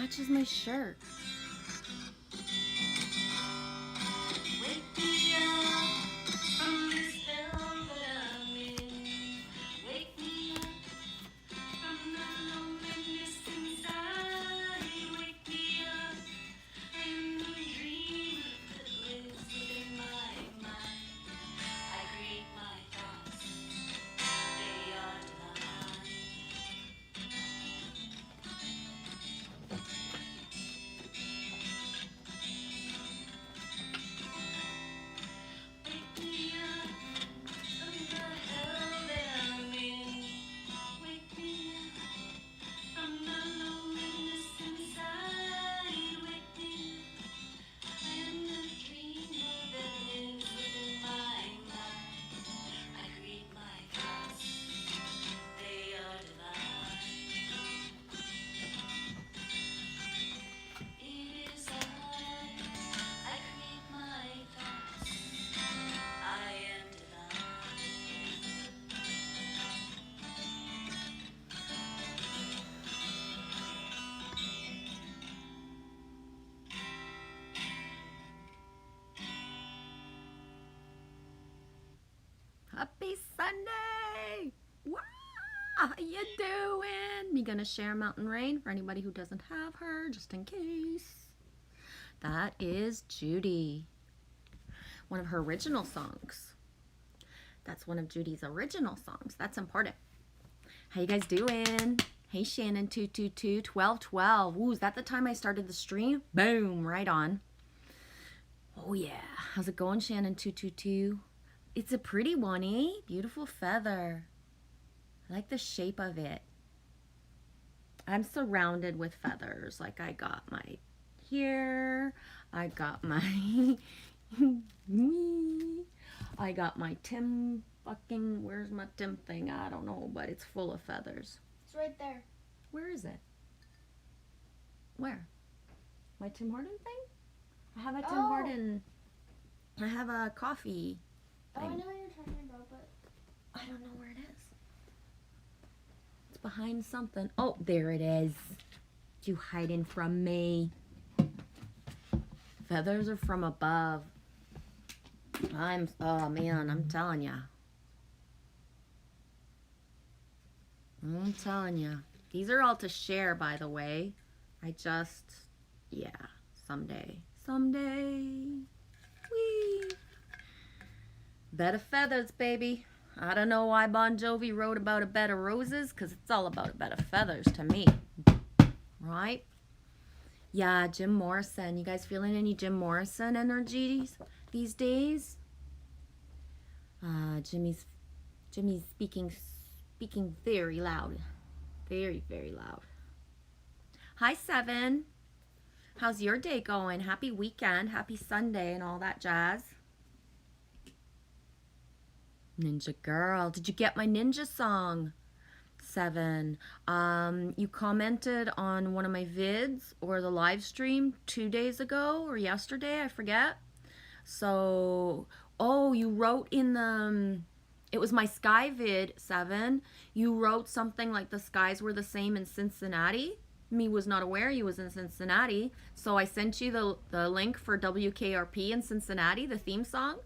matches my shirt. Wake me up from the spell that I'm in. Wake me up from the loneliness inside. Wake me up in the dream that lives within my mind. I create my thoughts, they are divine. Wake me up from the hell that I'm in. Wake me up from the loneliness inside. Wake me up. I am the dreamer that lives within my mind. I create my thoughts, they are divine. It is I create my thoughts, I am divine. Happy Sunday! Wow! How you doing? Me gonna share Mountain Rain for anybody who doesn't have her, just in case. That is Judy. One of her original songs. That's one of Judy's original songs. That's important. How you guys doing? Hey Shannon 222 1212. Ooh, is that the time I started the stream? Boom, right on. Oh yeah. How's it going, Shannon 222? It's a pretty one, eh? Beautiful feather. I like the shape of it. I'm surrounded with feathers. Like I got my here. I got my I got my Tim fucking, where's my Tim thing? I don't know, but it's full of feathers. It's right there. Where is it? Where? My Tim Horton thing? I have a Tim Oh. Horton. I have a coffee Oh, I thing. know what you're talking about, but I don't know where it is. It's behind something. Oh, there it is. You hiding from me. Feathers are from above. Oh man, I'm telling ya. I'm telling ya. These are all to share, by the way. Yeah, someday. Whee! Bed of feathers, baby. I don't know why Bon Jovi wrote about a bed of roses, because it's all about a bed of feathers to me. Right? Yeah, Jim Morrison. You guys feeling any Jim Morrison energies these days? Jimmy's speaking very loud. Very, very loud. Hi, Seven. How's your day going? Happy weekend. Happy Sunday and all that jazz. Ninja girl. Did you get my ninja song? Seven. You commented on one of my vids or the live stream 2 days ago or yesterday, I forget. So, oh, you wrote in the, it was my sky vid, Seven. You wrote something like the skies were the same in Cincinnati. Me was not aware you was in Cincinnati. So I sent you the link for WKRP in Cincinnati, the theme song.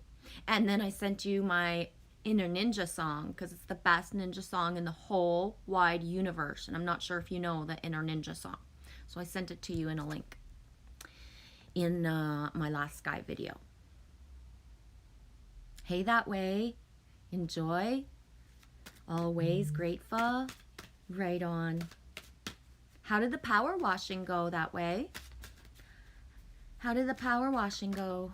And then I sent you my Inner Ninja song because it's the best ninja song in the whole wide universe. And I'm not sure if you know the Inner Ninja song. So I sent it to you in a link in my last sky video. Hey, that way. Enjoy. Always grateful. Right on. How did the power washing go that way? How did the power washing go?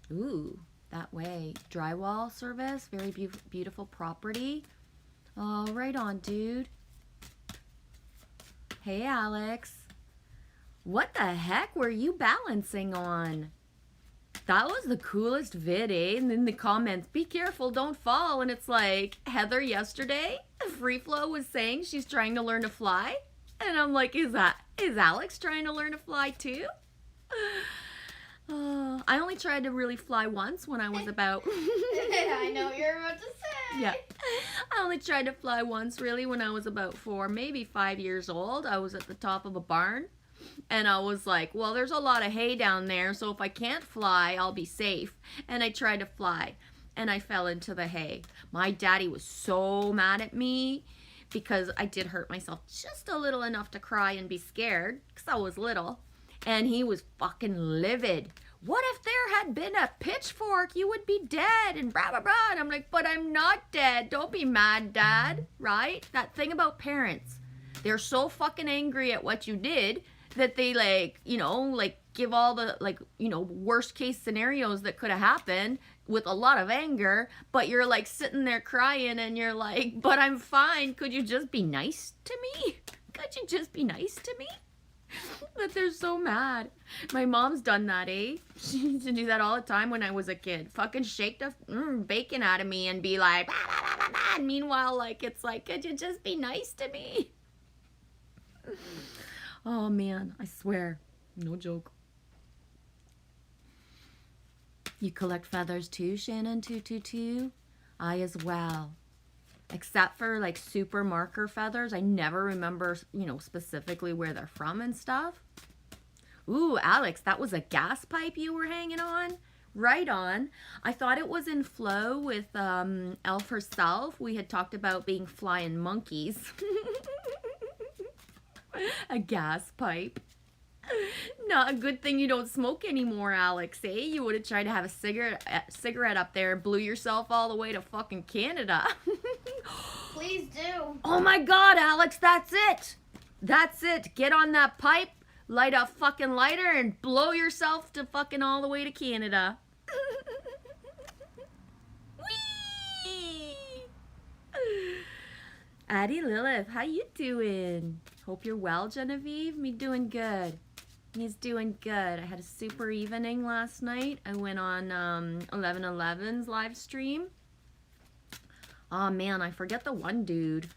Ooh, that way. Drywall service, very beautiful property. Oh, right on, dude. Hey, Alex. What the heck were you balancing on? That was the coolest vid, eh? And then the comments, be careful, don't fall. And it's like, Heather yesterday, Free Flow was saying she's trying to learn to fly. And I'm like, is Alex trying to learn to fly too? I only tried to really fly once when I was about... I know what you're about to say. Yeah. I only tried to fly once, really, when I was about 4, maybe 5 years old. I was at the top of a barn, and I was like, well, there's a lot of hay down there, so if I can't fly, I'll be safe. And I tried to fly, and I fell into the hay. My daddy was so mad at me because I did hurt myself just a little enough to cry and be scared because I was little. And he was fucking livid. What if there had been a pitchfork? You would be dead and blah, blah, blah. And I'm like, but I'm not dead. Don't be mad, Dad. Right? That thing about parents. They're so fucking angry at what you did that they give all the worst case scenarios that could have happened with a lot of anger, but you're like sitting there crying and you're like, but I'm fine. Could you just be nice to me? Could you just be nice to me? But they're so mad. My mom's done that, eh? She used to do that all the time when I was a kid. Fucking shake the bacon out of me and be like, bah, bah, bah, bah, bah. And meanwhile, it's like, could you just be nice to me? Oh man, I swear. No joke. You collect feathers too, Shannon 222? I as well. Except for super marker feathers. I never remember, specifically where they're from and stuff. Ooh, Alex, that was a gas pipe you were hanging on? Right on. I thought it was in flow with Elf herself. We had talked about being flying monkeys. A gas pipe. Not a good thing you don't smoke anymore, Alex, eh? You would have tried to have a cigarette up there and blew yourself all the way to fucking Canada. Please do. Oh my God, Alex, that's it. That's it. Get on that pipe, light a fucking lighter, and blow yourself to fucking all the way to Canada. Whee! Addie Lilith, how you doing? Hope you're well, Genevieve. Me doing good. He's doing good. I had a super evening last night. I went on 11/11's live stream. Oh man, I forget the one dude.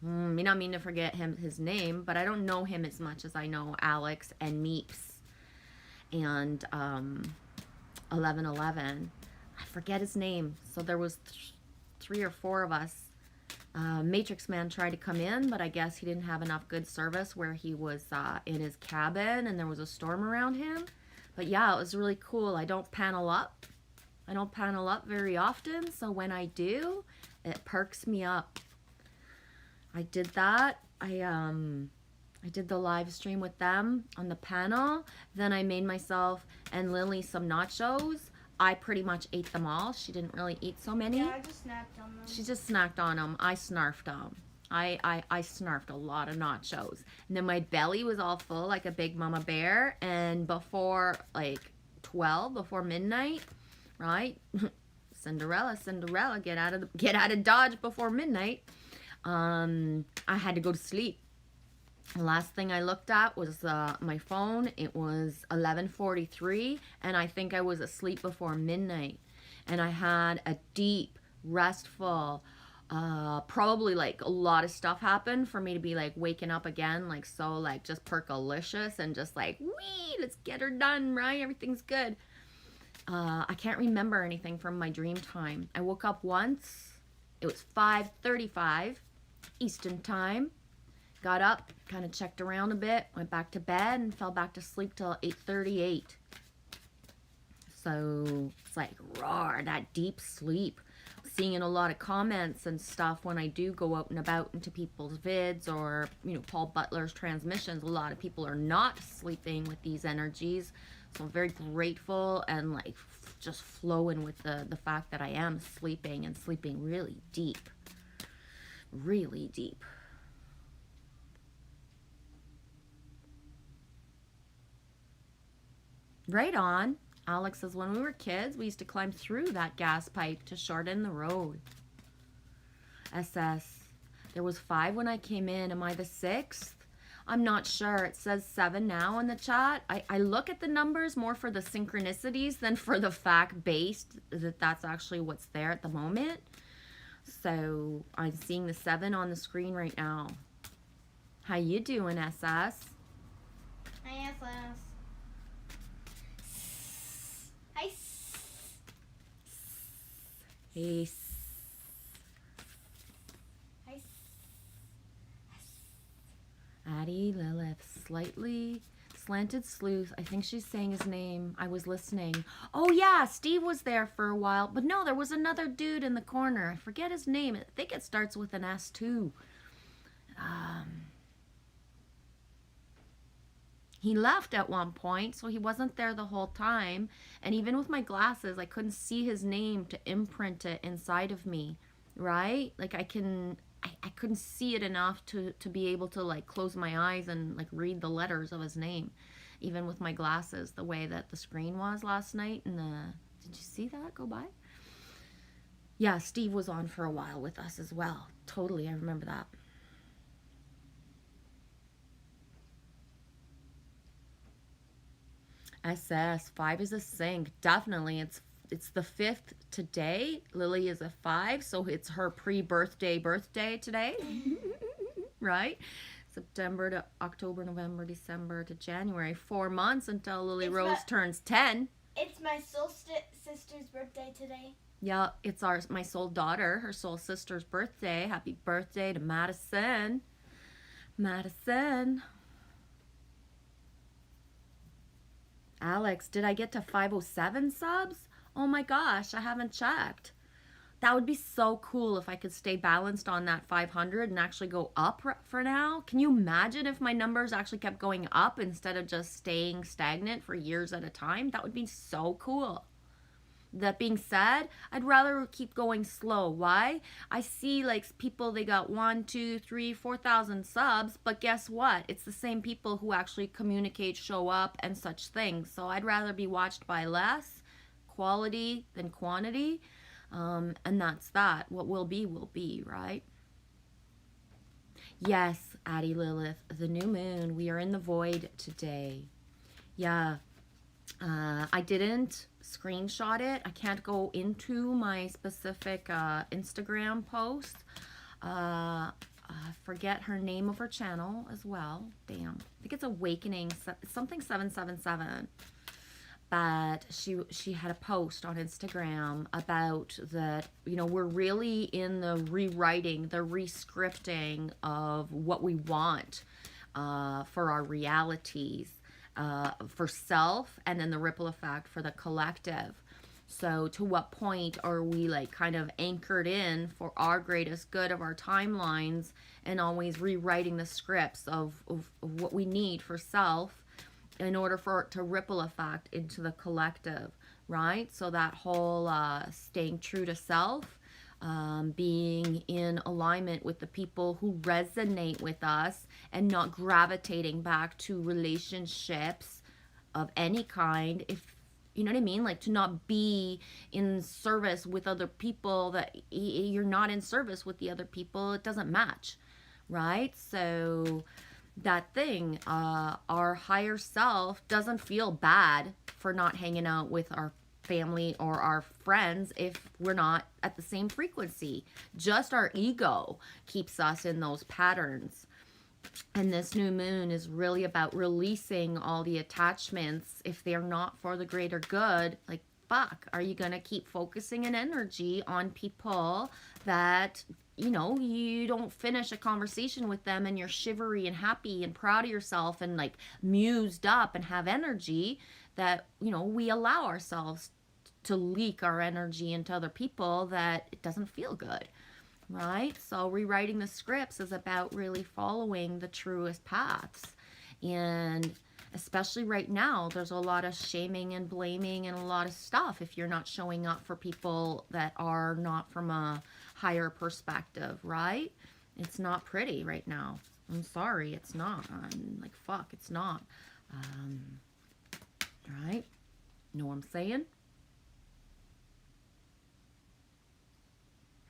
May not mean to forget his name, but I don't know him as much as I know Alex and Meeps and 11/11. I forget his name. So there was 3 or 4 of us. Matrix Man tried to come in, but I guess he didn't have enough good service where he was in his cabin and there was a storm around him. But yeah, it was really cool. I don't panel up. I don't panel up very often, so when I do, it perks me up. I did that. I did the live stream with them on the panel. Then I made myself and Lily some nachos. I pretty much ate them all. She didn't really eat so many. Yeah, I just snacked on them. She just snacked on them. I snarfed them. I snarfed a lot of nachos. And then my belly was all full like a big mama bear. And before 12, before midnight, right? Cinderella, get out of Dodge before midnight. I had to go to sleep. The last thing I looked at was my phone. It was 11:43, and I think I was asleep before midnight. And I had a deep, restful, probably a lot of stuff happened for me to be waking up again, just perkalicious and just wee, let's get her done, right? Everything's good. I can't remember anything from my dream time. I woke up once. It was 5:35 Eastern time. Got up, kind of checked around a bit, went back to bed, and fell back to sleep till 8:38. So it's roar, that deep sleep. Seeing a lot of comments and stuff when I do go out and about into people's vids or, Paul Butler's transmissions. A lot of people are not sleeping with these energies. So I'm very grateful and just flowing with the fact that I am sleeping and sleeping really deep. Really deep. Right on. Alex says, when we were kids, we used to climb through that gas pipe to shorten the road. SS. There was 5 when I came in. Am I the 6th? I'm not sure. It says 7 now in the chat. I look at the numbers more for the synchronicities than for the fact-based that that's actually what's there at the moment. So I'm seeing the 7 on the screen right now. How you doing, SS? Hi, SS. Hi. Hey. Slightly Slanted Sleuth. I think she's saying his name. I was listening. Oh yeah, Steve was there for a while. But no, there was another dude in the corner. I forget his name. I think it starts with an S too. He left at one point, so he wasn't there the whole time. And even with my glasses, I couldn't see his name to imprint it inside of me, right? Like I couldn't see it enough to be able to like close my eyes and like read the letters of his name, even with my glasses, the way that the screen was last night. And did you see that go by? Yeah, Steve was on for a while with us as well. Totally, I remember that. SS 5 is a sync. Definitely, it's the 5th today. Lily is a 5, so it's her pre-birthday today. Right? September to October, November, December to January. 4 months until Lily Rose turns 10. It's my soul sister's birthday today. Yeah, it's my soul daughter, her soul sister's birthday. Happy birthday to Madison. Madison. Alex, did I get to 507 subs? Oh my gosh, I haven't checked. That would be so cool if I could stay balanced on that 500 and actually go up for now. Can you imagine if my numbers actually kept going up instead of just staying stagnant for years at a time? That would be so cool. That being said, I'd rather keep going slow. Why? I see like people, they got 1, 2, 3, 4,000 subs, but guess what? It's the same people who actually communicate, show up, and such things. So I'd rather be watched by less quality than quantity. And that's that. What will be, right? Yes, Addie Lilith, the new moon. We are in the void today. Yeah. I didn't screenshot it. I can't go into my specific Instagram post. I forget her name of her channel as well. Damn. I think it's Awakening, something 777. But she had a post on Instagram about that, you know, we're really in the rewriting, the rescripting of what we want for our realities. For self, and then the ripple effect for the collective. So to what point are we like kind of anchored in for our greatest good of our timelines, and always rewriting the scripts of what we need for self in order for it to ripple effect into the collective, right? So that whole staying true to self, being in alignment with the people who resonate with us and not gravitating back to relationships of any kind. If you know what I mean, like to not be in service with other people, that you're not in service with the other people, it doesn't match, right? So that thing, our higher self doesn't feel bad for not hanging out with our family or our friends if we're not at the same frequency. Just our ego keeps us in those patterns. And this new moon is really about releasing all the attachments. If they're not for the greater good, like, fuck, are you gonna keep focusing an energy on people that, you know, you don't finish a conversation with them and you're shivery and happy and proud of yourself and like mused up and have energy, that, you know, we allow ourselves to leak our energy into other people that it doesn't feel good, right? So rewriting the scripts is about really following the truest paths. And especially right now, there's a lot of shaming and blaming and a lot of stuff if you're not showing up for people that are not from a higher perspective, right? It's not pretty right now. I'm sorry, it's not. I'm like, fuck, it's not. Right? Know what I'm saying?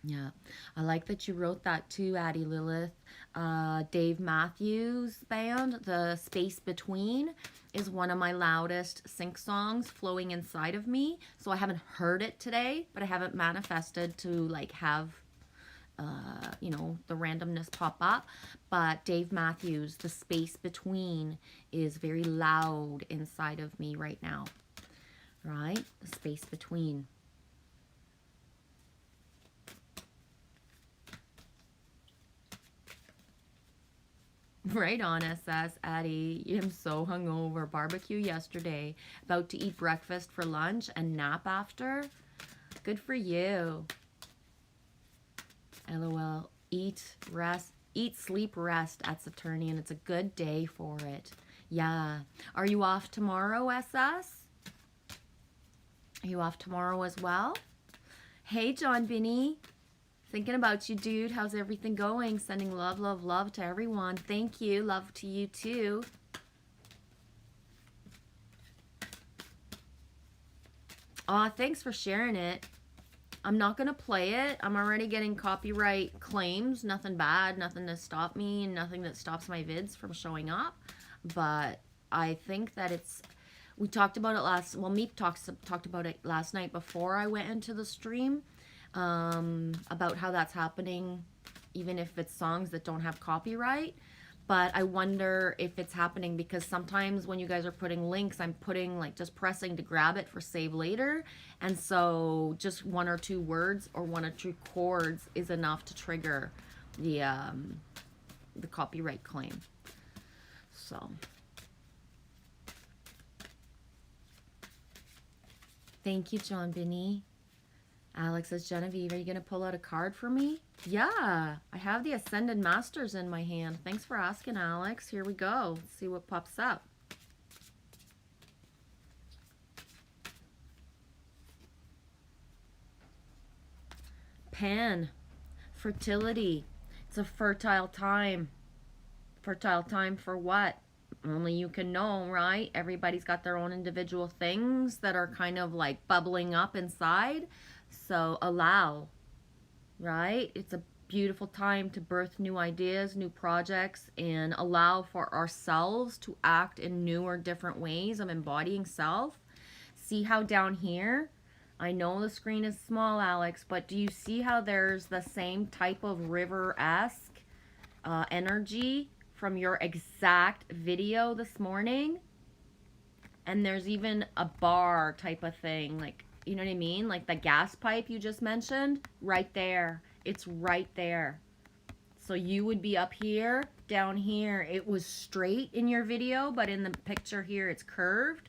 Yeah, I like that you wrote that too, Addie Lilith. Dave Matthews Band, The Space Between, is one of my loudest sync songs flowing inside of me. So I haven't heard it today, but I haven't manifested to like have, you know, the randomness pop up. But Dave Matthews, The Space Between, is very loud inside of me right now. Right? The space between. Right on, SS Addie. I'm so hungover. Barbecue yesterday. About to eat breakfast for lunch and nap after. Good for you. LOL. Eat, rest, eat, sleep, rest at Saturnian. It's a good day for it. Yeah. Are you off tomorrow, SS? Are you off tomorrow as well? Hey, John Binney. Thinking about you, dude. How's everything going? Sending love, love, love to everyone. Thank you. Love to you, too. Aw, thanks for sharing it. I'm not going to play it. I'm already getting copyright claims. Nothing bad. Nothing to stop me. And nothing that stops my vids from showing up. But I think that it's... We talked about it Meep talked about it last night before I went into the stream. About how that's happening, even if it's songs that don't have copyright. But I wonder if it's happening because sometimes when you guys are putting links, I'm putting like just pressing to grab it for save later. And so just one or two words or one or two chords is enough to trigger the copyright claim. So thank you, John Binney. Alex says, Genevieve, are you going to pull out a card for me? Yeah, I have the Ascended Masters in my hand. Thanks for asking, Alex. Here we go. Let's see what pops up. Pan, fertility. It's a fertile time. Fertile time for what? Only you can know, right? Everybody's got their own individual things that are kind of like bubbling up inside. So allow, right? It's a beautiful time to birth new ideas, new projects, and allow for ourselves to act in new or different ways of embodying self. See how down here, I know the screen is small, Alex, but do you see how there's the same type of river-esque energy from your exact video this morning? And there's even a bar type of thing, like, you know what I mean? Like the gas pipe you just mentioned, right there. It's right there. So you would be up here, down here. It was straight in your video, but in the picture here, it's curved.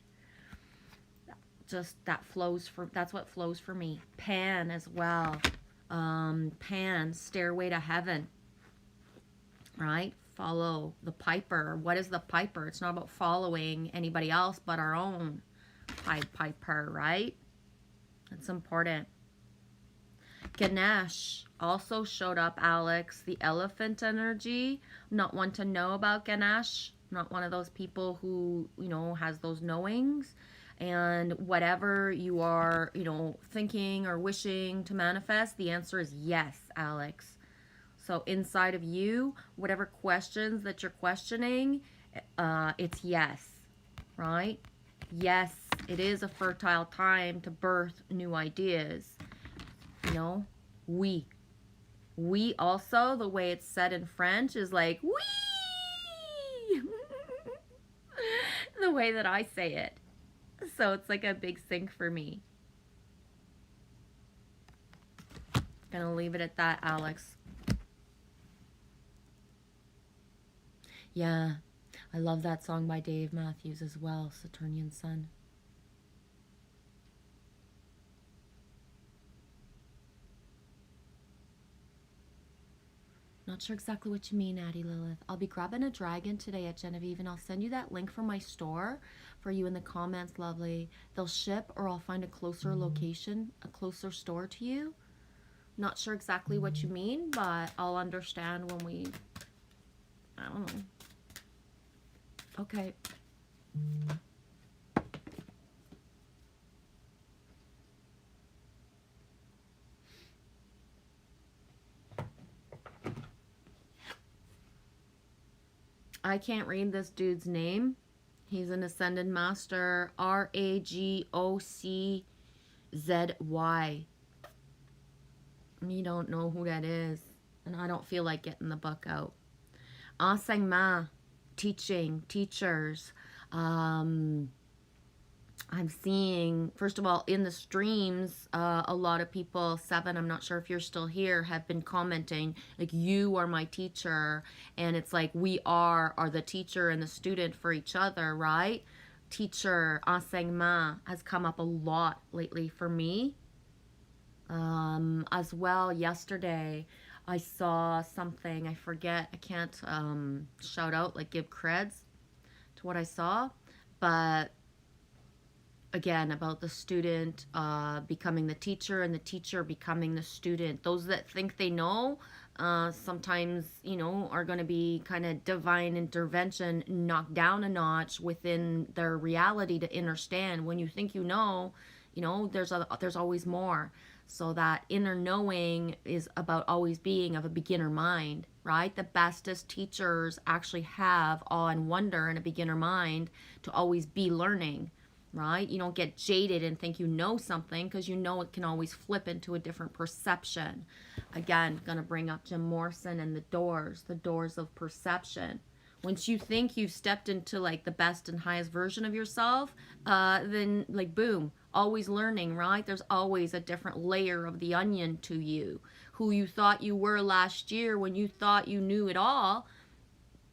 Just that flows for, that's what flows for me. Pan as well. Pan, Stairway to Heaven. Right? Follow the piper. What is the piper? It's not about following anybody else but our own piper, right? That's important. Ganesh also showed up, Alex. The elephant energy. I'm not one to know about Ganesh. I'm not one of those people who, you know, has those knowings. And whatever you are, you know, thinking or wishing to manifest, the answer is yes, Alex. So inside of you, whatever questions that you're questioning, it's yes, right? Yes, it is a fertile time to birth new ideas. You know, we also, the way it's said in French is like, oui, the way that I say it. So it's like a big sync for me. Gonna leave it at that, Alex. Yeah, I love that song by Dave Matthews as well, Saturnian Sun. Not sure exactly what you mean, Addie Lilith. I'll be grabbing a dragon today at Genevieve, and I'll send you that link from my store for you in the comments, lovely. They'll ship, or I'll find a closer location, a closer store to you. Not sure exactly what you mean, but I'll understand when we... I don't know. Okay. I can't read this dude's name. He's an Ascended Master. Ragoczy. You don't know who that is. And I don't feel like getting the book out. Enseignement. Teaching. Teachers. I'm seeing, first of all, in the streams, a lot of people, Seven, I'm not sure if you're still here, have been commenting, like, you are my teacher. And it's like, we are the teacher and the student for each other, right? Teacher, enseignement has come up a lot lately for me. As well, yesterday, I saw something, I forget, I can't shout out, like, give creds to what I saw, but again about the student becoming the teacher and the teacher becoming the student. Those that think they know sometimes, are going to be kind of divine intervention knocked down a notch within their reality to understand. When you think there's always more. So that inner knowing is about always being of a beginner mind, right? The bestest teachers actually have awe and wonder and a beginner mind to always be learning, right? You don't get jaded and think you know something, because it can always flip into a different perception. Again, going to bring up Jim Morrison and the doors of perception. Once you think you've stepped into like the best and highest version of yourself, then like boom, always learning, right? There's always a different layer of the onion to you. Who you thought you were last year when you thought you knew it all,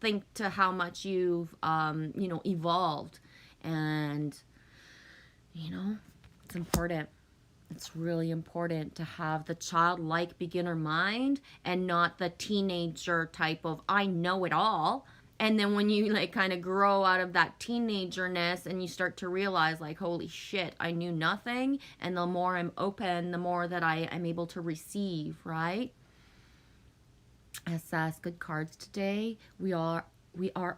think to how much you've evolved. And it's important. It's really important to have the childlike beginner mind and not the teenager type of I know it all. And then when you like kind of grow out of that teenagerness and you start to realize like, holy shit, I knew nothing. And the more I'm open, the more that I am able to receive, right? SS, good cards today. We are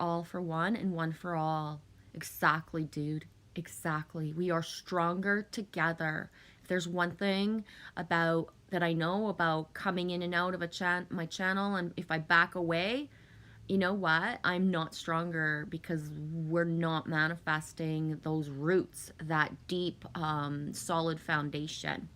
all for one and one for all. Exactly, dude. Exactly. We are stronger together. If there's one thing about that I know about coming in and out of my channel, and if I back away, you know what? I'm not stronger, because we're not manifesting those roots, that deep, solid foundation.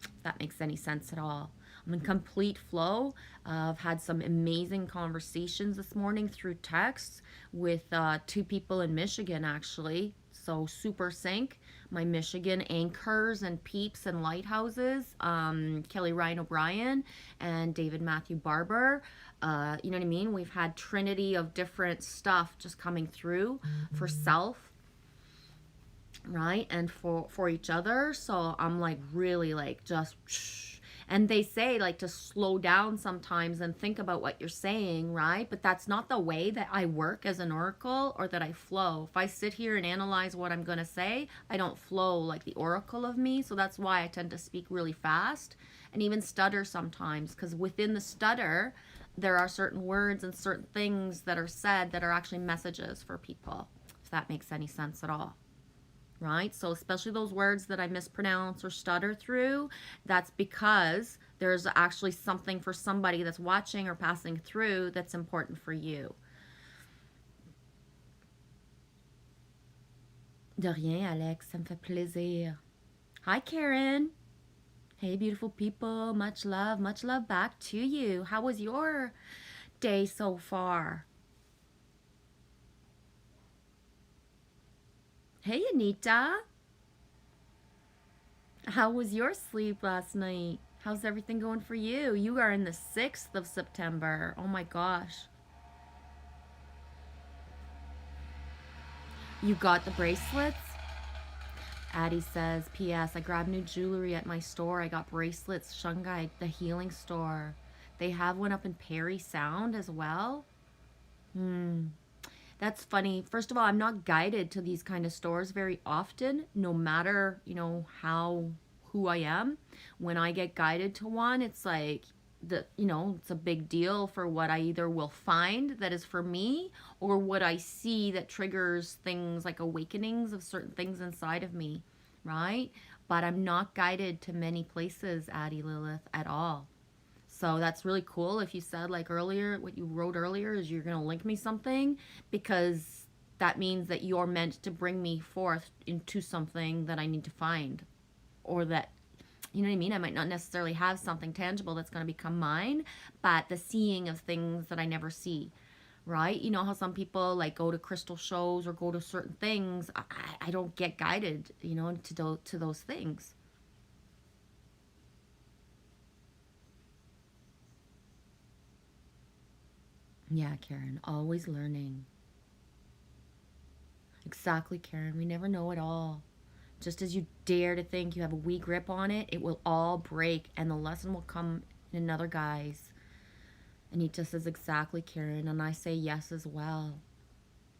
If that makes any sense at all. I'm in complete flow. I've had some amazing conversations this morning through text with 2 people in Michigan, actually. So super sync. My Michigan anchors and peeps and lighthouses, Kelly Ryan O'Brien and David Matthew Barber. You know what I mean? We've had trinity of different stuff just coming through for self, right? And for each other. So I'm like really like just and they say like to slow down sometimes and think about what you're saying, right? But that's not the way that I work as an oracle or that I flow. If I sit here and analyze what I'm going to say, I don't flow like the oracle of me. So that's why I tend to speak really fast and even stutter sometimes, because within the stutter, there are certain words and certain things that are said that are actually messages for people, if that makes any sense at all. Right? So especially those words that I mispronounce or stutter through, that's because there's actually something for somebody that's watching or passing through that's important for you. De rien, Alex. Ça me fait plaisir. Hi, Karen. Hey, beautiful people. Much love back to you. How was your day so far? Hey, Anita. How was your sleep last night? How's everything going for you? You are in the 6th of September. Oh my gosh. You got the bracelets? Addie says, P.S. I grabbed new jewelry at my store. I got bracelets, Shungai, the healing store. They have one up in Perry Sound as well. That's funny. First of all, I'm not guided to these kind of stores very often, no matter, who I am. When I get guided to one, it's like, it's a big deal for what I either will find that is for me or what I see that triggers things like awakenings of certain things inside of me, right? But I'm not guided to many places, Addie Lilith, at all. So that's really cool. If you said like earlier, what you wrote earlier is you're going to link me something, because that means that you're meant to bring me forth into something that I need to find, or that, you know what I mean? I might not necessarily have something tangible that's going to become mine, but the seeing of things that I never see, right? You know how some people like go to crystal shows or go to certain things. I don't get guided, you know, to those things. Yeah, Karen, always learning. Exactly, Karen. We never know it all. Just as you dare to think you have a weak grip on it, it will all break and the lesson will come in another guise. Anita says exactly, Karen, and I say yes as well.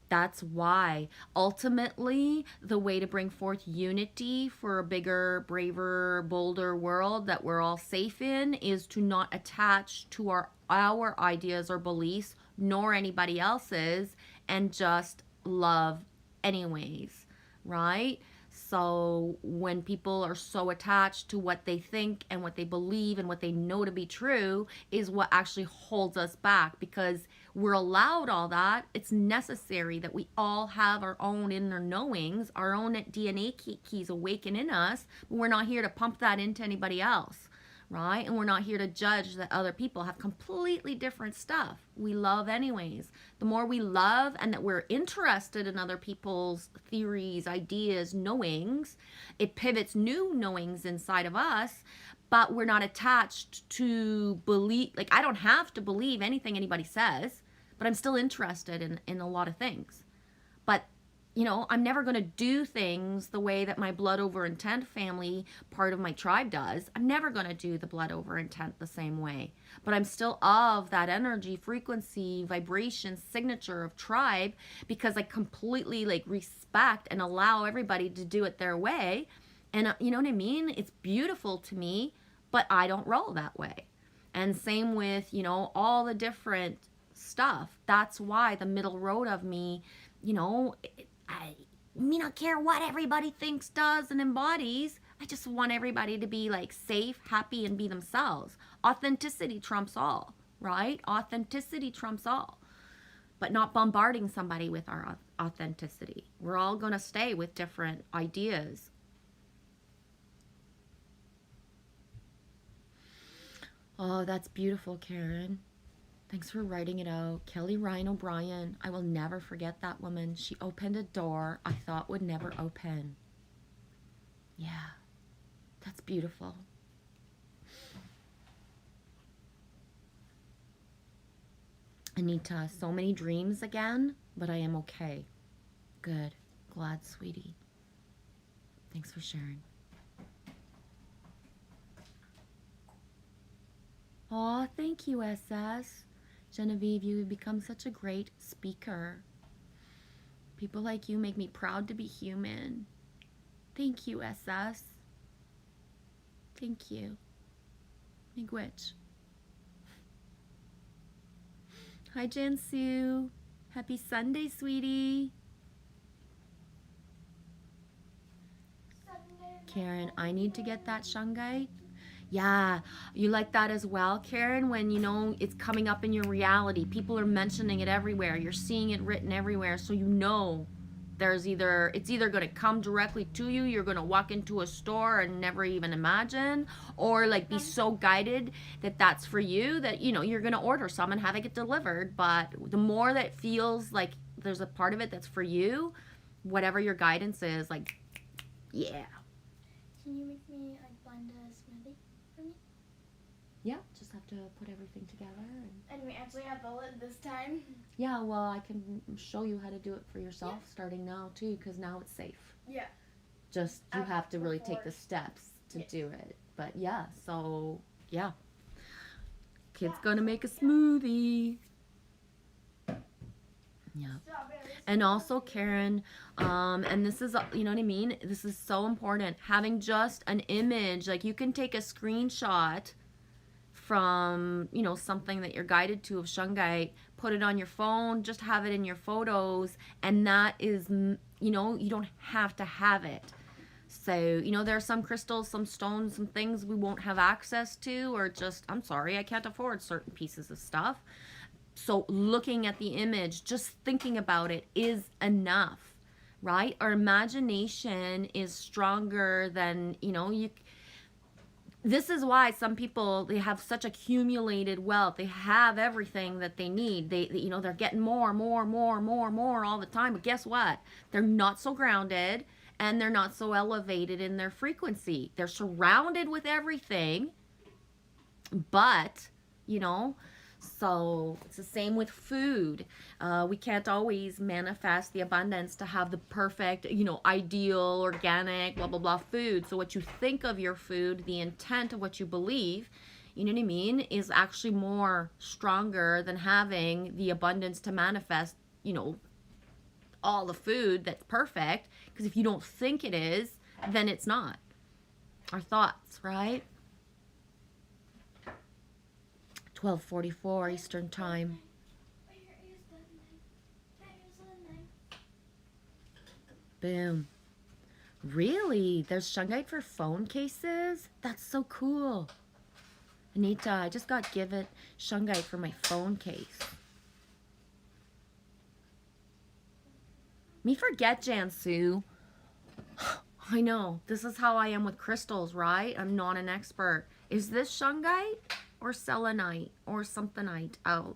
That's why ultimately the way to bring forth unity for a bigger, braver, bolder world that we're all safe in is to not attach to our ideas or beliefs nor anybody else's and just love anyways, right? So when people are so attached to what they think and what they believe and what they know to be true is what actually holds us back, because we're allowed all that. It's necessary that we all have our own inner knowings, our own DNA keys awaken in us, but we're not here to pump that into anybody else, right? And we're not here to judge that other people have completely different stuff. We love anyways. The more we love and that we're interested in other people's theories, ideas, knowings, it pivots new knowings inside of us, but we're not attached to believe. Like, I don't have to believe anything anybody says, but I'm still interested in a lot of things. But you know, I'm never going to do things the way that my blood over intent family, part of my tribe, does. I'm never going to do the blood over intent the same way. But I'm still of that energy, frequency, vibration, signature of tribe, because I completely like respect and allow everybody to do it their way. And you know what I mean? It's beautiful to me, but I don't roll that way. And same with, you know, all the different stuff. That's why the middle road of me, you know, I me not care what everybody thinks, does, and embodies. I just want everybody to be like safe, happy, and be themselves. Authenticity trumps all, right? Authenticity trumps all. But not bombarding somebody with our authenticity. We're all going to stay with different ideas. Oh, that's beautiful, Karen. Thanks for writing it out. Kelly Ryan O'Brien. I will never forget that woman. She opened a door I thought would never open. Yeah, that's beautiful. Anita, so many dreams again, but I am okay. Good. Glad, sweetie. Thanks for sharing. Aw, thank you, SS. Genevieve, you have become such a great speaker. People like you make me proud to be human. Thank you, SS. Thank you. Miigwech. Hi, Jansu. Happy Sunday, sweetie. Karen, I need to get that shungite. Yeah, you like that as well, Karen, when you know it's coming up in your reality. People are mentioning it everywhere. You're seeing it written everywhere, so you know it's either going to come directly to you, you're going to walk into a store and never even imagine, or like be so guided that that's for you that, you know, you're going to order some and have it get delivered. But the more that it feels like there's a part of it that's for you, whatever your guidance is, like, yeah. Can you make me like blend a smoothie for me? Yeah, just have to put everything together. And we actually have the lid this time. Yeah, well, I can show you how to do it for yourself starting now, too, because now it's safe. Yeah. Just, you have to really take Before. the steps to Yes. do it. But yeah, so, yeah. Kid's gonna make a smoothie. Yeah. And also, Karen, and this is, you know what I mean? This is so important. Having just an image, like you can take a screenshot from, you know, something that you're guided to of shungite, put it on your phone, just have it in your photos, and that is, you know, you don't have to have it. So, you know, there are some crystals, some stones, some things we won't have access to, or just, I'm sorry, I can't afford certain pieces of stuff. So looking at the image, just thinking about it is enough, right? Our imagination is stronger than, you know, This is why some people, they have such accumulated wealth. They have everything that they need. They're getting more all the time. But guess what? They're not so grounded and they're not so elevated in their frequency. They're surrounded with everything, but you know, so it's the same with food. We can't always manifest the abundance to have the perfect, ideal, organic, blah, blah, blah food. So what you think of your food, the intent of what you believe, you know what I mean, is actually more stronger than having the abundance to manifest, all the food that's perfect. Because if you don't think it is, then it's not. Our thoughts, right? 12:44 Eastern Time. Boom. Really? There's shungite for phone cases? That's so cool. Anita, I just got given shungite for my phone case. Me forget, Jansu. I know. This is how I am with crystals, right? I'm not an expert. Is this shungite or selenite or somethingite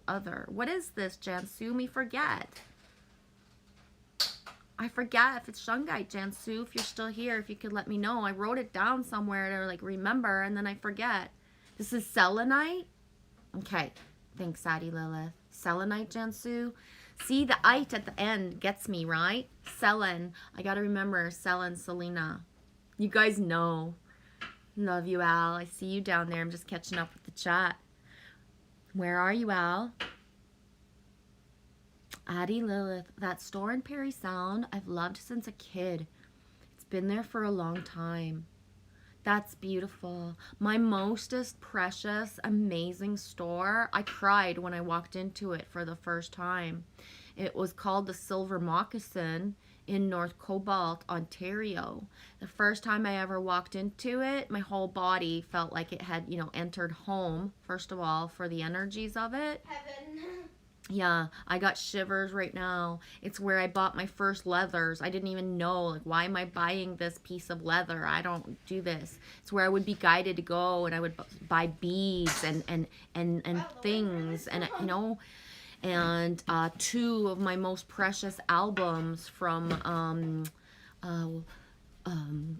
other? What is this, Jansu? Me forget. I forget if it's shungite, Jansu. If you're still here, if you could let me know. I wrote it down somewhere to remember, and then I forget. This is selenite? Okay. Thanks, Addie Lilith. Selenite, Jansu. See, the "ite" at the end gets me, right? Selen. I gotta remember Selen, Selena. You guys know. Love you, Al. I see you down there. I'm just catching up with the chat. Where are you, Al? Addie Lilith. That store in Perry Sound, I've loved since a kid. It's been there for a long time. That's beautiful. My mostest precious, amazing store. I cried when I walked into it for the first time. It was called the Silver Moccasin in North Cobalt, Ontario. The first time I ever walked into it, my whole body felt like it had, entered home, first of all, for the energies of it. Heaven. Yeah, I got shivers right now. It's where I bought my first leathers. I didn't even know, why am I buying this piece of leather? I don't do this. It's where I would be guided to go, and I would buy beads and things, and and two of my most precious albums from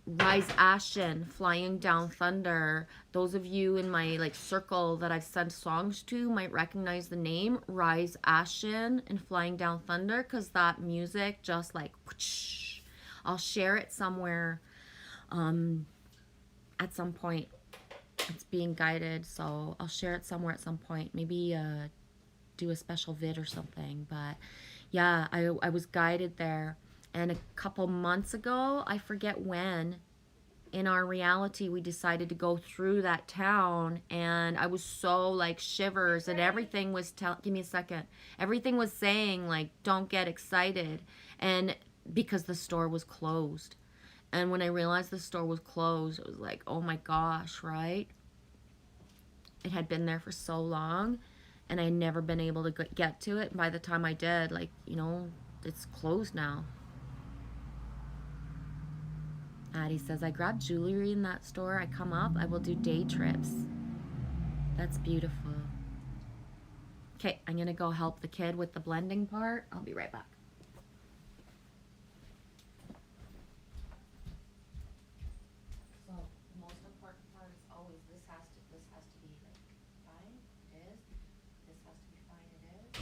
Rise Ashen, Flying Down Thunder. Those of you in my circle that I've sent songs to might recognize the name Rise Ashen and Flying Down Thunder, because that music just whoosh. I'll share it somewhere at some point. It's being guided, so I'll share it somewhere at some point. Maybe do a special vid or something. But yeah, I was guided there. And a couple months ago, I forget when, in our reality, we decided to go through that town, and I was so shivers, and everything was give me a second. Everything was saying don't get excited, and because the store was closed. And when I realized the store was closed, it was oh my gosh, right? It had been there for so long, and I had never been able to get to it. And by the time I did, it's closed now. Addie says, I grab jewelry in that store. I come up, I will do day trips. That's beautiful. Okay, I'm going to go help the kid with the blending part. I'll be right back. So, the most important part is always this has to be fine. It is. This has to be fine. It is.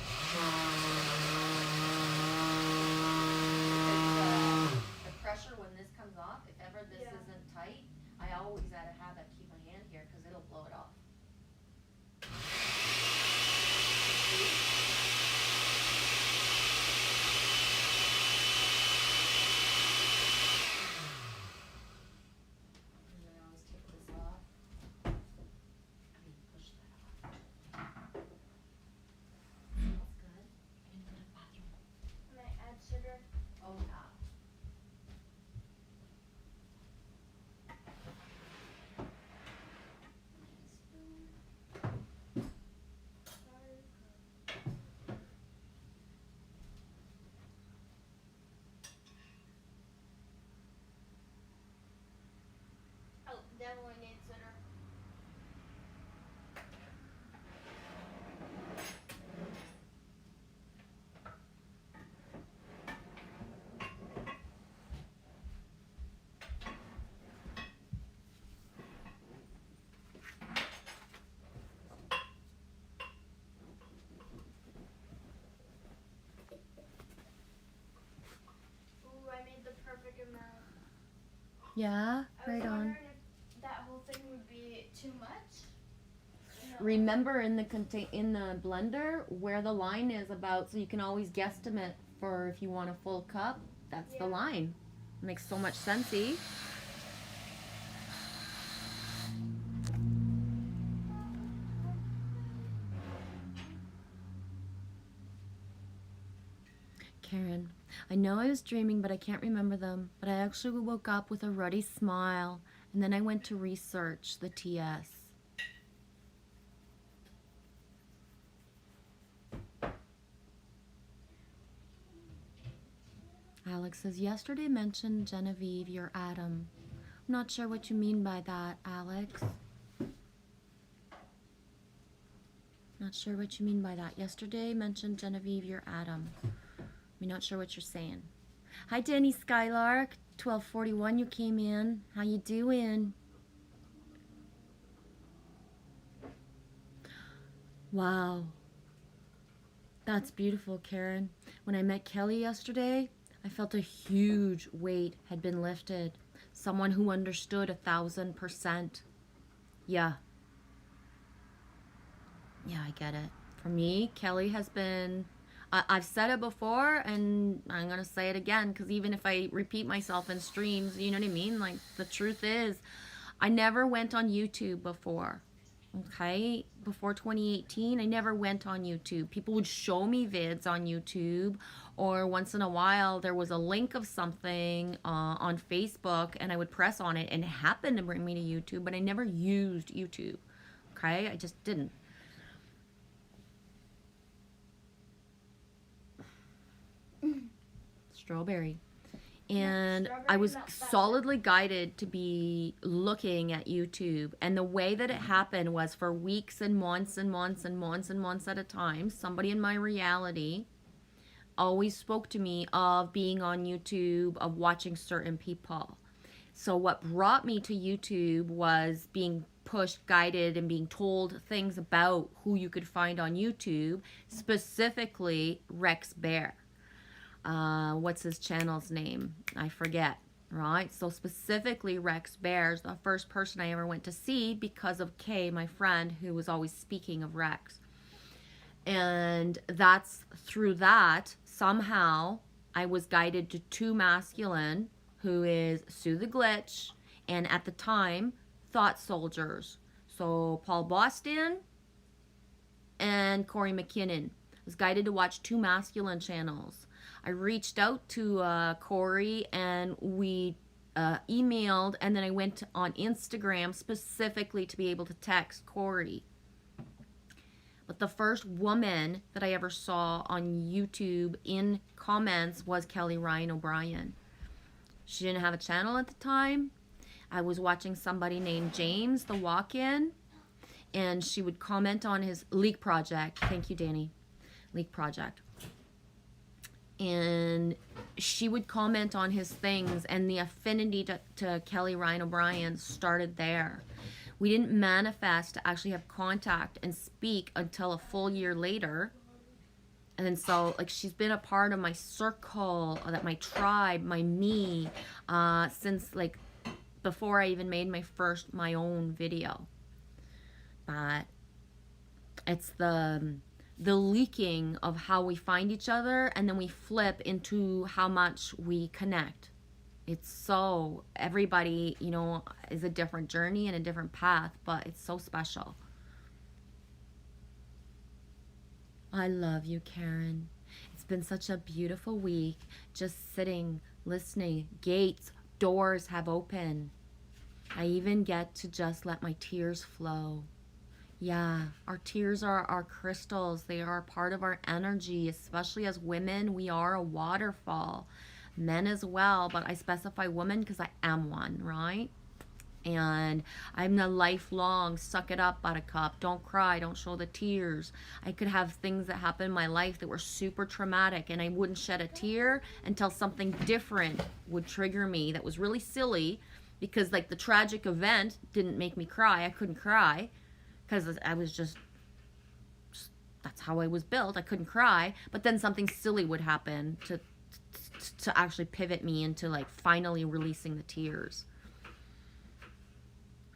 The pressure when this comes off, if ever this isn't tight, I always out of habit keep my hand here because it'll blow it off. And then I always take this off. Push that off. Smells good. I'm gonna go to the bathroom. Can I add sugar? Oh yeah. Yeah, I was right on. wondering if that whole thing would be too much. No. Remember in the blender where the line is about, so you can always guesstimate for if you want a full cup. That's the Yeah. line. Makes so much sense, eh? Karen, I know I was dreaming, but I can't remember them. But I actually woke up with a ruddy smile, and then I went to research the TS. Alex says, yesterday mentioned Genevieve, your Adam. I'm not sure what you mean by that, Alex. Not sure what you mean by that. Yesterday mentioned Genevieve, your Adam. I'm not sure what you're saying. Hi, Danny Skylark. 1241, you came in. How you doing? Wow. That's beautiful, Karen. When I met Kelly yesterday, I felt a huge weight had been lifted. Someone who understood 1,000%. Yeah. Yeah, I get it. For me, Kelly has been... I've said it before, and I'm going to say it again, because even if I repeat myself in streams, you know what I mean? Like, the truth is, I never went on YouTube before. Okay? Before 2018, I never went on YouTube. People would show me vids on YouTube, or once in a while, there was a link of something on Facebook, and I would press on it, and it happened to bring me to YouTube, but I never used YouTube. Okay? I just didn't. Strawberry. And I was solidly guided to be looking at YouTube. And the way that it happened was for weeks and months and months and months and months at a time, somebody in my reality always spoke to me of being on YouTube, of watching certain people. So what brought me to YouTube was being pushed, guided, and being told things about who you could find on YouTube, specifically Rex Bear. What's his channel's name? I forget, right? So specifically Rex Bear's the first person I ever went to see because of Kay, my friend, who was always speaking of Rex. And that's through that, somehow, I was guided to Too Masculine, who is Sue the Glitch, and at the time, Thought Soldiers. So Paul Boston and Corey McKinnon. I was guided to watch Too Masculine channels. I reached out to Corey, and we emailed, and then I went on Instagram specifically to be able to text Corey. But the first woman that I ever saw on YouTube in comments was Kelly Ryan O'Brien. She didn't have a channel at the time. I was watching somebody named James, the walk-in, and she would comment on his Leak Project. Thank you, Danny. Leak Project. And she would comment on his things, and the affinity to Kelly Ryan O'Brien started there. We didn't manifest to actually have contact and speak until a full year later. And then so, like, she's been a part of my circle, that my tribe, my me, since, like, before I even made my own video. But it's the leaking of how we find each other, and then we flip into how much we connect. It's so, everybody, you know, is a different journey and a different path, but it's so special. I love you, Karen. It's been such a beautiful week, just sitting, listening. Gates, doors have opened. I even get to just let my tears flow. Yeah, our tears are our crystals. They are a part of our energy, especially as women. We are a waterfall. Men as well, but I specify women because I am one, right? And I'm the lifelong suck it up, buttercup. Don't cry, don't show the tears. I could have things that happen in my life that were super traumatic, and I wouldn't shed a tear until something different would trigger me that was really silly, because like the tragic event didn't make me cry. I couldn't cry because I was just, that's how I was built. I couldn't cry, but then something silly would happen to actually pivot me into like finally releasing the tears.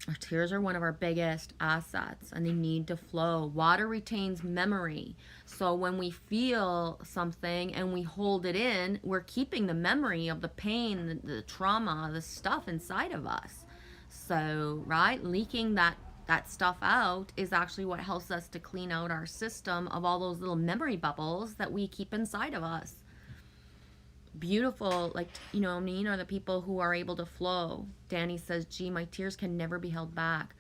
Our tears are one of our biggest assets and they need to flow. Water retains memory. So when we feel something and we hold it in, we're keeping the memory of the pain, the trauma, the stuff inside of us. So, right, leaking that stuff out is actually what helps us to clean out our system of all those little memory bubbles that we keep inside of us. Beautiful, like, you know, Nina are the people who are able to flow. Danny says, gee, my tears can never be held back.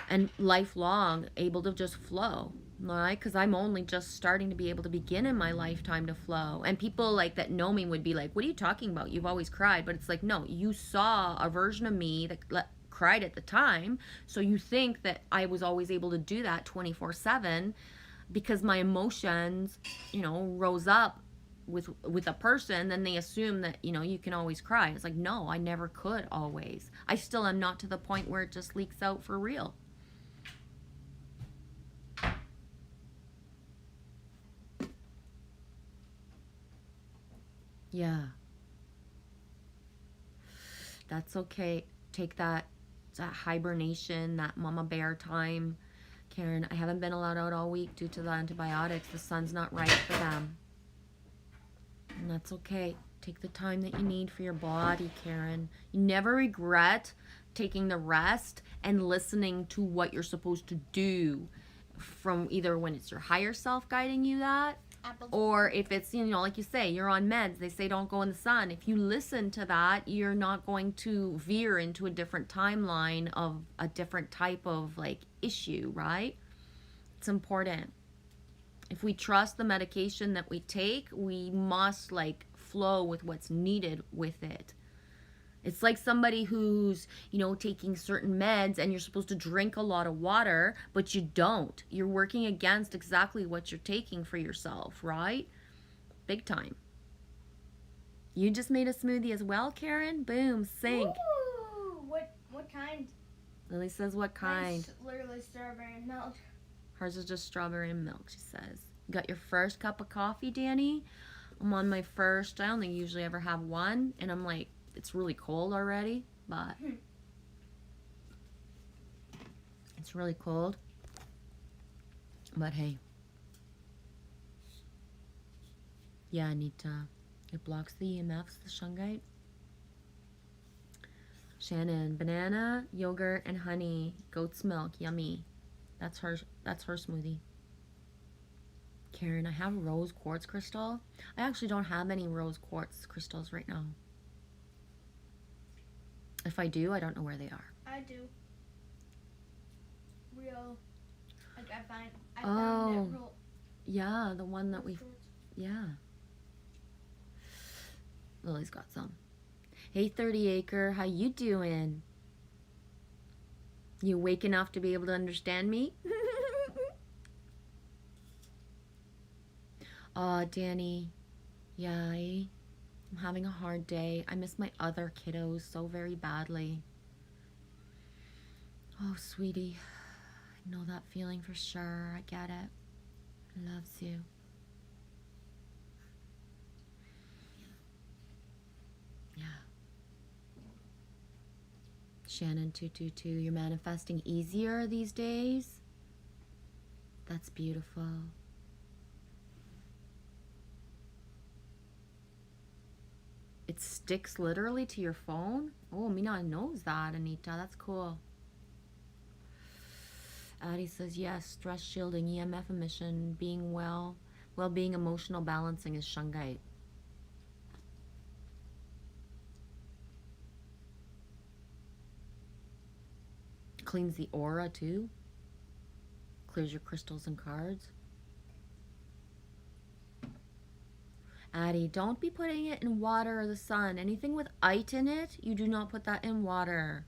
And lifelong, able to just flow, right? Because I'm only just starting to be able to begin in my lifetime to flow. And people like that know me would be like, what are you talking about? You've always cried. But it's like, no, you saw a version of me that cried at the time. So you think that I was always able to do that 24/7 because my emotions, you know, rose up with a person. Then they assume that, you know, you can always cry. It's like, no, I never could always. I still am not to the point where it just leaks out for real. Yeah, that's okay. Take that hibernation, that mama bear time. Karen, I haven't been allowed out all week due to the antibiotics. The sun's not right for them. And that's okay. Take the time that you need for your body, Karen. You never regret taking the rest and listening to what you're supposed to do from either when it's your higher self guiding you that, Apples. or if it's, you know, like you say, you're on meds, they say don't go in the sun. If you listen to that, you're not going to veer into a different timeline of a different type of like issue, right? It's important. If we trust the medication that we take, we must like flow with what's needed with it. It's like somebody who's, you know, taking certain meds and you're supposed to drink a lot of water, but you don't. You're working against exactly what you're taking for yourself, right? Big time. You just made a smoothie as well, Karen? Boom, sink. Ooh, what kind? Lily says, what kind? Mine's literally strawberry and milk. Hers is just strawberry and milk, she says. You got your first cup of coffee, Danny? I'm on my first. I only usually ever have one, and I'm like, it's really cold already, but it's really cold. But hey, yeah, Anita, it blocks the EMFs, the shungite. Shannon, banana, yogurt, and honey, goat's milk, yummy. That's her smoothie. Karen, I have rose quartz crystal. I actually don't have any rose quartz crystals right now. If I do, I don't know where they are. I do. Real. Like I found Oh. it real. Yeah, the one that we, yeah. Lily's got some. Hey, 30 Acre, how you doing? You awake enough to be able to understand me? Oh, Danny. Yeah, I'm having a hard day. I miss my other kiddos so very badly. Oh, sweetie. I know that feeling for sure. I get it. I loves you. Yeah. Shannon 222, you're manifesting easier these days? That's beautiful. It sticks literally to your phone? Oh, Mina knows that, Anita. That's cool. Addie says, yes, stress shielding, EMF emission, being well-being, emotional balancing is shungite. Cleans the aura too. Clears your crystals and cards. Addie, don't be putting it in water or the sun. Anything with ite in it, you do not put that in water.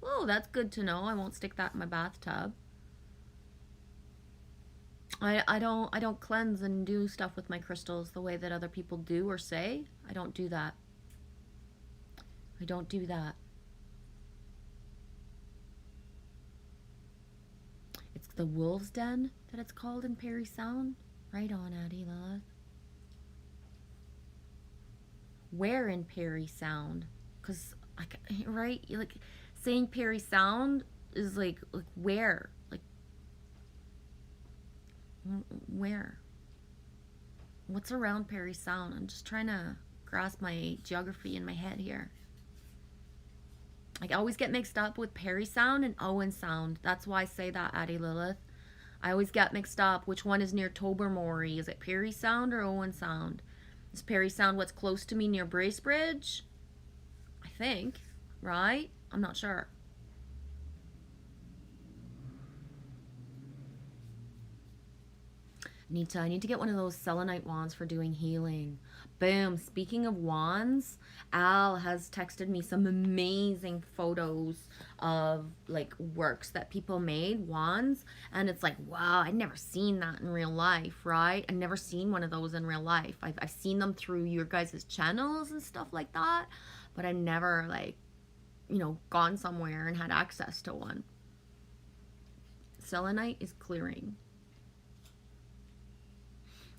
Oh, that's good to know. I won't stick that in my bathtub. I don't cleanse and do stuff with my crystals the way that other people do or say. I don't do that. I don't do that. It's the Wolf's Den that it's called in Parry Sound. Right on, Addie Lilith. Where in Parry Sound? Because, right, like saying Parry Sound, is like where? Like, where? What's around Parry Sound? I'm just trying to grasp my geography in my head here. I always get mixed up with Parry Sound and Owen Sound. That's why I say that, Addie Lilith. I always get mixed up. Which one is near Tobermory? Is it Parry Sound or Owen Sound? Is Parry Sound what's close to me near Bracebridge? I think, right? I'm not sure. Nita, I need to get one of those selenite wands for doing healing. Boom. Speaking of wands, Al has texted me some amazing photos of like works that people made, wands, and it's like, wow, I'd never seen that in real life, right? I've never seen one of those in real life. I've seen them through your guys' channels and stuff like that, but I've never, like, you know, gone somewhere and had access to one. Selenite is clearing.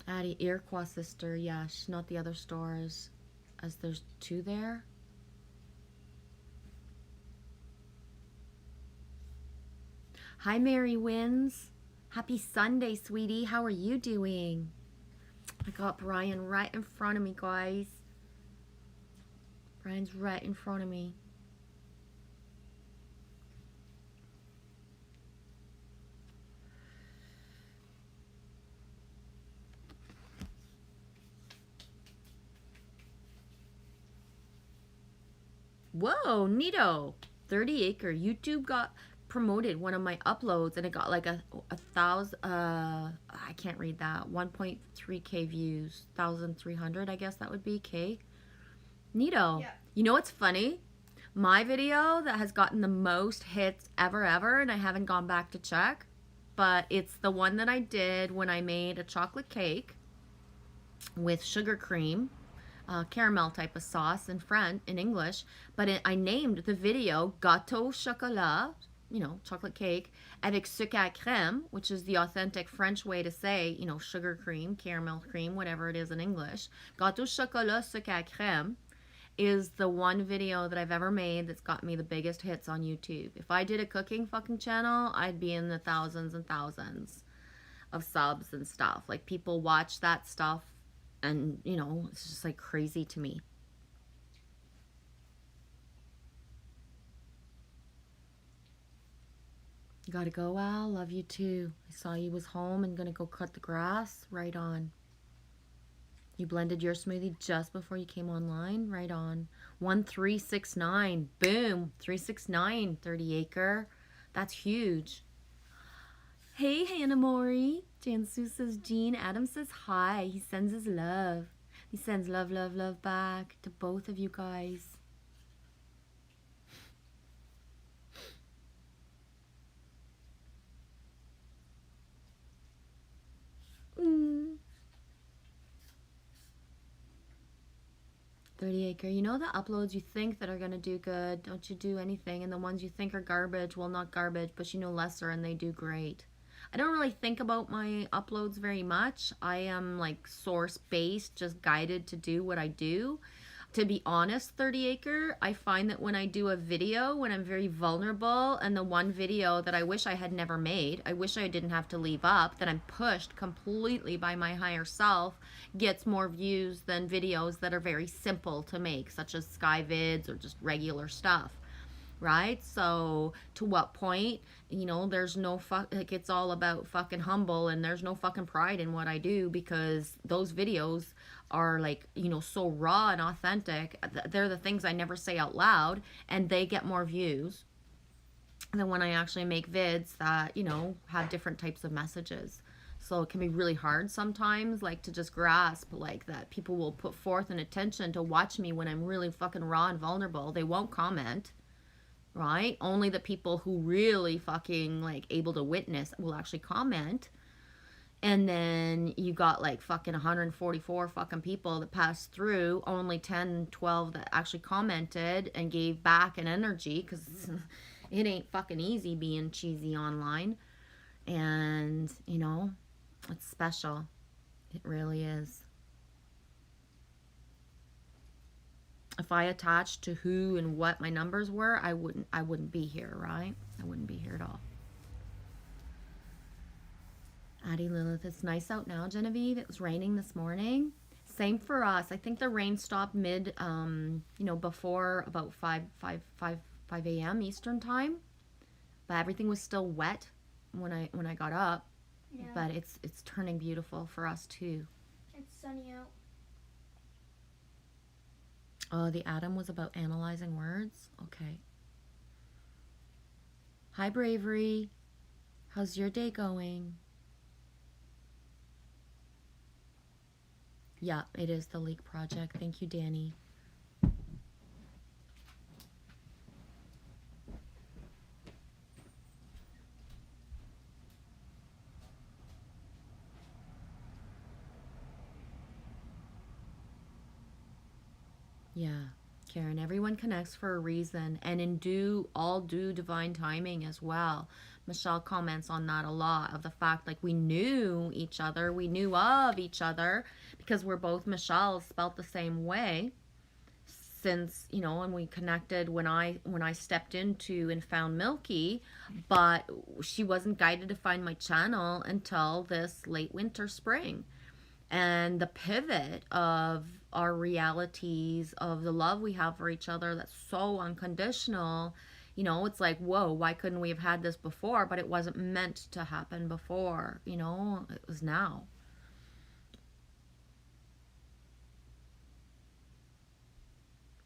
Addie, Iroquois sister, yeah, she's not the other stores, as there's two there. Hi, Mary Wins. Happy Sunday, sweetie. How are you doing? I got Brian right in front of me, guys. Brian's right in front of me. Whoa, neato. 30 acre. YouTube got promoted one of my uploads and it got like a thousand, I can't read that, 1.3k views, 1,300, I guess that would be K. Neato. Yeah. You know what's funny? My video that has gotten the most hits ever, and I haven't gone back to check, but it's the one that I did when I made a chocolate cake with sugar cream, caramel type of sauce in French, in English, but I named the video Gâteau Chocolat, you know, chocolate cake, avec sucre à crème, which is the authentic French way to say, you know, sugar cream, caramel cream, whatever it is in English. Gâteau Chocolat sucre à crème is the one video that I've ever made that's got me the biggest hits on YouTube. If I did a cooking fucking channel, I'd be in the thousands and thousands of subs and stuff. Like, people watch that stuff and, you know, it's just like crazy to me. You gotta go, Al. Love you too. I saw you was home and gonna go cut the grass. Right on. You blended your smoothie just before you came online? Right on. 1369. Boom. 369. 30 acre. That's huge. Hey, Hannah Mori. Jansu says Gene. Adam says hi. He sends his love. He sends love, love, love back to both of you guys. Mm. 30 acre. You know the uploads you think that are going to do good, don't you do anything, and the ones you think are garbage, well, not garbage, but you know lesser and they do great. I don't really think about my uploads very much. I am like source based, just guided to do what I do. To be honest, 30 acre, I find that when I do a video, when I'm very vulnerable, and the one video that I wish I had never made, I wish I didn't have to leave up, that I'm pushed completely by my higher self, gets more views than videos that are very simple to make, such as Sky Vids or just regular stuff, right? So to what point, you know, there's no like, it's all about fucking humble, and there's no fucking pride in what I do, because those videos are like, you know, so raw and authentic. They're the things I never say out loud, and they get more views than when I actually make vids that, you know, have different types of messages. So it can be really hard sometimes, like, to just grasp, like, that people will put forth an attention to watch me when I'm really fucking raw and vulnerable. They won't comment, right? Only the people who really fucking, like, able to witness will actually comment. And then you got like fucking 144 fucking people that passed through, only 10, 12 that actually commented and gave back an energy, because it ain't fucking easy being cheesy online. And, you know, it's special. It really is. If I attached to who and what my numbers were, I wouldn't be here, right? I wouldn't be here at all. Addie Lilith, it's nice out now, Genevieve. It was raining this morning. Same for us. I think the rain stopped mid, before about 5 a.m. Eastern time. But everything was still wet when I got up. Yeah. But it's turning beautiful for us too. It's sunny out. Oh, the Atom was about analyzing words? Okay. Hi, Bravery. How's your day going? Yeah, it is the Leak Project. Thank you, Danny. Yeah, Karen, everyone connects for a reason, and in all due divine timing as well. Michelle comments on that a lot, of the fact like we knew each other, we knew of each other because we're both Michelles, spelt the same way. Since, and we connected when I stepped into and found Milky, but she wasn't guided to find my channel until this late winter spring. And the pivot of our realities, of the love we have for each other that's so unconditional, it's like, whoa, why couldn't we have had this before? But it wasn't meant to happen before, it was now.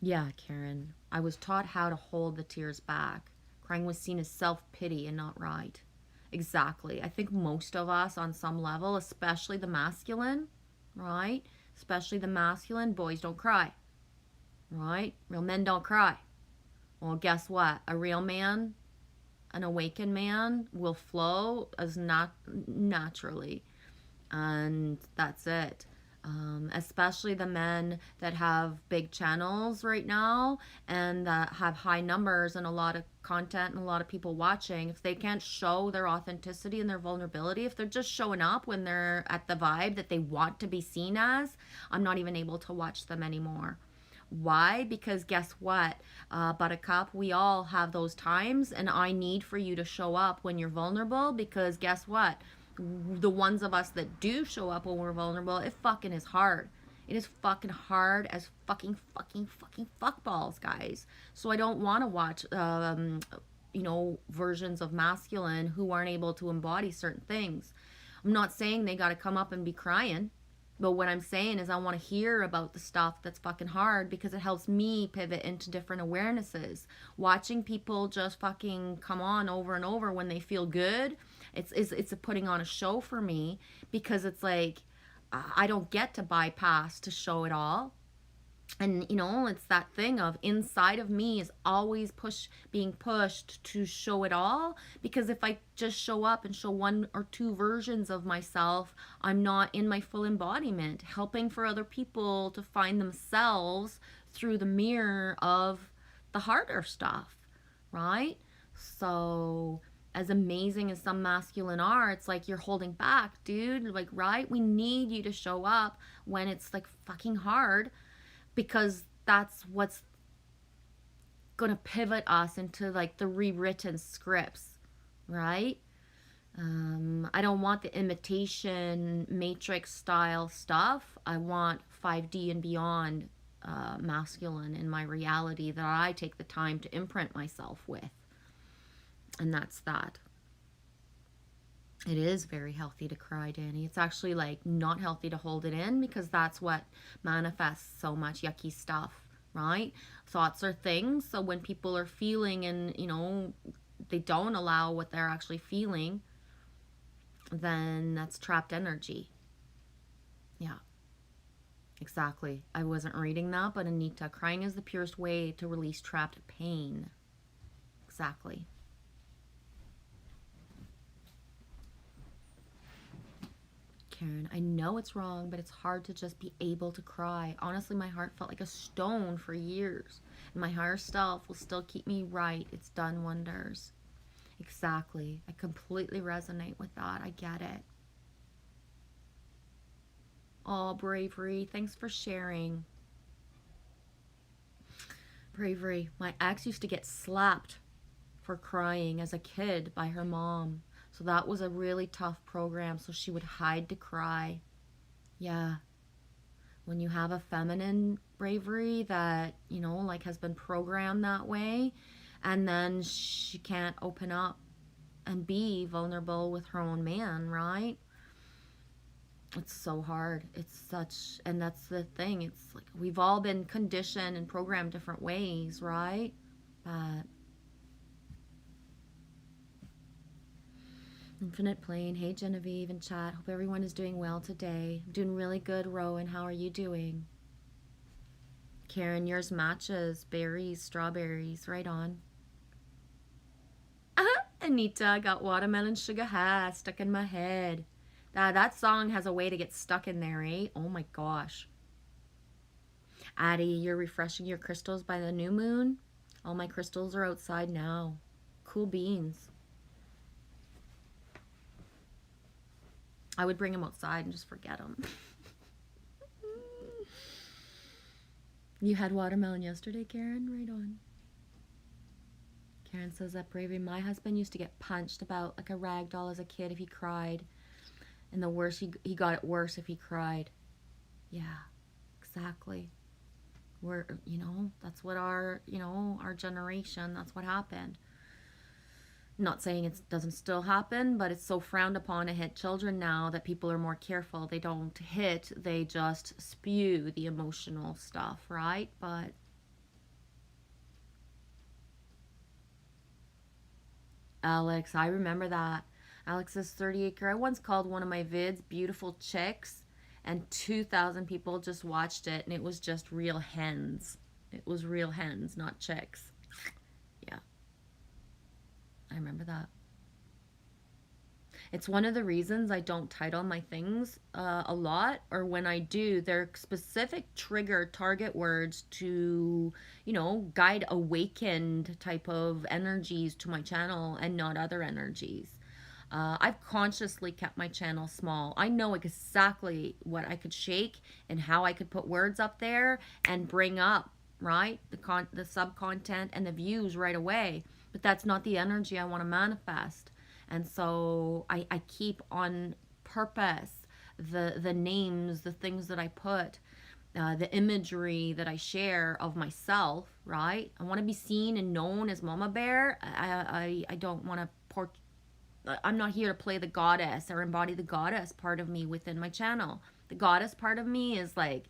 Yeah, Karen, I was taught how to hold the tears back. Crying was seen as self-pity and not right. Exactly. I think most of us on some level, especially the masculine, right? Especially the masculine, boys don't cry, right? Real men don't cry. Well, guess what? A real man, an awakened man, will flow as not naturally. And that's it. Especially the men that have big channels right now and that have high numbers and a lot of content and a lot of people watching, if they can't show their authenticity and their vulnerability, if they're just showing up when they're at the vibe that they want to be seen as, I'm not even able to watch them anymore. Why? Because guess what, Buttercup, we all have those times, and I need for you to show up when you're vulnerable, because guess what? The ones of us that do show up when we're vulnerable, it fucking is hard. It is fucking hard as fucking fuck balls, guys. So I don't want to watch, versions of masculine who aren't able to embody certain things. I'm not saying they got to come up and be crying. But what I'm saying is I want to hear about the stuff that's fucking hard, because it helps me pivot into different awarenesses. Watching people just fucking come on over and over when they feel good, it's a putting on a show for me, because it's like I don't get to bypass to show it all. And it's that thing of inside of me is always being pushed to show it all, because if I just show up and show one or two versions of myself, I'm not in my full embodiment, helping for other people to find themselves through the mirror of the harder stuff, right? So as amazing as some masculine are, it's like you're holding back, dude. Like, right? We need you to show up when it's like fucking hard, because that's what's gonna pivot us into like the rewritten scripts, right? I don't want the imitation Matrix style stuff. I want 5D and beyond masculine in my reality that I take the time to imprint myself with. And that's that. It is very healthy to cry, Danny. It's actually like not healthy to hold it in, because that's what manifests so much yucky stuff, right? Thoughts are things. So when people are feeling and, they don't allow what they're actually feeling, then that's trapped energy. Yeah, exactly. I wasn't reading that, but Anita, crying is the purest way to release trapped pain. Exactly. Karen, I know it's wrong, but it's hard to just be able to cry. Honestly, my heart felt like a stone for years, and my higher self will still keep me right. It's done wonders. Exactly. I completely resonate with that. I get it. Oh, Bravery, thanks for sharing. Bravery, my ex used to get slapped for crying as a kid by her mom. So that was a really tough program. So she would hide to cry. Yeah. When you have a feminine bravery that, you know, like has been programmed that way, and then she can't open up and be vulnerable with her own man, right? It's so hard. It's such, and that's the thing. It's like we've all been conditioned and programmed different ways, right? But Infinite Plane, hey Genevieve in chat. Hope everyone is doing well today. I'm doing really good, Rowan. How are you doing? Karen, yours matches. Berries, strawberries, right on. Anita, got watermelon sugar high stuck in my head. That song has a way to get stuck in there, eh? Oh my gosh. Addie, you're refreshing your crystals by the new moon? All my crystals are outside now. Cool beans. I would bring them outside and just forget them. You had watermelon yesterday, Karen? Right on. Karen says that bravery. My husband used to get punched about like a rag doll as a kid if he cried. And the worse, he got it worse if he cried. Yeah, exactly. We're, you know, that's what our, you know, our generation, that's what happened. Not saying it doesn't still happen, but it's so frowned upon to hit children now that people are more careful. They don't hit, they just spew the emotional stuff, right? But Alex, I remember that. Alex's 30 acre. I once called one of my vids Beautiful Chicks, and 2,000 people just watched it, and it was just real hens. It was real hens, not chicks. Yeah. I remember that. It's one of the reasons I don't title my things a lot, or when I do, they're specific trigger target words to, you know, guide awakened type of energies to my channel and not other energies. I've consciously kept my channel small. I know exactly what I could shake and how I could put words up there and bring up, right, the sub content and the views right away. But that's not the energy I want to manifest. And so I keep on purpose the names, the things that I put, the imagery that I share of myself, right? I want to be seen and known as Mama Bear. I don't want to I'm not here to play the goddess or embody the goddess part of me within my channel. The goddess part of me is like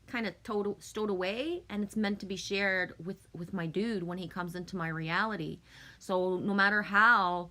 kind of stowed away, and it's meant to be shared with my dude when he comes into my reality. So no matter how,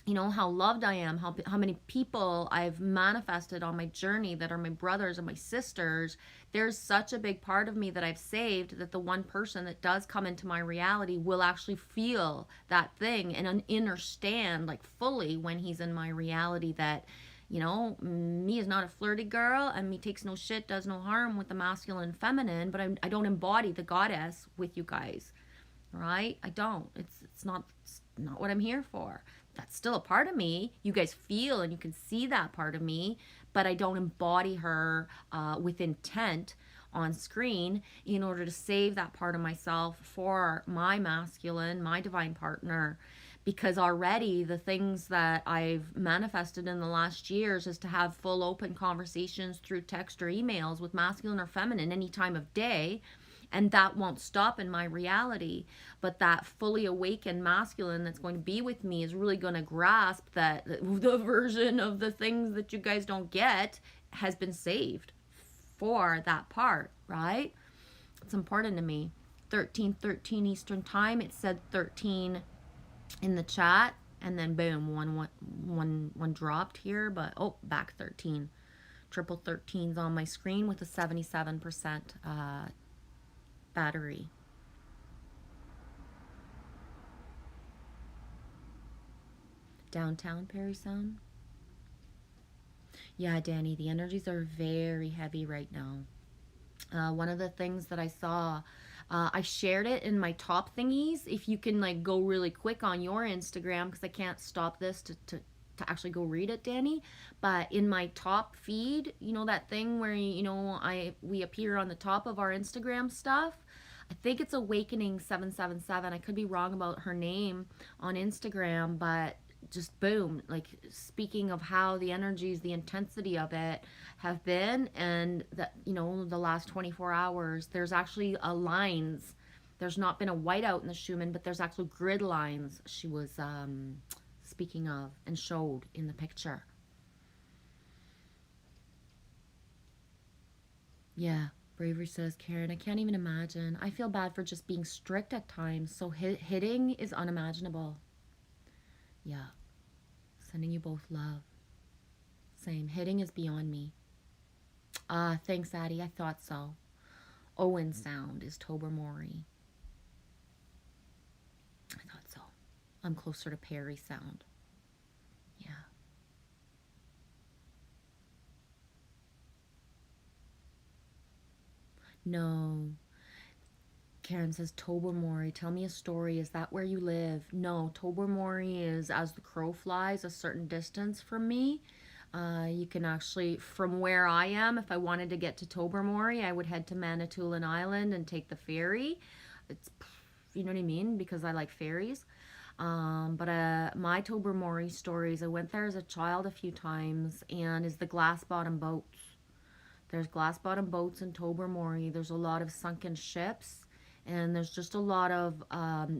you know, how loved I am, how many people I've manifested on my journey that are my brothers and my sisters, there's such a big part of me that I've saved that the one person that does come into my reality will actually feel that thing and understand like fully when he's in my reality that, you know, me is not a flirty girl, and me takes no shit, does no harm with the masculine and feminine, but I don't embody the goddess with you guys, right? I don't. It's not what I'm here for. That's still a part of me. You guys feel and you can see that part of me, but I don't embody her with intent on screen in order to save that part of myself for my masculine, my divine partner. Because already the things that I've manifested in the last years is to have full open conversations through text or emails with masculine or feminine any time of day. And that won't stop in my reality. But that fully awakened masculine that's going to be with me is really going to grasp that the version of the things that you guys don't get has been saved for that part, right? It's important to me. 13:13 Eastern time. It said 13 in the chat, and then boom, one dropped here, but oh, back 13. Triple 13's on my screen with a 77% battery. Downtown Perry Sound. Yeah, Danny, the energies are very heavy right now. One of the things that I saw, I shared it in my top thingies. If you can like go really quick on your Instagram, because I can't stop this to actually go read it, Danny. But in my top feed, you know that thing where, you know, we appear on the top of our Instagram stuff. I think it's Awakening 777. I could be wrong about her name on Instagram, but just boom, like speaking of how the energies, the intensity of it have been, and that, you know, the last 24 hours, there's actually lines. There's not been a whiteout in the Schumann, but there's actual grid lines she was speaking of and showed in the picture. Yeah, Bravery says, Karen, I can't even imagine. I feel bad for just being strict at times, so hitting is unimaginable. Yeah, sending you both love. Same, hitting is beyond me. Thanks, Addie, I thought so. Owen sound is Tobermory. I thought so. I'm closer to Perry sound. Yeah. No. Karen says, Tobermory, tell me a story. Is that where you live? No, Tobermory is, as the crow flies, a certain distance from me. You can actually, from where I am, if I wanted to get to Tobermory, I would head to Manitoulin Island and take the ferry. It's, you know what I mean? Because I like ferries. But my Tobermory stories, I went there as a child a few times, and is the glass bottom boats. There's glass bottom boats in Tobermory. There's a lot of sunken ships, and there's just a lot of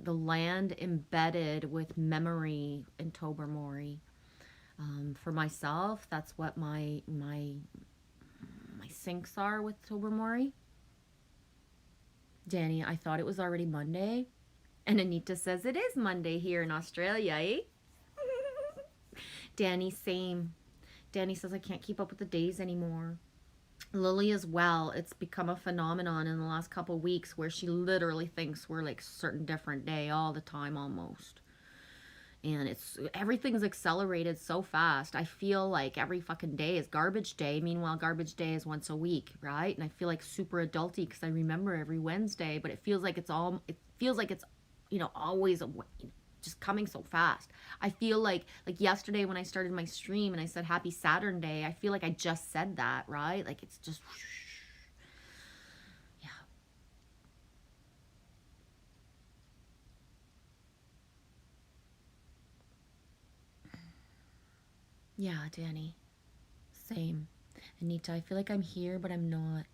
the land embedded with memory in Tobermory. For myself, that's what my sinks are with Tobermory. Danny, I thought it was already Monday. And Anita says it is Monday here in Australia, eh? Danny, same. Danny says I can't keep up with the days anymore. Lily as well. It's become a phenomenon in the last couple weeks where she literally thinks we're like a certain different day all the time almost. And everything's accelerated so fast. I feel like every fucking day is garbage day. Meanwhile, garbage day is once a week, right? And I feel like super adulty because I remember every Wednesday, but it feels like it's you know, always just coming so fast. I feel like yesterday when I started my stream and I said happy Saturn Day, I feel like I just said that, right? Like it's just yeah. Yeah, Danny. Same. Anita, I feel like I'm here, but I'm not.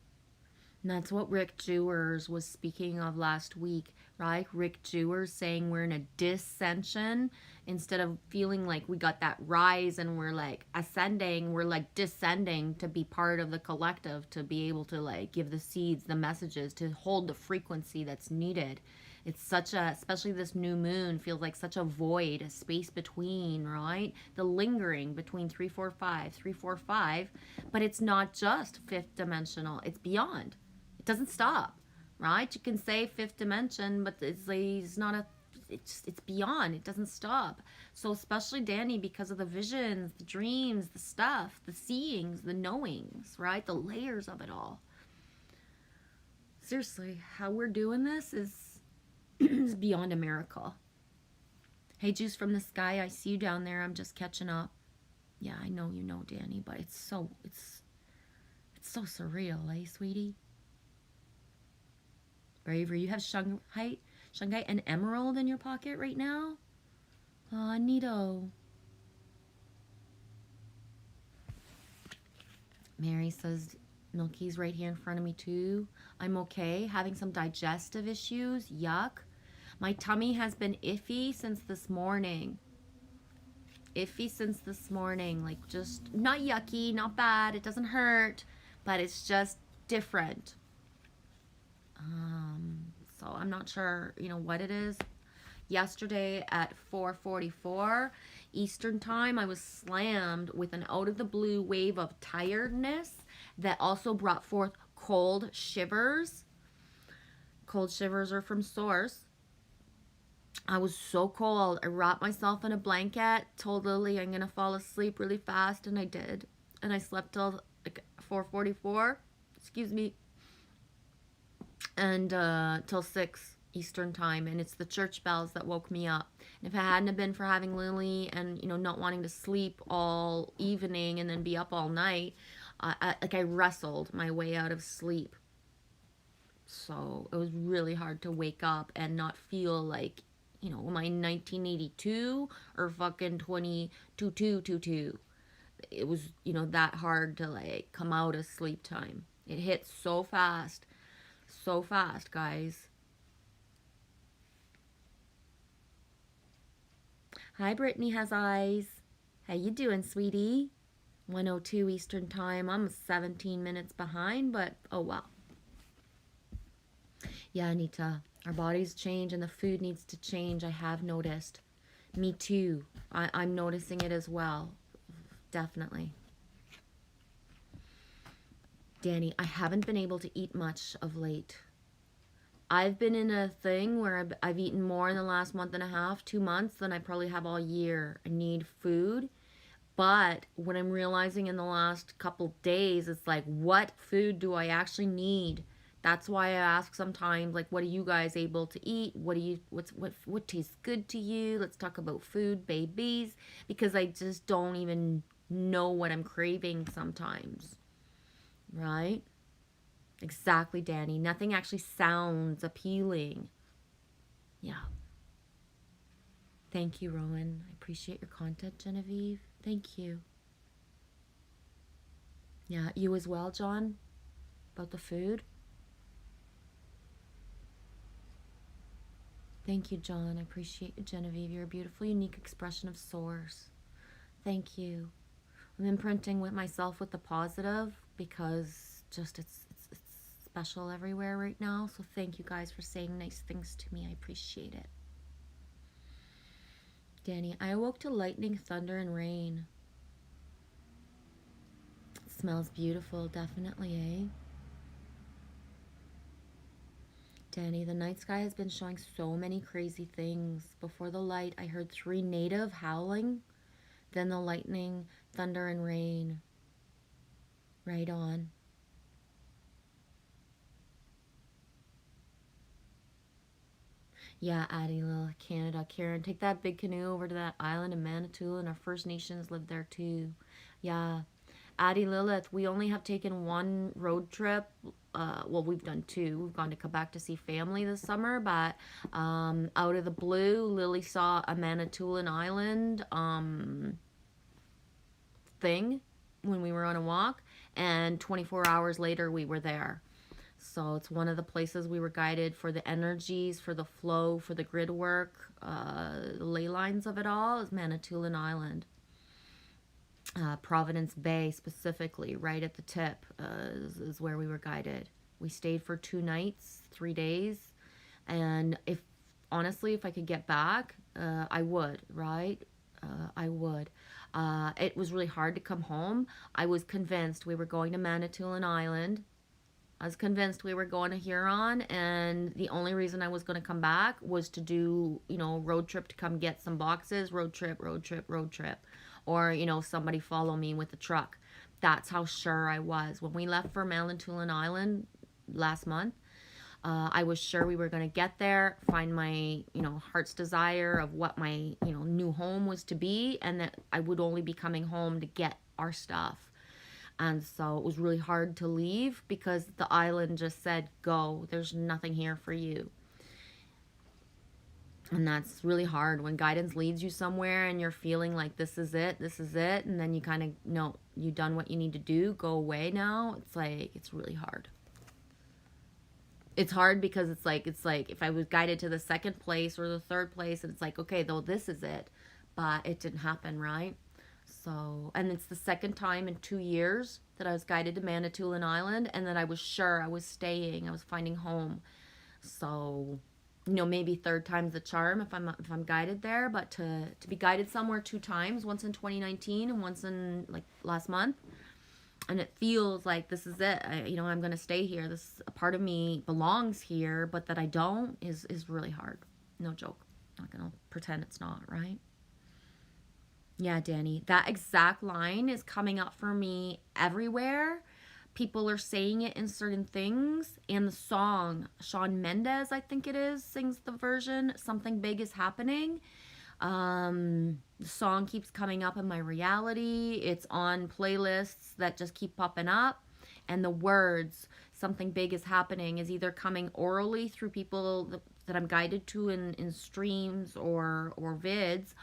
And that's what Rick Jewers was speaking of last week, right? Rick Jewers saying we're in a dissension instead of feeling like we got that rise and we're like ascending, we're like descending to be part of the collective, to be able to like give the seeds, the messages, to hold the frequency that's needed. It's such a, especially this new moon feels like such a void, a space between, right? The lingering between 345, but it's not just fifth dimensional, it's beyond. It doesn't stop, right? You can say fifth dimension, but it's not a, it's beyond. It doesn't stop. So especially Danny, because of the visions, the dreams, the stuff, the seeings, the knowings, right? The layers of it all. Seriously, how we're doing this is is beyond a miracle. Hey, Juice from the Sky, I see you down there. I'm just catching up. Yeah, I know you know, Danny, but it's so surreal, eh, sweetie? Bravery, you have Shanghai and Emerald in your pocket right now? Aw, neato. Mary says, Milky's right here in front of me too. I'm okay, having some digestive issues. Yuck. My tummy has been iffy since this morning. Iffy since this morning. Like just not yucky, not bad. It doesn't hurt, but it's just different. So I'm not sure, you know, what it is. Yesterday at 4:44 Eastern time, I was slammed with an out of the blue wave of tiredness that also brought forth cold shivers. Cold shivers are from Source. I was so cold. I wrapped myself in a blanket, told Lily I'm gonna fall asleep really fast, and I did. And I slept till like 4:44. Excuse me. And till 6 Eastern time, and it's the church bells that woke me up. And if it hadn't have been for having Lily and, you know, not wanting to sleep all evening and then be up all night, I wrestled my way out of sleep. So it was really hard to wake up and not feel like, am I in 1982 or fucking 2222? It was, that hard to like come out of sleep time. It hit so fast, guys. Hi, Brittany has eyes. How you doing, sweetie? 102 Eastern time. I'm 17 minutes behind, but oh well. Yeah, Anita, our bodies change and the food needs to change. I have noticed. Me too. I'm noticing it as well. Definitely. Danny, I haven't been able to eat much of late. I've been in a thing where I've eaten more in the last month and a half, 2 months, than I probably have all year. I need food. But what I'm realizing in the last couple days, it's like, what food do I actually need? That's why I ask sometimes, like, what are you guys able to eat? What tastes good to you? Let's talk about food, babies, because I just don't even know what I'm craving sometimes. Right? Exactly, Danny. Nothing actually sounds appealing. Yeah. Thank you, Rowan. I appreciate your content, Genevieve. Thank you. Yeah, you as well, John? About the food? Thank you, John. I appreciate you, Genevieve. You're a beautiful, unique expression of source. Thank you. I'm imprinting with myself with the positive because just it's special everywhere right now. So thank you guys for saying nice things to me. I appreciate it. Danny, I awoke to lightning, thunder, and rain. It smells beautiful, definitely, eh? Danny, the night sky has been showing so many crazy things. Before the light, I heard 3 native howling, then the lightning, thunder, and rain. Right on. Yeah, Addie, little Canada. Karen, take that big canoe over to that island in Manitoulin, and our First Nations live there too. Yeah. Addie Lilith, we only have taken one road trip. Well, we've done 2. We've gone to Quebec to see family this summer, but out of the blue, Lily saw a Manitoulin Island thing when we were on a walk, and 24 hours later, we were there. So it's one of the places we were guided for the energies, for the flow, for the grid work, the ley lines of it all is Manitoulin Island. Providence Bay specifically, right at the tip, is where we were guided. We stayed for 2 nights, 3 days, and honestly, if I could get back, I would, right? I would. It was really hard to come home. I was convinced we were going to Manitoulin Island. I was convinced we were going to Huron, and the only reason I was going to come back was to do, road trip to come get some boxes, road trip, or, somebody follow me with a truck. That's how sure I was. When we left for Manitoulin Island last month, I was sure we were going to get there, find my, heart's desire of what my, new home was to be, and that I would only be coming home to get our stuff. And so it was really hard to leave because the island just said, go, there's nothing here for you. And that's really hard when guidance leads you somewhere and you're feeling like this is it. And then you kind of, no, you've done what you need to do, go away now. It's like, it's really hard. It's hard because it's like if I was guided to the second place or the third place, and it's like, okay, though this is it, but it didn't happen, right? So, and it's the second time in 2 years that I was guided to Manitoulin Island, and that I was sure I was staying, I was finding home. So, maybe third time's the charm if I'm guided there, but to be guided somewhere 2 times, once in 2019 and once in like last month, and it feels like this is it. I'm gonna stay here. This a part of me belongs here, but that I don't is really hard. No joke. Not gonna pretend it's not, right? Yeah, Danny, that exact line is coming up for me everywhere. People are saying it in certain things. And the song, Shawn Mendes, I think it is, sings the version, Something Big is Happening. The song keeps coming up in my reality. It's on playlists that just keep popping up. And the words, something big is happening, is either coming orally through people that I'm guided to in streams or vids,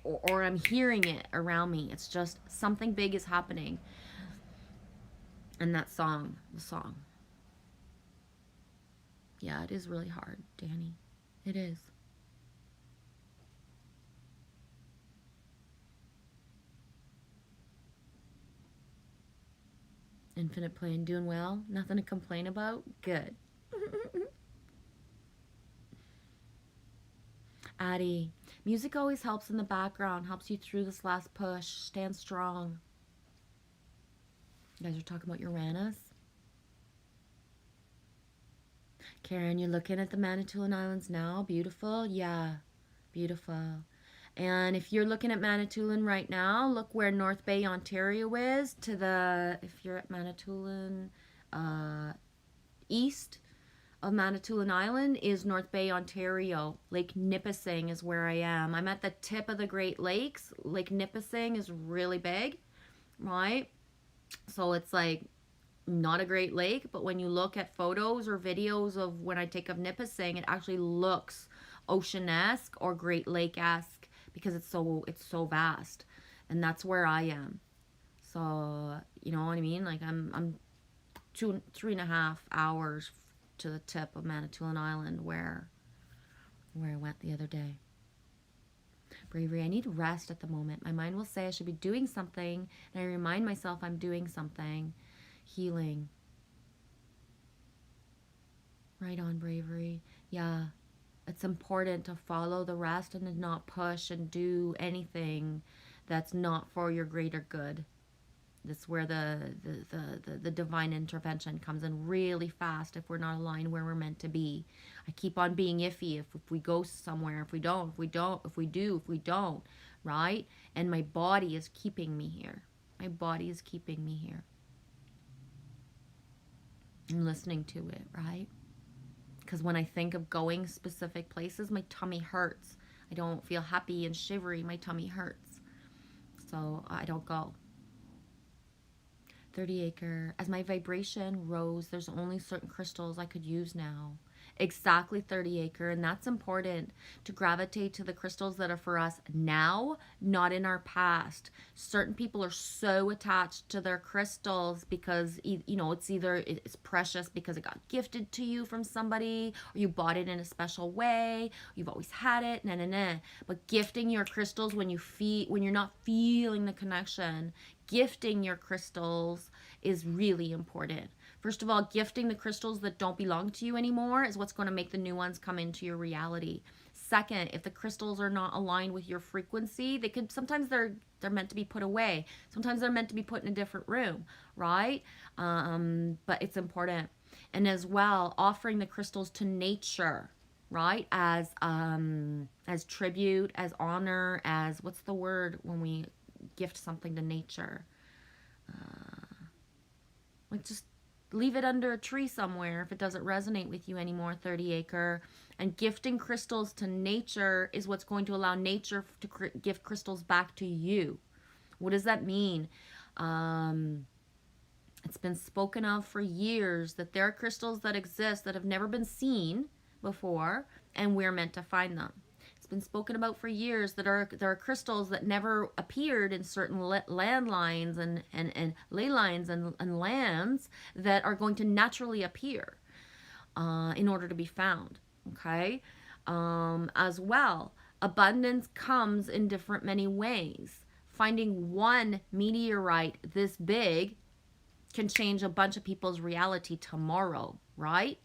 or I'm hearing it around me. It's just something big is happening. And that song, the song. Yeah, it is really hard, Danny. It is. Infinite Plane, doing well? Nothing to complain about? Good. Addie, music always helps in the background, helps you through this last push. Stand strong. You guys are talking about Uranus? Karen, you're looking at the Manitoulin Islands now? Beautiful? Yeah, beautiful. And if you're looking at Manitoulin right now, look where North Bay, Ontario is. To the, if you're at Manitoulin, east of Manitoulin Island is North Bay, Ontario. Lake Nipissing is where I am. I'm at the tip of the Great Lakes. Lake Nipissing is really big, right? So it's like not a great lake, but when you look at photos or videos of when I take of Nipissing, it actually looks ocean-esque or Great Lake-esque because it's so vast. And that's where I am. So, you know what I mean? Like I'm 3.5 hours to the tip of Manitoulin Island where I went the other day. Bravery, I need rest at the moment. My mind will say I should be doing something, and I remind myself I'm doing something. Healing. Right on, Bravery. Yeah, it's important to follow the rest and to not push and do anything that's not for your greater good. That's where the divine intervention comes in really fast if we're not aligned where we're meant to be. I keep on being iffy if we go somewhere, if we don't, right? And my body is keeping me here. My body is keeping me here. I'm listening to it, right? Because when I think of going specific places, my tummy hurts. I don't feel happy and shivery. My tummy hurts. So I don't go. 30 acre. As my vibration rose, there's only certain crystals I could use now. Exactly, 30 acre. And that's important to gravitate to the crystals that are for us now, not in our past. Certain people are so attached to their crystals because, you know, it's precious because it got gifted to you from somebody, or you bought it in a special way, you've always had it, But gifting your crystals when you're not feeling the connection, gifting your crystals is really important. First of all, gifting the crystals that don't belong to you anymore is what's going to make the new ones come into your reality. Second, if the crystals are not aligned with your frequency, sometimes they're meant to be put away. Sometimes they're meant to be put in a different room, right? But it's important. And as well, offering the crystals to nature, right? As tribute, as honor, as what's the word when we gift something to nature? Like just leave it under a tree somewhere if it doesn't resonate with you anymore, 30 acre. And gifting crystals to nature is what's going to allow nature to gift crystals back to you. What does that mean? It's been spoken of for years that there are crystals that exist that have never been seen before, and we're meant to find them. It's been spoken about for years that there are crystals that never appeared in certain landlines and ley lines and lands that are going to naturally appear in order to be found. Okay? As well, abundance comes in many ways. Finding one meteorite this big can change a bunch of people's reality tomorrow, right?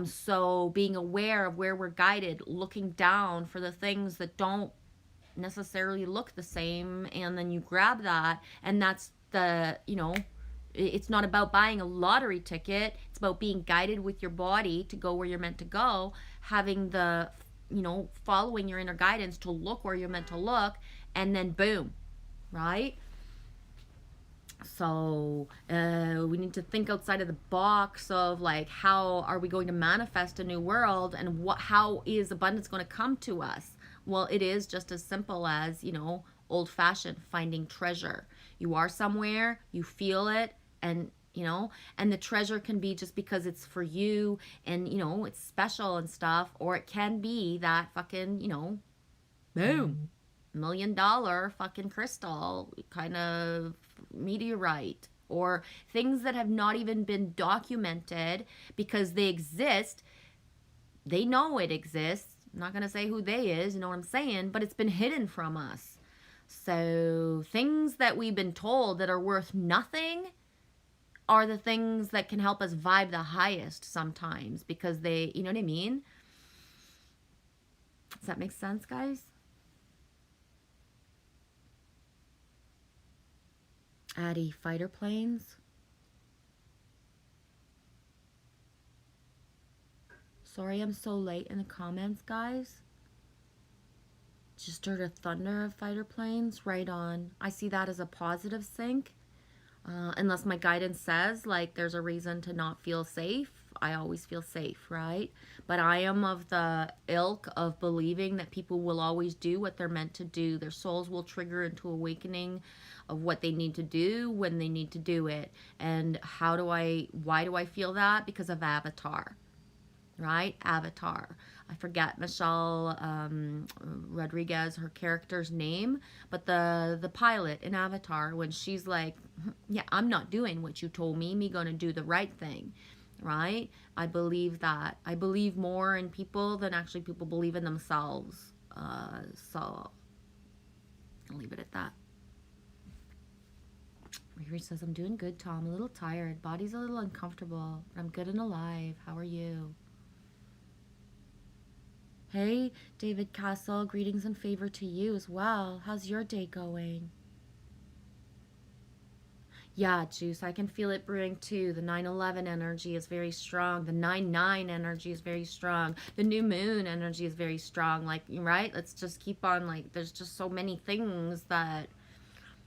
So being aware of where we're guided, looking down for the things that don't necessarily look the same, and then you grab that, and that's it's not about buying a lottery ticket. It's about being guided with your body to go where you're meant to go, having following your inner guidance to look where you're meant to look, and then boom, right? So we need to think outside of the box of like, how are we going to manifest a new world, and how is abundance going to come to us? Well, it is just as simple as, old-fashioned finding treasure. You are somewhere, you feel it, and you know, and the treasure can be just because it's for you and, you know, it's special and stuff, or it can be that fucking, you know, boom, $1 million fucking crystal kind of meteorite, or things that have not even been documented because they exist. They know it exists. I'm not going to say who they is, you know what I'm saying, but it's been hidden from us. So things that we've been told that are worth nothing are the things that can help us vibe the highest sometimes, because they, you know what I mean? Does that make sense, guys? Addie, fighter planes. Sorry I'm so late in the comments, guys. Just heard a thunder of fighter planes. Right on. I see that as a positive sync. Unless my guidance says, like, there's a reason to not feel safe. I always feel safe, right? But I am of the ilk of believing that people will always do what they're meant to do. Their souls will trigger into awakening of what they need to do when they need to do it. And why do I feel that? Because of Avatar, right? Avatar. I forget Michelle Rodriguez, her character's name, but the pilot in Avatar, when she's like, yeah, I'm not doing what you told me gonna do the right thing, right? I believe that. I believe more in people than actually people believe in themselves. So I'll leave it at that. Riri says, I'm doing good, Tom. A little tired. Body's a little uncomfortable, but I'm good and alive. How are you? Hey, David Castle, greetings and favor to you as well. How's your day going? Yeah, Juice, I can feel it brewing too. The 9/11 energy is very strong. The 9/9 energy is very strong. The new moon energy is very strong. Like, right? Let's just keep on, like, there's just so many things that,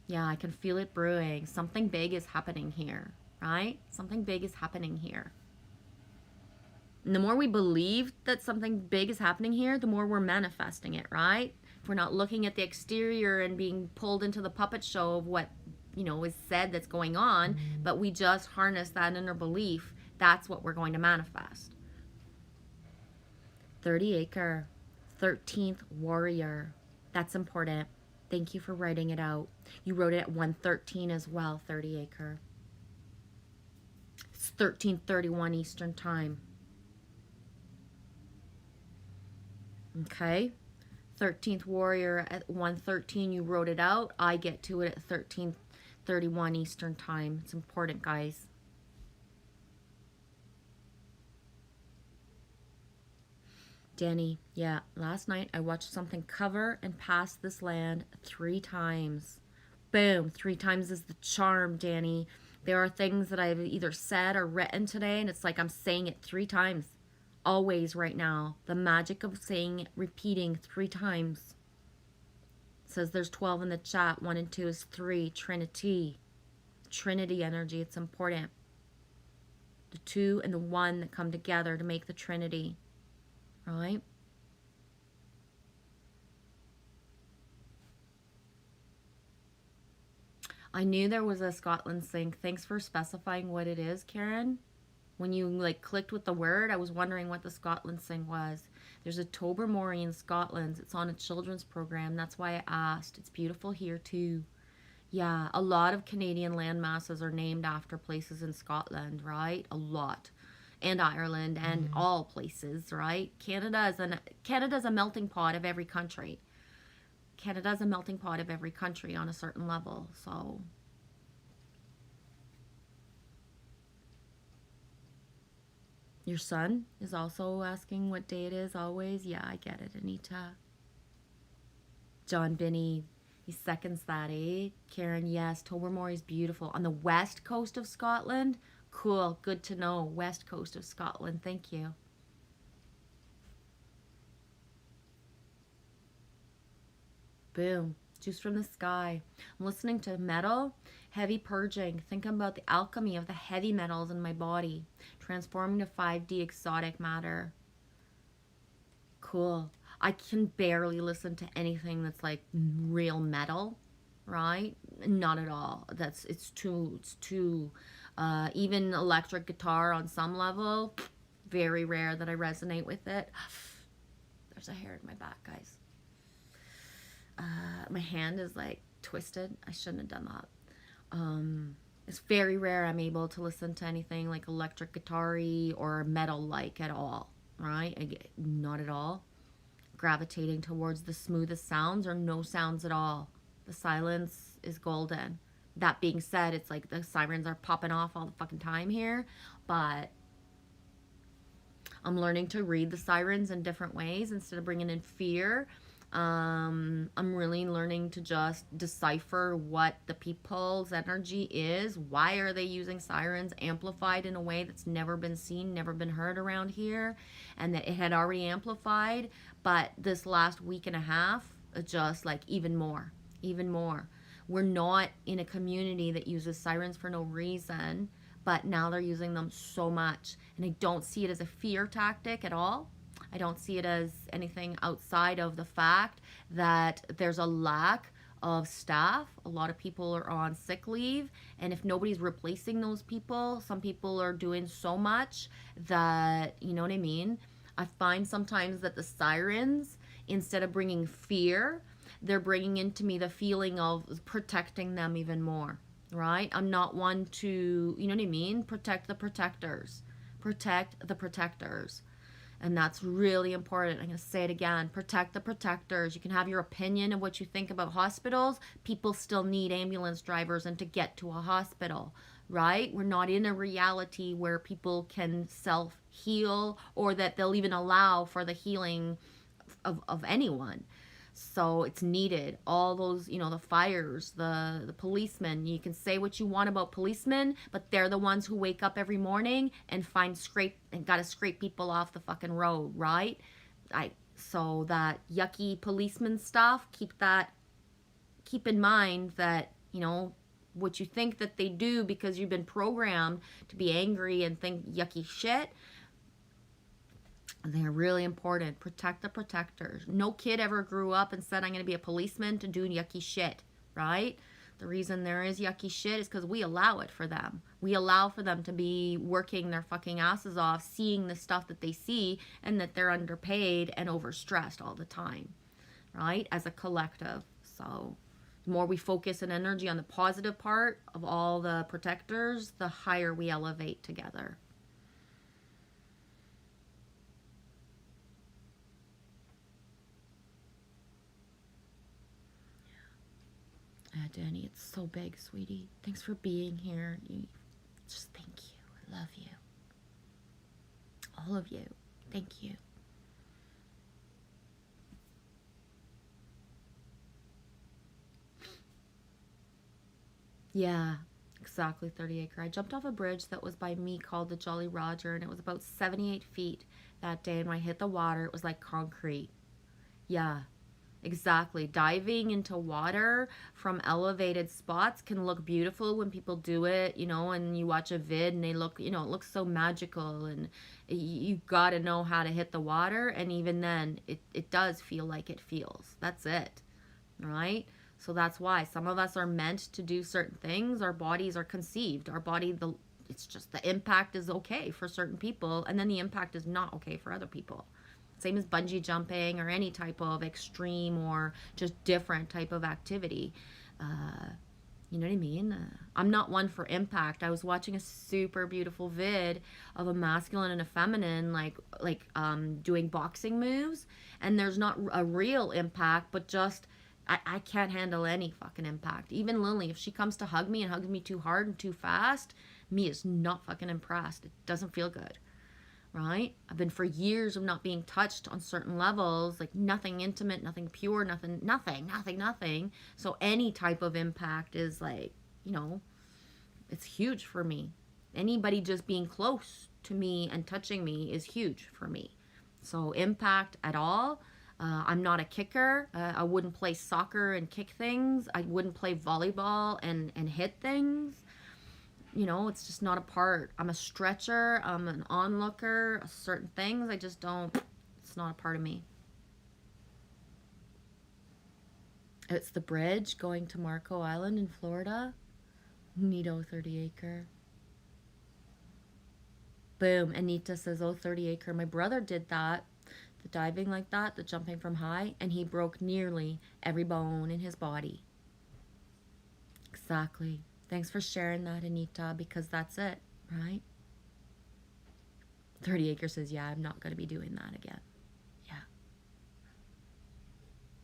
yeah, I can feel it brewing. Something big is happening here, right? Something big is happening here. And the more we believe that something big is happening here, the more we're manifesting it, right? If we're not looking at the exterior and being pulled into the puppet show of what, you know, is said that's going on, but we just harness that inner belief, that's what we're going to manifest. 30 acre, 13th warrior. That's important. Thank you for writing it out. You wrote it at 1:13 as well, 30 acre. It's 13:31 Eastern time. Okay, 13th warrior at 1:13, you wrote it out. I get to it at 13:31 Eastern time. It's important, guys. Danny, yeah, last night I watched something cover and pass this land 3 times. Boom, 3 times is the charm, Danny. There are things that I've either said or written today, and it's like I'm saying it 3 times. Always right now. The magic of saying, repeating 3 times. It says there's 12 in the chat. 1 and 2 is 3. Trinity. Trinity energy. It's important. The 2 and the 1 that come together to make the Trinity. Right? I knew there was a Scotland sync. Thanks for specifying what it is, Karen. When you like clicked with the word, I was wondering what the Scotland sing was. There's a Tobermory in Scotland. It's on a children's program. That's why I asked. It's beautiful here too. Yeah, a lot of Canadian land masses are named after places in Scotland, right? A lot. And Ireland and all places, right? Canada's a melting pot of every country. Canada's a melting pot of every country on a certain level, so... Your son is also asking what day it is always. Yeah, I get it, Anita. John Binney, he seconds that, eh? Karen, yes. Tobermory is beautiful. On the west coast of Scotland? Cool, good to know. West coast of Scotland, thank you. Boom. Juice from the sky. I'm listening to metal, heavy purging, thinking about the alchemy of the heavy metals in my body, transforming to 5D exotic matter. Cool. I can barely listen to anything that's like real metal, right? Not at all. It's too Even electric guitar on some level, very rare that I resonate with it. There's a hair in my back, guys. My hand is like twisted. I shouldn't have done that. It's very rare I'm able to listen to anything like electric guitar-y or metal-like at all, right? Not at all. Gravitating towards the smoothest sounds or no sounds at all. The silence is golden. That being said, it's like the sirens are popping off all the fucking time here, but I'm learning to read the sirens in different ways instead of bringing in fear. I'm really learning to just decipher what the people's energy is. Why are they using sirens amplified in a way that's never been seen, never been heard around here, and that it had already amplified, but this last week and a half, just like even more. We're not in a community that uses sirens for no reason, but now they're using them so much, and I don't see it as a fear tactic at all. I don't see it as anything outside of the fact that there's a lack of staff. A lot of people are on sick leave, and if nobody's replacing those people, some people are doing so much that, you know what I mean? I find sometimes that the sirens, instead of bringing fear, they're bringing into me the feeling of protecting them even more, right? I'm not one to, you know what I mean? Protect the protectors. Protect the protectors. And that's really important. I'm going to say it again. Protect the protectors. You can have your opinion of what you think about hospitals. People still need ambulance drivers and to get to a hospital, right? We're not in a reality where people can self-heal or that they'll even allow for the healing of anyone. So it's needed. All those, you know, the fires, the policemen, you can say what you want about policemen, but they're the ones who wake up every morning and gotta scrape people off the fucking road, right? So that yucky policeman stuff, keep in mind that, you know, what you think that they do because you've been programmed to be angry and think yucky shit. They're really important. Protect the protectors. No kid ever grew up and said, I'm going to be a policeman to do yucky shit, right? The reason there is yucky shit is because we allow it for them. We allow for them to be working their fucking asses off, seeing the stuff that they see, and that they're underpaid and overstressed all the time, right? As a collective. So the more we focus and energy on the positive part of all the protectors, the higher we elevate together. Danny, it's so big, sweetie. Thanks for being here. Just thank you. I love you. All of you. Thank you. Yeah, exactly, 30 acre. I jumped off a bridge that was by me called the Jolly Roger, and it was about 78 feet that day, and when I hit the water, it was like concrete. Yeah. Exactly. Diving into water from elevated spots can look beautiful when people do it, you know, and you watch a vid and they look, you know, it looks so magical, and you got to know how to hit the water. And even then it does feel like it feels. That's it. Right? So that's why some of us are meant to do certain things. Our bodies are conceived. It's just the impact is okay for certain people, and then the impact is not okay for other people. Same as bungee jumping or any type of extreme or just different type of activity. You know what I mean? I'm not one for impact. I was watching a super beautiful vid of a masculine and a feminine doing boxing moves, and there's not a real impact, but just I can't handle any fucking impact. Even Lily, if she comes to hug me and hugs me too hard and too fast, me is not fucking impressed. It doesn't feel good. Right? I've been for years of not being touched on certain levels, like nothing intimate, nothing pure, nothing. So any type of impact is like, you know, it's huge for me. Anybody just being close to me and touching me is huge for me. So impact at all. I'm not a kicker. I wouldn't play soccer and kick things. I wouldn't play volleyball and hit things. You know, it's just not a part. I'm a stretcher. I'm an onlooker. Certain things, I just don't. It's not a part of me. It's the bridge going to Marco Island in Florida. Neato 30 acre. Boom. Anita says, oh, 30 acre. My brother did that. The diving like that, the jumping from high, and he broke nearly every bone in his body. Exactly. Thanks for sharing that, Anita, because that's it, right? 30 acre says, yeah, I'm not going to be doing that again. Yeah.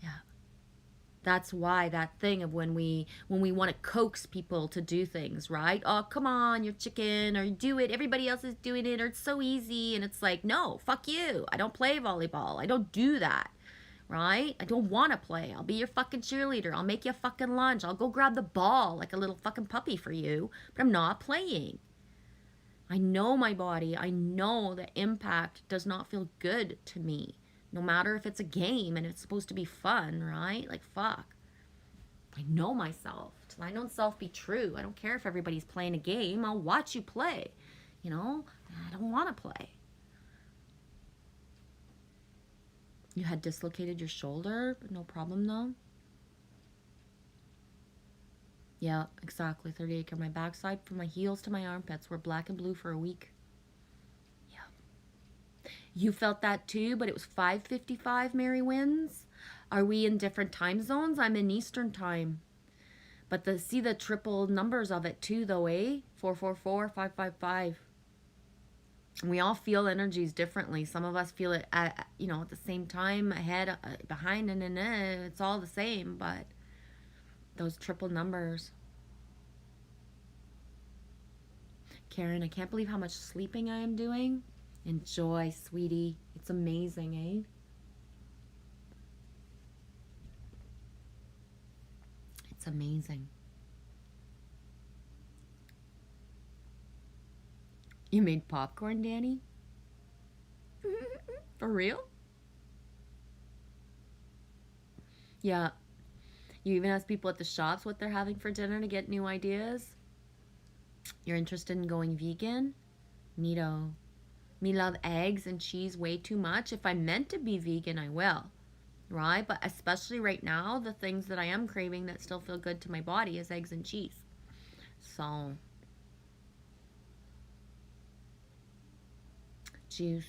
Yeah. That's why that thing of when we want to coax people to do things, right? Oh, come on, you're chicken, or do it. Everybody else is doing it, or it's so easy. And it's like, no, fuck you. I don't play volleyball. I don't do that, right? I don't want to play. I'll be your fucking cheerleader. I'll make you a fucking lunch. I'll go grab the ball like a little fucking puppy for you, but I'm not playing. I know my body. I know the impact does not feel good to me. No matter if it's a game and it's supposed to be fun, right? Like, fuck. I know myself. Till I know self be true. I don't care if everybody's playing a game. I'll watch you play. You know? I don't want to play. You had dislocated your shoulder, but no problem though. Yeah, exactly. 30 acre. My backside from my heels to my armpits were black and blue for a week. You felt that too, but it was 5:55, Mary Wins. Are we in different time zones? I'm in Eastern time. But see the triple numbers of it too, though, eh? 444, 555. We all feel energies differently. Some of us feel it at the same time, ahead, behind, and it's all the same, but those triple numbers. Karen, I can't believe how much sleeping I am doing. Enjoy, sweetie. It's amazing, eh? It's amazing. You made popcorn, Danny? For real? Yeah. You even ask people at the shops what they're having for dinner to get new ideas. You're interested in going vegan? Neato. Me love eggs and cheese way too much. If I'm meant to be vegan, I will. Right? But especially right now, the things that I am craving that still feel good to my body is eggs and cheese. So, juice.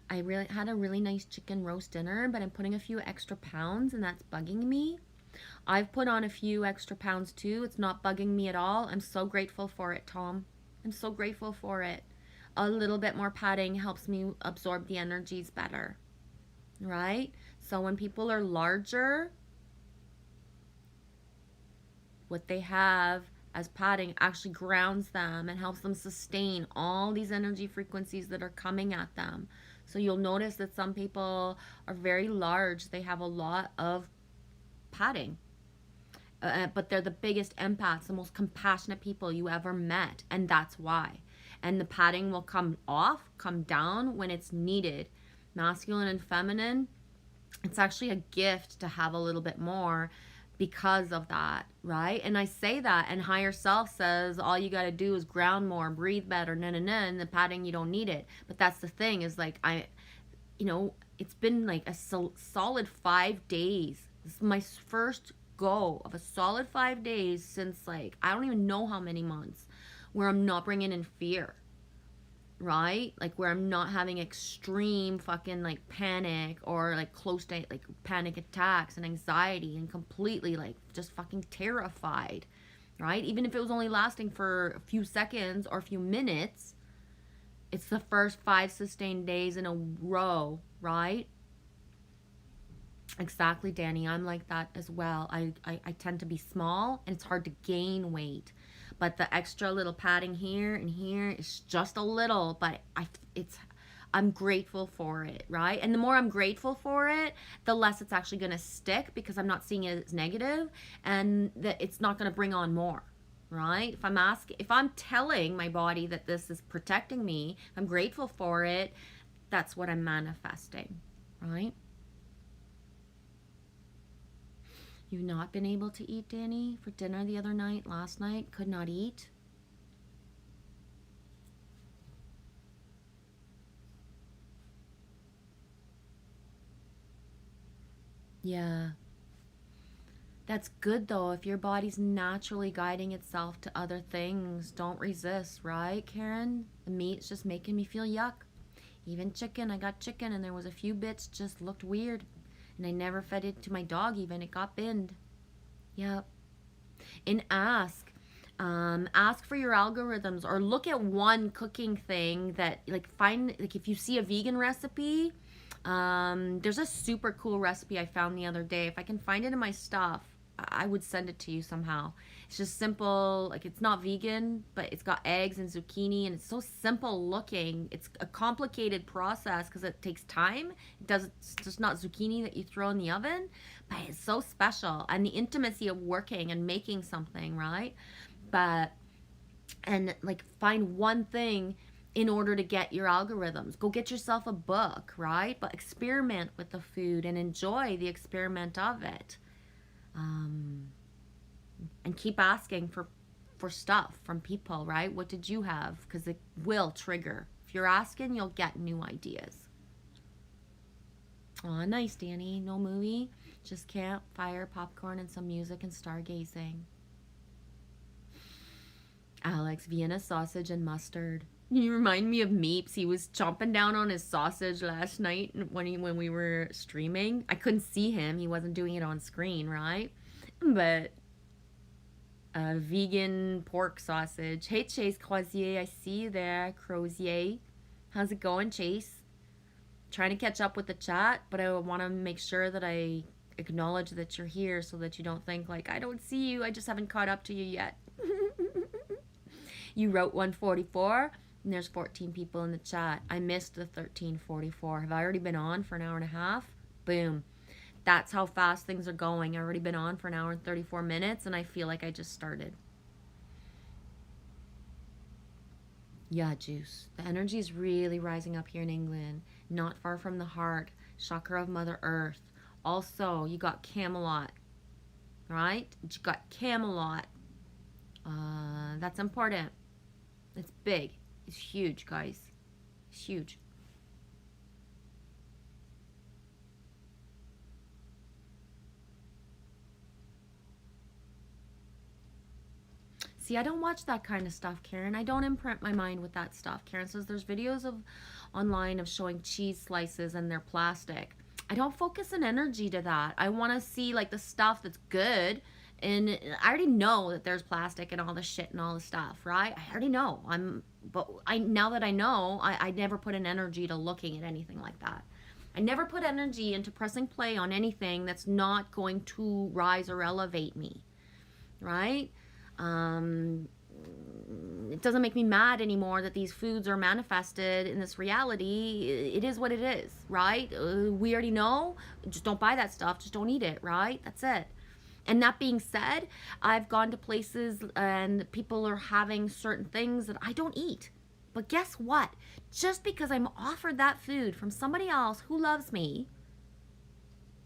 I really had a really nice chicken roast dinner, but I'm putting a few extra pounds and that's bugging me. I've put on a few extra pounds too. It's not bugging me at all. I'm so grateful for it, Tom. I'm so grateful for it. A little bit more padding helps me absorb the energies better, right? So when people are larger, what they have as padding actually grounds them and helps them sustain all these energy frequencies that are coming at them. So you'll notice that some people are very large. They have a lot of padding. But they're the biggest empaths, the most compassionate people you ever met. And that's why. And the padding will come off, come down when it's needed. Masculine and feminine, it's actually a gift to have a little bit more because of that, right? And I say that, and higher self says all you got to do is ground more, breathe better, and the padding, you don't need it. But that's the thing is like, it's been like a solid 5 days. This is my first go of a solid 5 days since like, I don't even know how many months, where I'm not bringing in fear, right? Like where I'm not having extreme fucking like panic or like close to like panic attacks and anxiety and completely like just fucking terrified, right? Even if it was only lasting for a few seconds or a few minutes, it's the first 5 sustained days in a row, right? Exactly, Danny. I'm like that as well. I tend to be small and it's hard to gain weight. But the extra little padding here and here is just a little, but I'm grateful for it, right? And the more I'm grateful for it, the less it's actually going to stick because I'm not seeing it as negative and that it's not going to bring on more, right? If I'm telling my body that this is protecting me, I'm grateful for it, that's what I'm manifesting, right? You've not been able to eat, Danny, for dinner the other night, last night? Could not eat? Yeah. That's good though. If your body's naturally guiding itself to other things, don't resist, right, Karen? The meat's just making me feel yuck. Even chicken, I got chicken and there was a few bits just looked weird. And I never fed it to my dog even. It got binned. Yep. And ask for your algorithms, or look at one cooking thing that, like, find, like, if you see a vegan recipe, there's a super cool recipe I found the other day. If I can find it in my stuff, I would send it to you somehow. It's just simple, like, it's not vegan, but it's got eggs and zucchini, and it's so simple looking. It's a complicated process because it takes time. It's just not zucchini that you throw in the oven, but it's so special. And the intimacy of working and making something, right? But, and like, find one thing in order to get your algorithms. Go get yourself a book, right? But experiment with the food and enjoy the experiment of it. And keep asking for stuff from people, right? What did you have? Because it will trigger. If you're asking, you'll get new ideas. Aw, nice, Danny. No movie, just campfire, popcorn, and some music and stargazing. Alex, Vienna sausage and mustard. You remind me of Meeps. He was chomping down on his sausage last night when we were streaming. I couldn't see him. He wasn't doing it on screen, right? But vegan pork sausage. Hey, Chase Crozier. I see you there, Crozier. How's it going, Chase? Trying to catch up with the chat, but I want to make sure that I acknowledge that you're here so that you don't think like, I don't see you. I just haven't caught up to you yet. You wrote 144, and there's 14 people in the chat. I missed the 1344. Have I already been on for an hour and a half? Boom. That's how fast things are going. I've already been on for an hour and 34 minutes, and I feel like I just started. Yeah, Juice. The energy is really rising up here in England. Not far from the heart. Chakra of Mother Earth. Also, you got Camelot. Right? You got Camelot. That's important. It's big. It's huge, guys. It's huge. See, I don't watch that kind of stuff, Karen. I don't imprint my mind with that stuff. Karen says there's videos online of showing cheese slices and they're plastic. I don't focus an energy to that. I want to see like the stuff that's good. And I already know that there's plastic and all the shit and all the stuff, right? I already know. Now that I know, I never put an energy to looking at anything like that. I never put energy into pressing play on anything that's not going to rise or elevate me, right? It doesn't make me mad anymore that these foods are manifested in this reality. It is what it is, right? We already know. Just don't buy that stuff. Just don't eat it, right? That's it. And that being said, I've gone to places and people are having certain things that I don't eat. But guess what? Just because I'm offered that food from somebody else who loves me,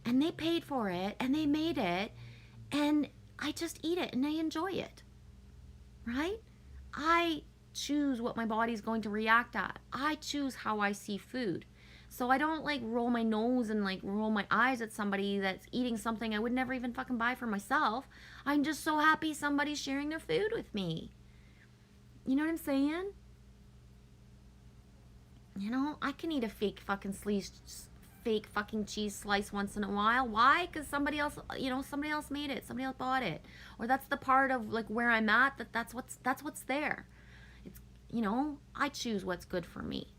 and they paid for it, and they made it, and I just eat it and I enjoy it, right? I choose what my body's going to react at. I choose how I see food. So I don't like roll my nose and like roll my eyes at somebody that's eating something I would never even fucking buy for myself. I'm just so happy somebody's sharing their food with me. You know what I'm saying? You know, I can eat a fake fucking cheese slice once in a while. Why? Because somebody else made it. Somebody else bought it. Or that's the part of like where I'm at, that's what's there. It's, I choose what's good for me.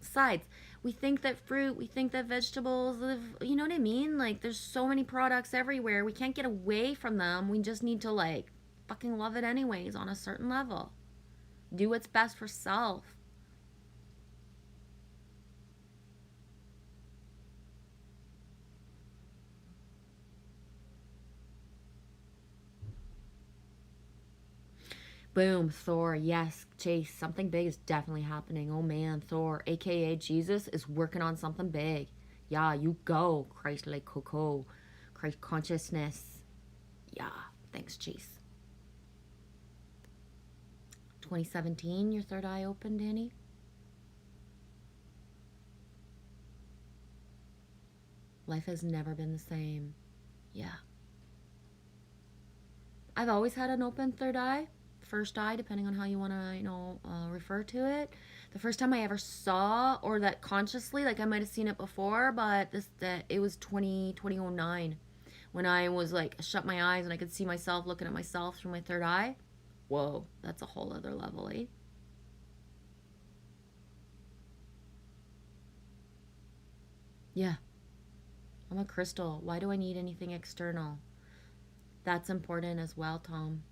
Besides, we think that fruit, we think that vegetables, you know what I mean? Like, there's so many products everywhere. We can't get away from them. We just need to, like, fucking love it anyways on a certain level. Do what's best for self. Boom, Thor, yes, Chase, something big is definitely happening. Oh man, Thor, aka Jesus, is working on something big. Yeah, you go, Christ like Coco, Christ consciousness. Yeah, thanks, Chase. 2017, your third eye opened, Danny? Life has never been the same. Yeah. I've always had an open third eye, first eye, depending on how you want to, refer to it. The first time I ever saw, or that consciously, like I might have seen it before, but it was 2009 when I was like shut my eyes and I could see myself looking at myself through my third eye. Whoa, that's a whole other level, eh? Yeah, I'm a crystal. Why do I need anything external? That's important as well, Tom.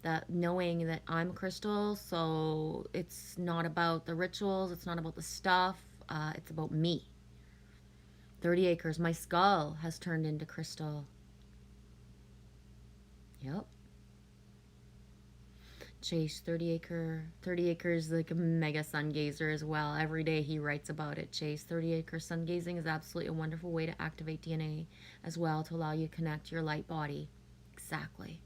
That knowing that I'm crystal, so it's not about the rituals, it's not about the stuff, it's about me. 30 acres, my skull has turned into crystal. Yep. Chase, 30 acres, like a mega sun gazer as well. Every day he writes about it. Chase, 30 acre sun gazing is absolutely a wonderful way to activate DNA as well, to allow you to connect to your light body. Exactly.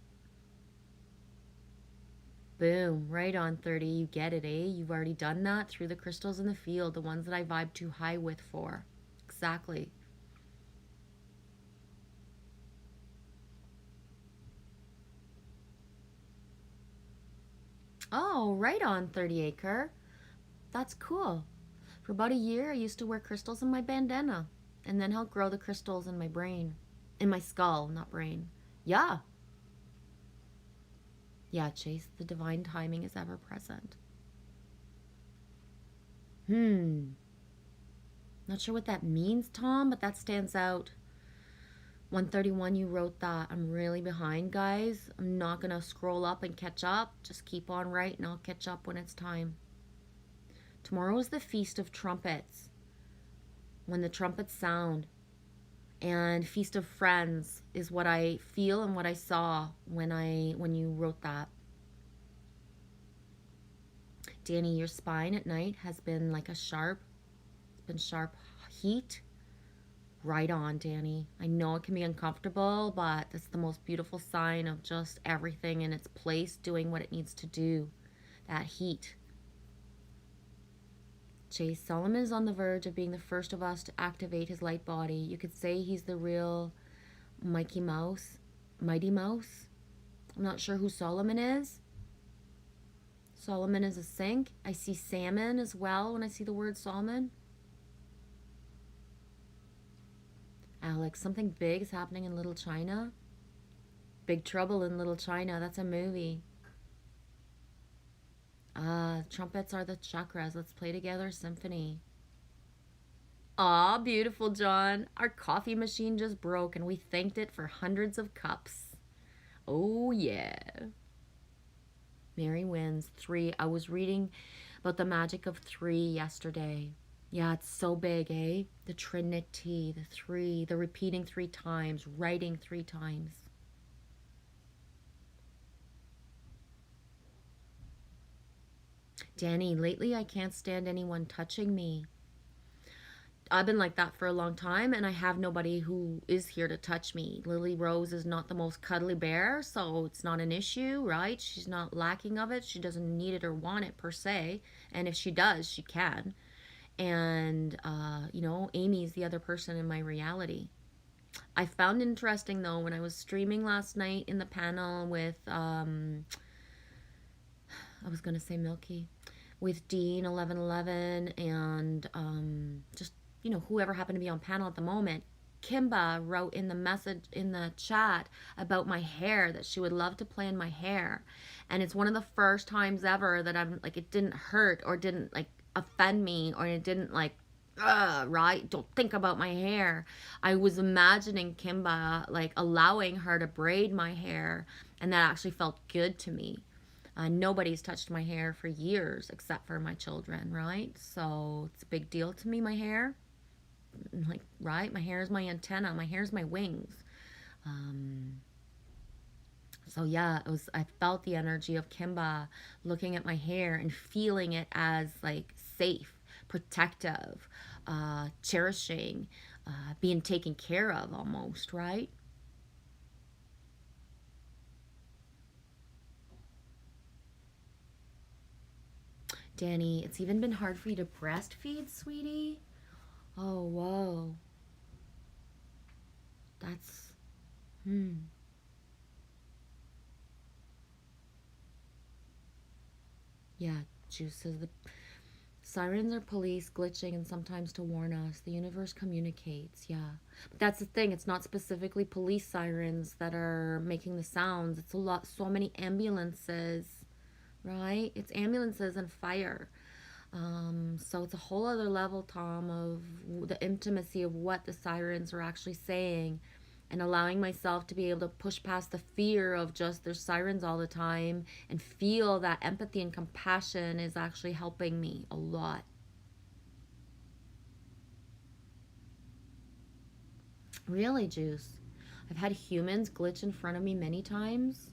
Boom, right on 30. You get it, eh? You've already done that through the crystals in the field, the ones that I vibe too high with for. Exactly. Oh, right on 30 acre. That's cool. For about a year, I used to wear crystals in my bandana and then help grow the crystals in my brain. In my skull, not brain. Yeah. Yeah, Chase, the divine timing is ever present. Not sure what that means, Tom, but that stands out. 131, you wrote that. I'm really behind, guys. I'm not going to scroll up and catch up. Just keep on right and I'll catch up when it's time. Tomorrow is the Feast of Trumpets. When the trumpets sound. And Feast of Friends is what I feel and what I saw when you wrote that. Danny, your spine at night has been like sharp heat. Right on, Danny. I know it can be uncomfortable, but that's the most beautiful sign of just everything in its place doing what it needs to do. That heat. Chase, Solomon is on the verge of being the first of us to activate his light body. You could say he's the real Mighty Mouse. I'm not sure who Solomon is. Solomon is a sink. I see salmon as well when I see the word Solomon. Alex, something big is happening in Little China. Big Trouble in Little China. That's a movie. Trumpets are the chakras. Let's play together symphony. Aw, beautiful, John. Our coffee machine just broke and we thanked it for hundreds of cups. Oh, yeah. Mary wins. 3. I was reading about the magic of 3 yesterday. Yeah, it's so big, eh? The Trinity, the 3, the repeating 3 times, writing 3 times. Danny, lately I can't stand anyone touching me. I've been like that for a long time, and I have nobody who is here to touch me. Lily Rose is not the most cuddly bear, so it's not an issue, right? She's not lacking of it. She doesn't need it or want it per se, and if she does, she can. And, Amy's the other person in my reality. I found interesting, though, when I was streaming last night in the panel with, I was going to say Milky, with Dean 1111 and just, whoever happened to be on panel at the moment. Kimba wrote in the message in the chat about my hair, that she would love to play in my hair. And it's one of the first times ever that I'm like, it didn't hurt or didn't like offend me, or it didn't like, right? Don't think about my hair. I was imagining Kimba like allowing her to braid my hair, and that actually felt good to me. Nobody's touched my hair for years except for my children, right? So it's a big deal to me, my hair. Like, right? My hair is my antenna. My hair is my wings. So yeah, I felt the energy of Kimba looking at my hair and feeling it as like safe, protective, cherishing, being taken care of almost, right? Danny, it's even been hard for you to breastfeed, sweetie. Oh, whoa. That's, Yeah, Juice says the sirens are police glitching and sometimes to warn us. The universe communicates. Yeah. But that's the thing. It's not specifically police sirens that are making the sounds. It's a lot, so many ambulances, right? It's ambulances and fire. So it's a whole other level, Tom, of the intimacy of what the sirens are actually saying, and allowing myself to be able to push past the fear of just there's sirens all the time and feel that empathy and compassion is actually helping me a lot. Really, Juice. I've had humans glitch in front of me many times.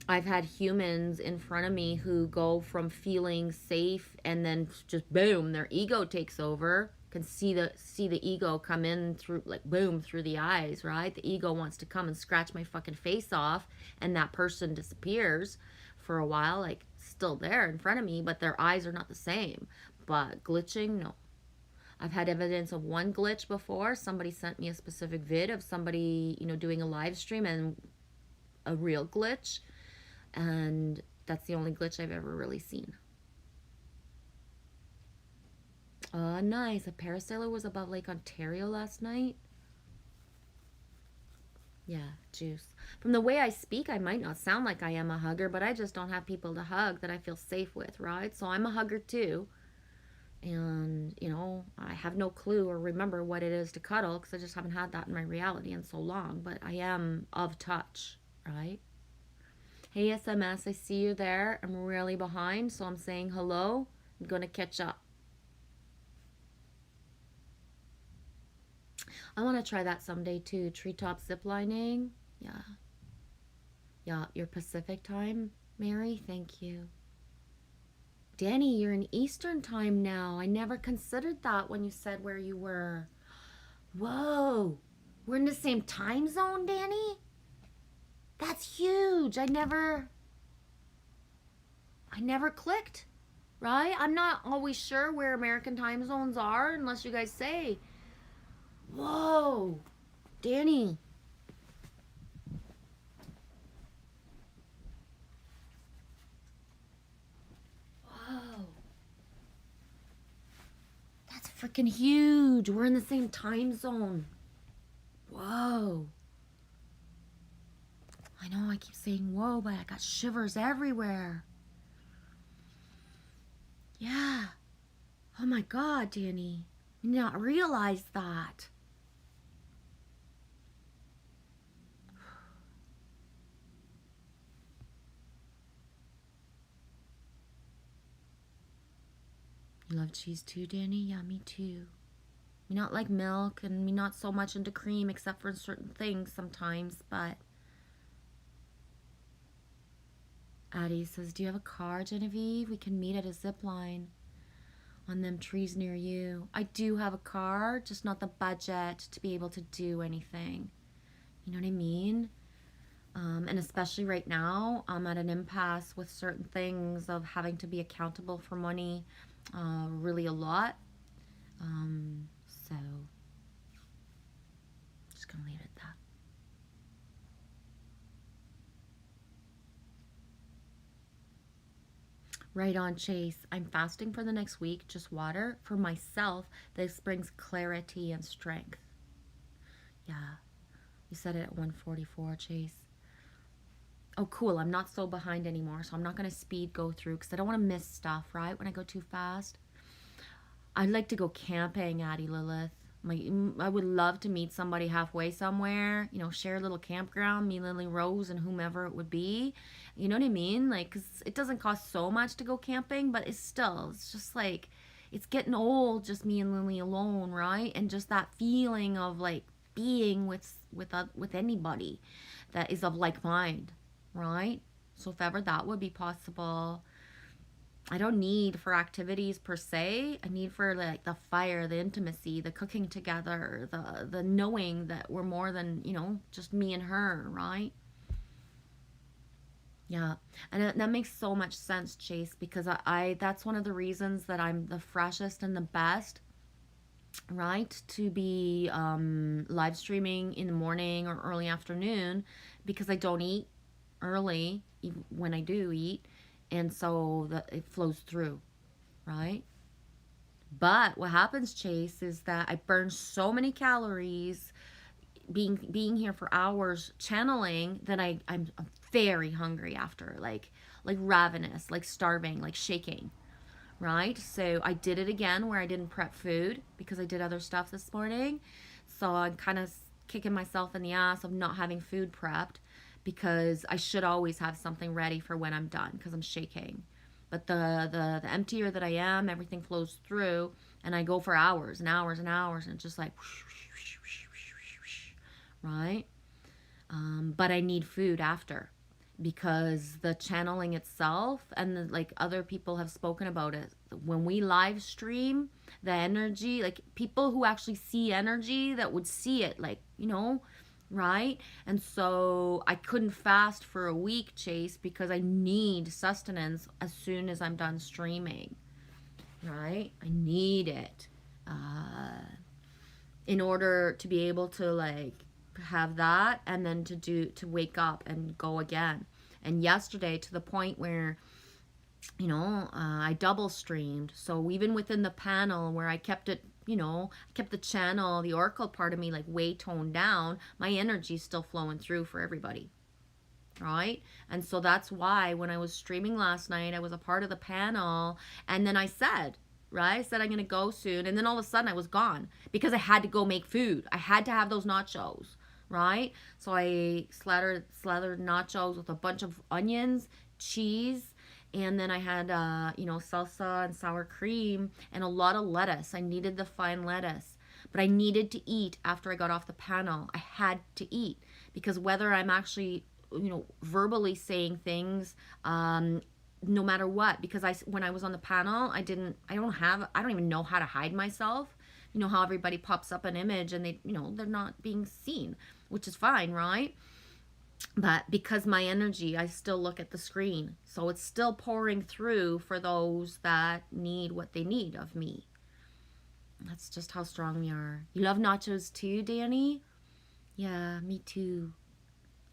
I've had humans in front of me who go from feeling safe and then just boom, their ego takes over. Can see the ego come in through, like, boom, through the eyes, right? The ego wants to come and scratch my fucking face off, and that person disappears for a while, like still there in front of me, but their eyes are not the same. But glitching, no. I've had evidence of one glitch before. Somebody sent me a specific vid of somebody, doing a live stream and a real glitch, and that's the only glitch I've ever really seen. Nice. A parasailer was above Lake Ontario last night. Yeah, Juice. From the way I speak, I might not sound like I am a hugger, but I just don't have people to hug that I feel safe with, right? So I'm a hugger too. And, I have no clue or remember what it is to cuddle because I just haven't had that in my reality in so long. But I am of touch, right? Hey, SMS, I see you there. I'm really behind, so I'm saying hello. I'm going to catch up. I want to try that someday too. Treetop ziplining. Yeah. Yeah, your Pacific time, Mary. Thank you. Danny, you're in Eastern time now. I never considered that when you said where you were. Whoa. We're in the same time zone, Danny? That's huge. I never clicked, right? I'm not always sure where American time zones are unless you guys say. Whoa. Danny. Whoa. That's freaking huge. We're in the same time zone. Whoa. I know I keep saying whoa, but I got shivers everywhere. Yeah. Oh my God, Danny. You did not realize that. You love cheese too, Danny? Yeah, me too. Me not like milk, and me not so much into cream except for certain things sometimes, but... Addie says, do you have a car, Genevieve? We can meet at a zip line on them trees near you. I do have a car, just not the budget to be able to do anything. You know what I mean? And especially right now, I'm at an impasse with certain things of having to be accountable for money, really a lot. So, just gonna leave it at that. Right on, Chase. I'm fasting for the next week, just water. For myself, this brings clarity and strength. Yeah, you said it at 1:44, Chase. Oh, cool. I'm not so behind anymore, so I'm not going to speed go through because I don't want to miss stuff, right, when I go too fast. I'd like to go camping, Addie Lilith. I would love to meet somebody halfway somewhere, share a little campground, me, Lily Rose, and whomever it would be. You know what I mean? Like, 'cause it doesn't cost so much to go camping, but it's just like, it's getting old, just me and Lily alone, right? And just that feeling of like being with anybody that is of like mind, right? So if ever that would be possible, I don't need for activities per se. I need for like the fire, the intimacy, the cooking together, the knowing that we're more than, just me and her, right? Yeah. And that makes so much sense, Chase, because I that's one of the reasons that I'm the freshest and the best, right? To be live streaming in the morning or early afternoon, because I don't eat early when I do eat, and so it flows through, right? But what happens, Chase, is that I burn so many calories being here for hours channeling that I'm very hungry after, like ravenous, like starving, like shaking, right? So I did it again where I didn't prep food because I did other stuff this morning. So I'm kind of kicking myself in the ass of not having food prepped because I should always have something ready for when I'm done because I'm shaking. But the emptier that I am, everything flows through, and I go for hours and hours and hours, and it's just like, right? But I need food after because the channeling itself and like other people have spoken about it, when we live stream the energy, like people who actually see energy that would see it, like, right? And so I couldn't fast for a week, Chase, because I need sustenance as soon as I'm done streaming, right? I need it in order to be able to like have that, and then to wake up and go again. And yesterday, to the point where I double streamed, so even within the panel where I kept it, I kept the channel, the oracle part of me, like way toned down, my energy's still flowing through for everybody, right? And so that's why when I was streaming last night, I was a part of the panel, and then I said, right, I said I'm gonna go soon, and then all of a sudden I was gone because I had to go make food. I had to have those nachos, right? So I slathered nachos with a bunch of onions, cheese, and then I had salsa and sour cream and a lot of lettuce. I needed the fine lettuce, but I needed to eat after I got off the panel. I had to eat because whether I'm actually verbally saying things, no matter what, because when I was on the panel, I don't even know how to hide myself. You know how everybody pops up an image and they're not being seen, which is fine, right? But because my energy, I still look at the screen, so it's still pouring through for those that need what they need of me. That's just how strong we are. You love nachos too, Danny? Yeah, me too.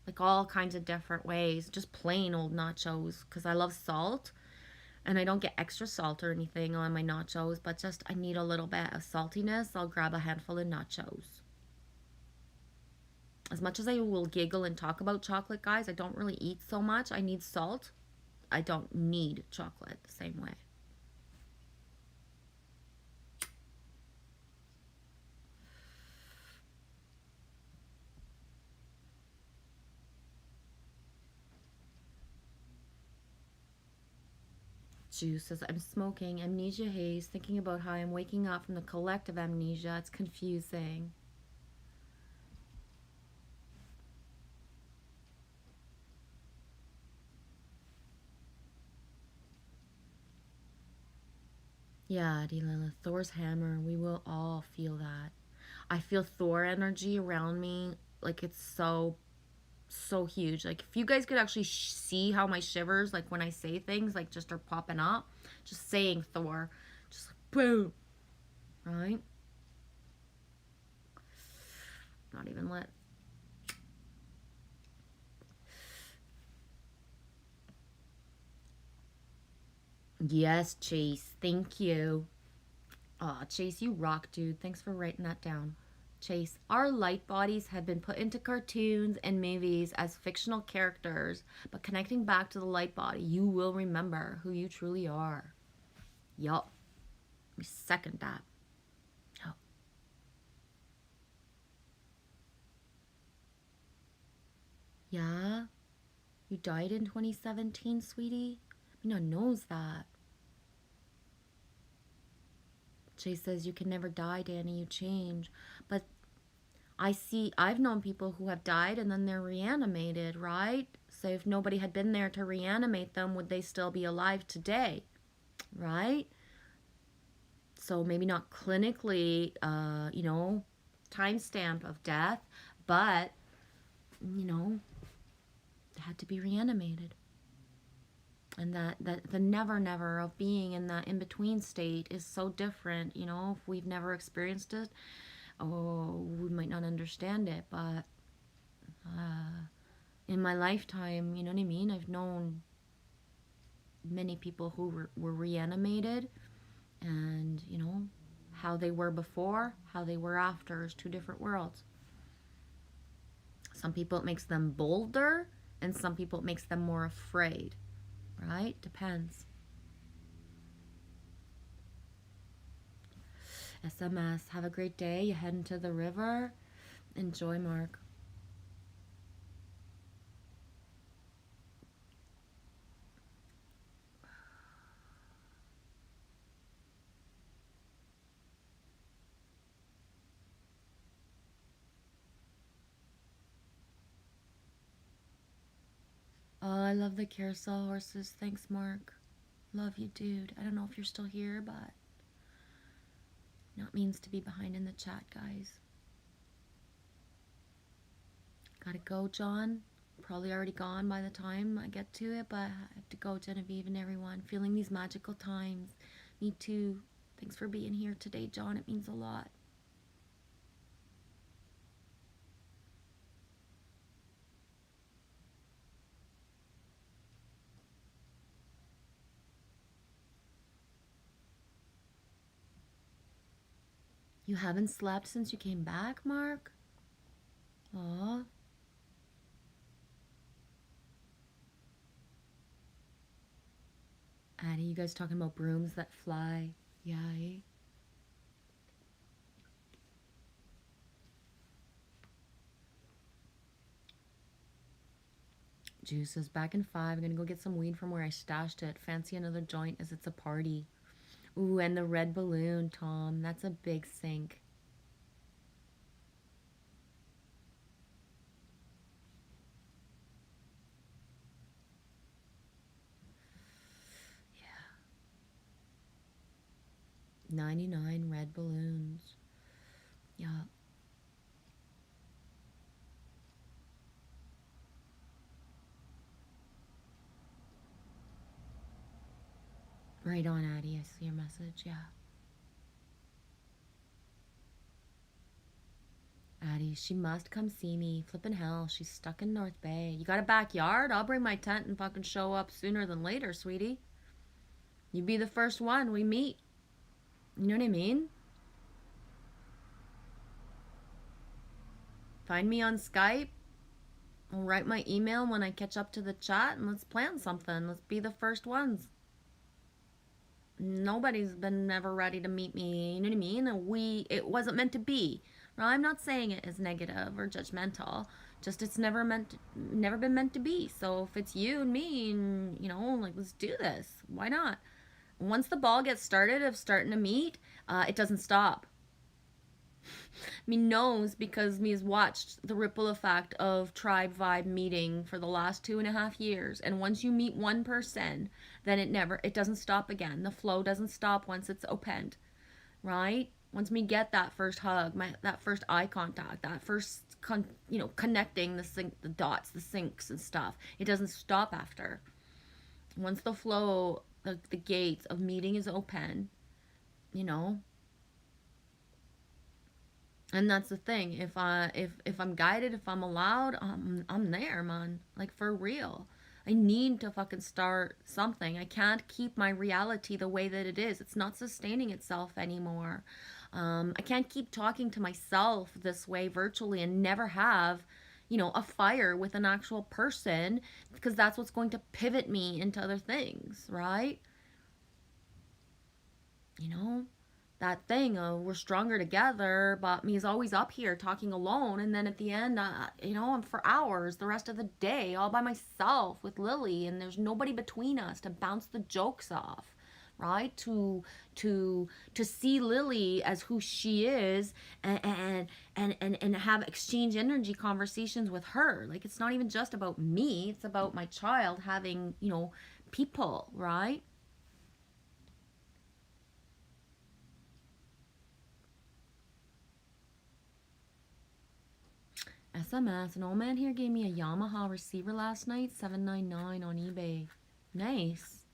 Like all kinds of different ways, just plain old nachos, because I love salt, and I don't get extra salt or anything on my nachos, but just I need a little bit of saltiness. I'll grab a handful of nachos. As much as I will giggle and talk about chocolate, guys, I don't really eat so much. I need salt. I don't need chocolate the same way. Juice says, I'm smoking amnesia haze, thinking about how I'm waking up from the collective amnesia. It's confusing. Yeah, Delila, Thor's hammer. We will all feel that. I feel Thor energy around me. Like it's so huge. Like if you guys could actually see how my shivers, like when I say things, like just are popping up. Just saying Thor. Just like boom. Right? Not even lit. Yes, Chase. Thank you. Aw, Chase, you rock, dude. Thanks for writing that down. Chase, our light bodies have been put into cartoons and movies as fictional characters, but connecting back to the light body, you will remember who you truly are. Yup. We second that. Oh. Yeah? You died in 2017, sweetie? Mina knows that. Jay says, you can never die, Danny, you change. But I've known people who have died and then they're reanimated, right? So if nobody had been there to reanimate them, would they still be alive today? Right? So maybe not clinically, timestamp of death, but, they had to be reanimated. And that the never of being in that in-between state is so different, if we've never experienced it, we might not understand it, but in my lifetime, you know what I mean? I've known many people who were reanimated, and, you know, how they were before, how they were after is two different worlds. Some people it makes them bolder, and some people it makes them more afraid, right? Depends. SMS, have a great day. You heading to the river? Enjoy, Mark. Oh, I love the carousel horses. Thanks, Mark. Love you, dude. I don't know if you're still here, but not means to be behind in the chat, guys. Gotta go, John. Probably already gone by the time I get to it, but I have to go, Genevieve and everyone. Feeling these magical times. Me too. Thanks for being here today, John. It means a lot. You haven't slept since you came back, Mark? Aw. Addie, you guys talking about brooms that fly? Yeah, eh? Juice is back in 5. I'm gonna go get some weed from where I stashed it. Fancy another joint as it's a party. Ooh, and the red balloon, Tom. That's a big sink. Yeah. 99 red balloons. Yeah. Right on, Addie. I see your message. Yeah. Addie, she must come see me. Flippin' hell, she's stuck in North Bay. You got a backyard? I'll bring my tent and fucking show up sooner than later, sweetie. You be the first one we meet. You know what I mean? Find me on Skype. I'll write my email when I catch up to the chat, and let's plan something. Let's be the first ones. Nobody's been ever ready to meet me. You know what I mean? It wasn't meant to be. Well, I'm not saying it as negative or judgmental. Just it's never been meant to be. So if it's you and me, and you know, like let's do this. Why not? Once the ball gets started of starting to meet, it doesn't stop. Me knows because me has watched the ripple effect of Tribe Vibe meeting for the last 2.5 years. And once you meet one person, then it doesn't stop again. The flow doesn't stop once it's opened, right? Once we get that first hug, that first eye contact, that first, connecting the dots, the syncs and stuff, it doesn't stop after. Once the flow, the gates of meeting is open, you know, and that's the thing. If I'm guided, if I'm allowed, I'm there, man. Like for real. I need to fucking start something. I can't keep my reality the way that it is. It's not sustaining itself anymore. I can't keep talking to myself this way virtually and never have, a fire with an actual person, because that's what's going to pivot me into other things, right? You know? That thing of we're stronger together, but me is always up here talking alone, and then at the end, I'm for hours the rest of the day all by myself with Lily, and there's nobody between us to bounce the jokes off, right? To see Lily as who she is, and have exchange energy conversations with her. Like it's not even just about me; it's about my child having people, right? SMS, an old man here gave me a Yamaha receiver last night, $799 on eBay. Nice.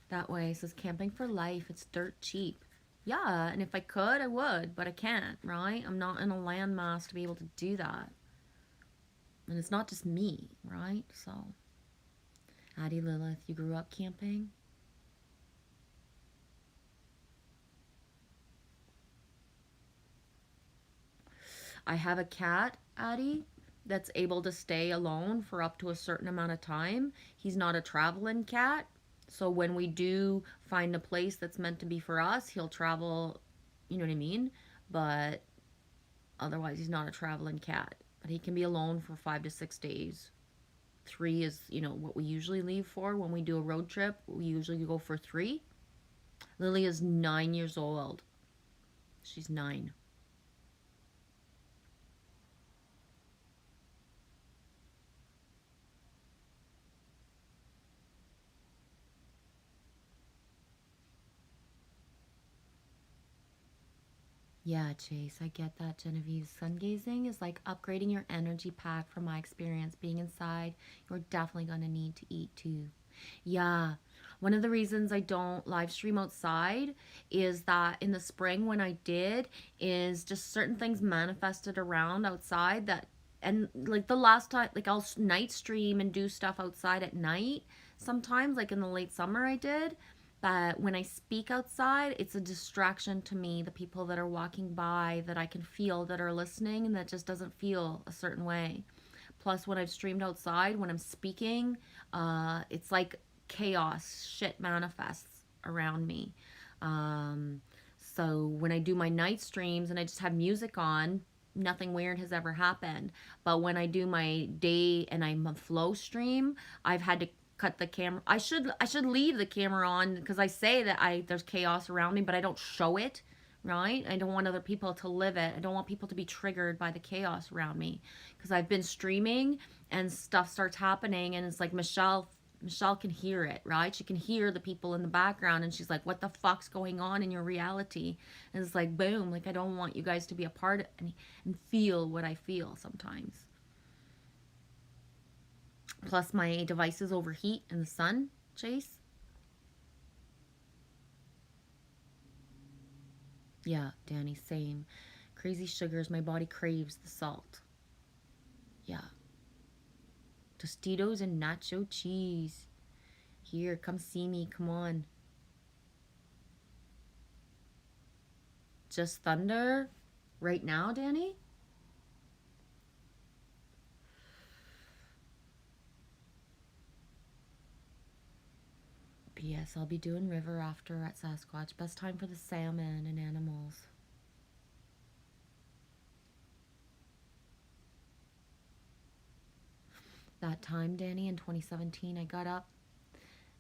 That way, it says camping for life. It's dirt cheap. Yeah, and if I could, I would, but I can't, right? I'm not in a landmass to be able to do that. And it's not just me, right? So, Addie Lilith, you grew up camping? I have a cat, Addie, that's able to stay alone for up to a certain amount of time. He's not a traveling cat. So when we do find a place that's meant to be for us, he'll travel, you know what I mean? But otherwise, he's not a traveling cat. But he can be alone for 5 to 6 days. 3 is, what we usually leave for when we do a road trip. We usually go for 3. Lily is 9 years old. She's 9. Yeah, Chase, I get that, Genevieve. Sun gazing is like upgrading your energy pack from my experience. Being inside, you're definitely going to need to eat too. Yeah, one of the reasons I don't live stream outside is that in the spring when I did, is just certain things manifested around outside that, and like the last time, like I'll night stream and do stuff outside at night sometimes, like in the late summer I did. But when I speak outside, it's a distraction to me. The people that are walking by that I can feel that are listening and that just doesn't feel a certain way. Plus, when I've streamed outside, when I'm speaking, it's like chaos, shit manifests around me. Um, so when I do my night streams and I just have music on, nothing weird has ever happened. But when I do my day and I'm a flow stream, I've had to cut the camera. I should leave the camera on because I say that there's chaos around me, but I don't show it, right? I don't want other people to live it. I don't want people to be triggered by the chaos around me because I've been streaming and stuff starts happening and it's like Michelle can hear it, right? She can hear the people in the background and she's like, what the fuck's going on in your reality? And it's like, boom, like I don't want you guys to be a part of and feel what I feel sometimes. Plus my devices overheat in the sun, Chase. Yeah, Danny, same. Crazy sugars, my body craves the salt. Yeah. Tostitos and nacho cheese. Here, come see me, come on. Just thunder? Right now, Danny? P.S. I'll be doing river after at Sasquatch. Best time for the salmon and animals. That time, Danny, in 2017, I got up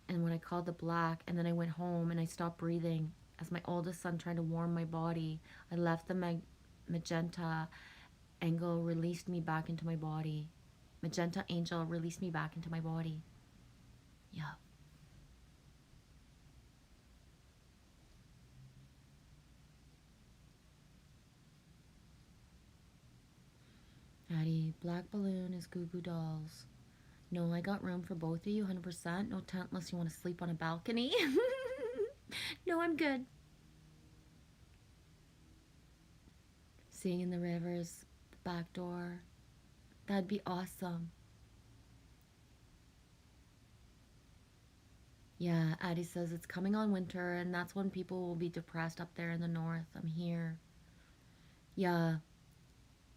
and when I called the black and then I went home and I stopped breathing as my oldest son tried to warm my body. I left the magenta angle released me back into my body. Magenta angel released me back into my body. Yeah. Addie, black balloon is Goo Goo Dolls. No, I got room for both of you, 100%. No tent unless you want to sleep on a balcony. No, I'm good. Seeing in the rivers, the back door. That'd be awesome. Yeah, Addie says it's coming on winter, and that's when people will be depressed up there in the north. I'm here. Yeah,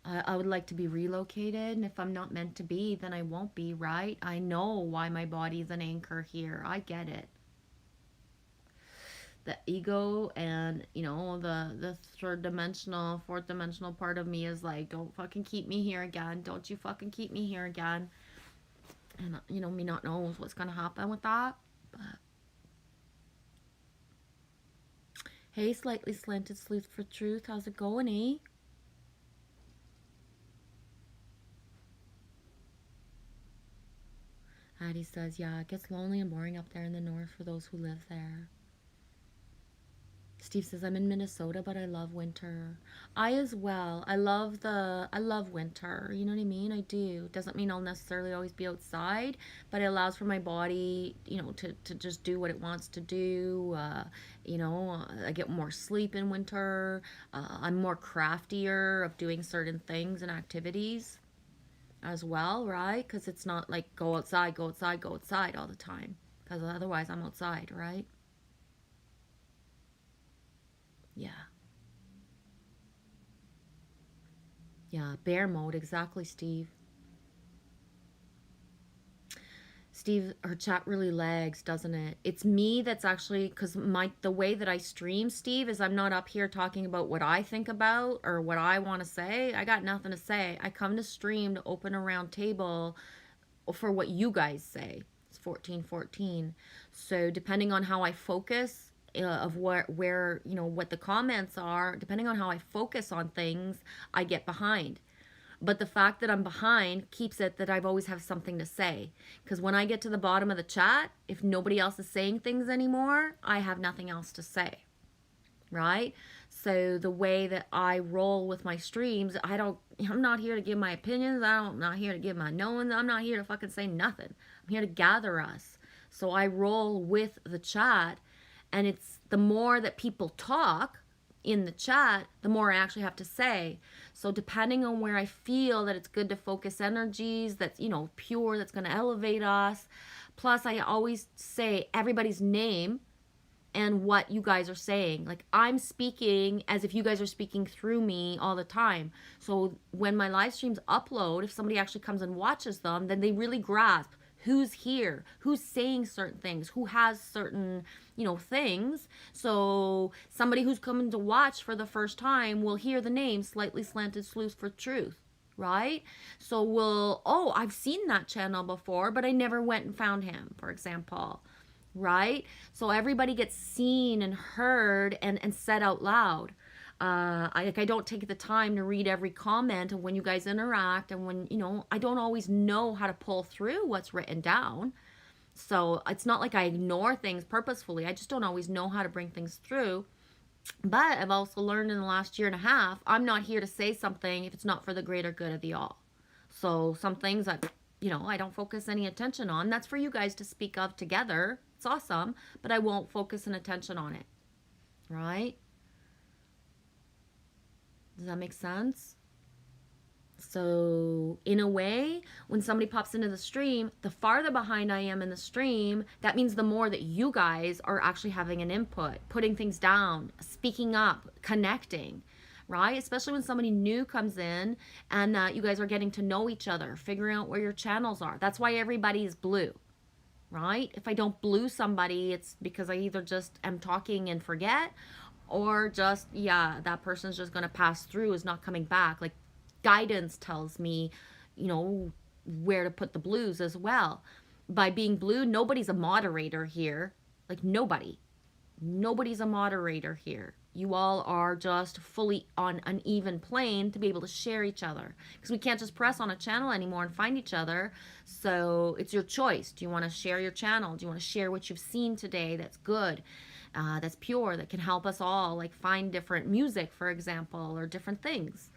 I would like to be relocated, and if I'm not meant to be, then I won't be, right? I know why my body's an anchor here. I get it. The ego and, the third dimensional, fourth dimensional part of me is like, don't fucking keep me here again. Don't you fucking keep me here again. And, me not knows what's going to happen with that. But hey, slightly slanted sleuth for truth. How's it going, eh? Addie says, yeah, it gets lonely and boring up there in the north for those who live there. Steve says, I'm in Minnesota, but I love winter. I as well. I love winter. You know what I mean? I do. Doesn't mean I'll necessarily always be outside, but it allows for my body, to just do what it wants to do. I get more sleep in winter. I'm more craftier of doing certain things and activities. as well, right? Because it's not like go outside, go outside, go outside all the time. Because otherwise I'm outside, right? Yeah. Yeah, bear mode, exactly, Steve. Steve, her chat really lags, doesn't it? It's me that's actually, because the way that I stream, Steve, is I'm not up here talking about what I think about or what I want to say. I got nothing to say. I come to stream to open a round table for what you guys say. It's 1414. So depending on how I focus, of where what the comments are, depending on how I focus on things, I get behind. But the fact that I'm behind keeps it that I've always have something to say. Because when I get to the bottom of the chat, if nobody else is saying things anymore, I have nothing else to say. Right? So the way that I roll with my streams, I'm not here to give my opinions. I'm not here to give my knowings. I'm not here to fucking say nothing. I'm here to gather us. So I roll with the chat, and it's the more that people talk in the chat, the more I actually have to say. So depending on where I feel that it's good to focus energies, that's, pure, that's going to elevate us. Plus, I always say everybody's name and what you guys are saying. Like, I'm speaking as if you guys are speaking through me all the time. So when my live streams upload, if somebody actually comes and watches them, then they really grasp who's here, who's saying certain things, who has certain, things. So somebody who's coming to watch for the first time will hear the name Slightly Slanted Sleuth for Truth, right? So I've seen that channel before, but I never went and found him, for example. Right? So everybody gets seen and heard and said out loud. I don't take the time to read every comment, and when you guys interact, and when, I don't always know how to pull through what's written down. So it's not like I ignore things purposefully. I just don't always know how to bring things through. But I've also learned in the last year and a half, I'm not here to say something if it's not for the greater good of the all. So some things that, I don't focus any attention on. That's for you guys to speak of together. It's awesome, but I won't focus an attention on it. Right? Does that make sense? So in a way, when somebody pops into the stream, the farther behind I am in the stream, that means the more that you guys are actually having an input, putting things down, speaking up, connecting, right? Especially when somebody new comes in and you guys are getting to know each other, figuring out where your channels are. That's why everybody is blue, right? If I don't blue somebody, it's because I either just am talking and forget, or just, that person's just going to pass through, is not coming back. Like, guidance tells me, where to put the blues as well. By being blue, nobody's a moderator here. Like, nobody's a moderator here. You all are just fully on an even plane to be able to share each other, because we can't just press on a channel anymore and find each other. So it's your choice. Do you want to share your channel? Do you want to share what you've seen today that's good, that's pure, that can help us all, like, find different music, for example, or different things?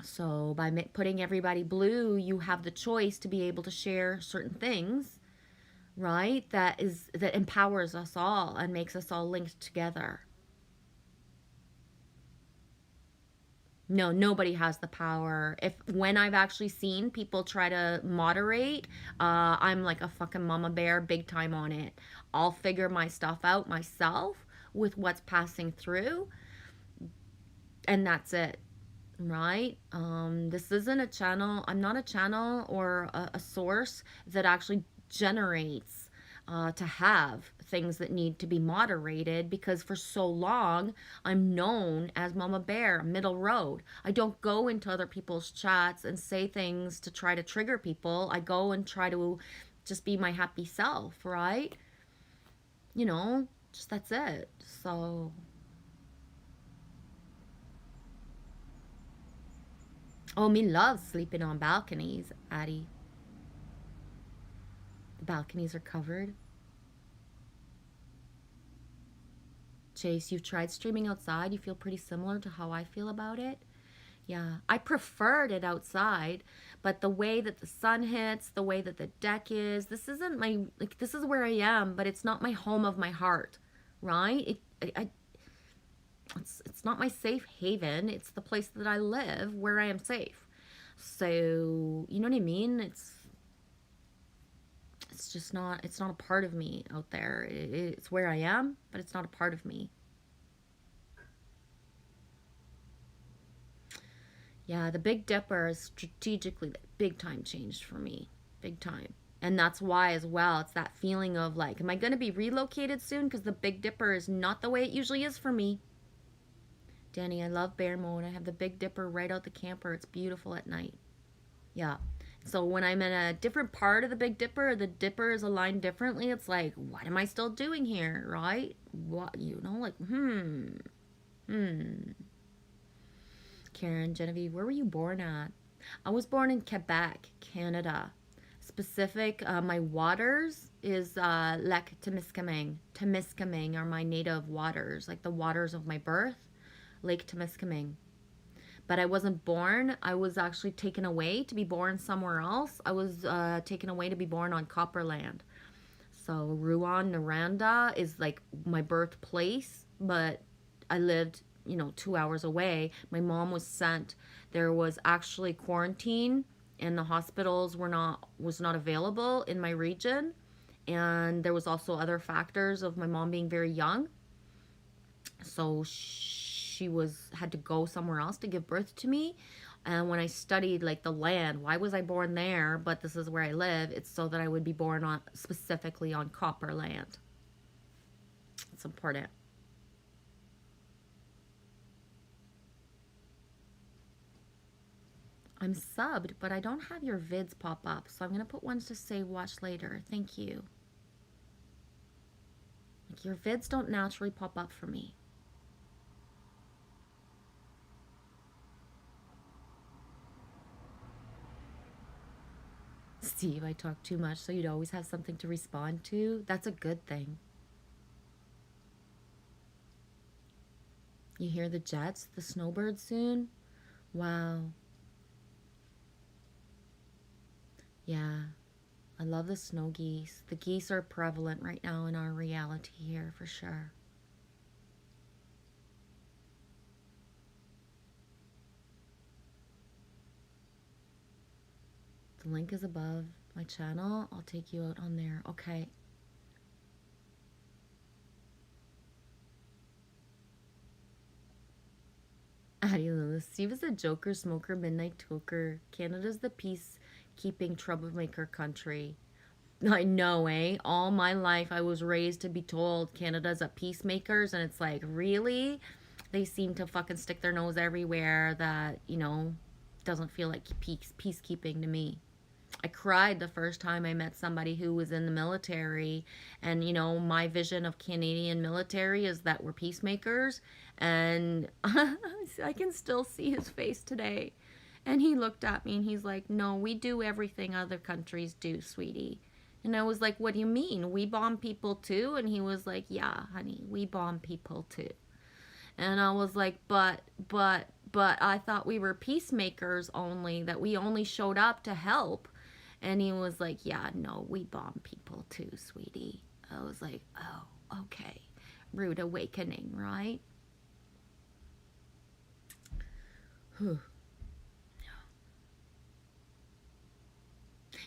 So by putting everybody blue, you have the choice to be able to share certain things, right? That empowers us all and makes us all linked together. No, nobody has the power. When I've actually seen people try to moderate, I'm like a fucking mama bear, big time on it. I'll figure my stuff out myself with what's passing through, and that's it. Right? This isn't a channel. I'm not a channel or a source that actually generates to have things that need to be moderated, because for so long I'm known as Mama Bear, middle road. I don't go into other people's chats and say things to try to trigger people. I go and try to just be my happy self, right? Just that's it. So me loves sleeping on balconies, Addie. The balconies are covered. Chase, you've tried streaming outside. You feel pretty similar to how I feel about it. Yeah, I preferred it outside, but the way that the sun hits, the way that the deck is, this isn't this is where I am, but it's not my home of my heart, right? It's not my safe haven. It's the place that I live where I am safe. So, you know what I mean? It's just not, it's not a part of me out there. It's where I am, but it's not a part of me. Yeah, the Big Dipper is strategically big time changed for me. Big time. And that's why, as well, it's that feeling of like, am I going to be relocated soon? Because the Big Dipper is not the way it usually is for me. Danny, I love bear mode. I have the Big Dipper right out the camper. It's beautiful at night. Yeah. So when I'm in a different part of the Big Dipper, the Dipper is aligned differently. It's like, what am I still doing here? Right? What, you know, like, Karen, Genevieve, where were you born at? I was born in Quebec, Canada. Specific, my waters is Lac Temiskaming. Temiskaming are my native waters, like the waters of my birth, Lake Temiskaming. But I wasn't born. I was actually taken away to be born somewhere else. I was taken away to be born on Copperland. So Rouyn-Noranda is like my birthplace, but I lived, 2 hours away. My mom was sent. There was actually quarantine, and the hospitals was not available in my region. And there was also other factors of my mom being very young. So she had to go somewhere else to give birth to me. And when I studied like the land, why was I born there, but this is where I live? It's so that I would be born on specifically on copper land. It's important. I'm subbed, but I don't have your vids pop up, so I'm going to put ones to say watch later. Thank you. Like, your vids don't naturally pop up for me. Steve, I talk too much, so you'd always have something to respond to. That's a good thing. You hear the jets, the snowbirds soon? Wow. Yeah, I love the snow geese. The geese are prevalent right now in our reality here for sure. The link is above my channel. I'll take you out on there. Okay. Addie Lewis. Steve is a joker, smoker, midnight toker. Canada's the peacekeeping troublemaker country. I know, eh? All my life I was raised to be told Canada's a peacemakers, and it's like, really? They seem to fucking stick their nose everywhere that, doesn't feel like peacekeeping to me. I cried the first time I met somebody who was in the military, and my vision of Canadian military is that we're peacemakers, and I can still see his face today. And he looked at me and he's like, no, we do everything other countries do, sweetie. And I was like, what do you mean? We bomb people too? And he was like, yeah, honey, we bomb people too. And I was like, but I thought we were peacemakers only, that we only showed up to help. And he was like, yeah, no, we bomb people too, sweetie. I was like, oh, okay. Rude awakening, right? Whew.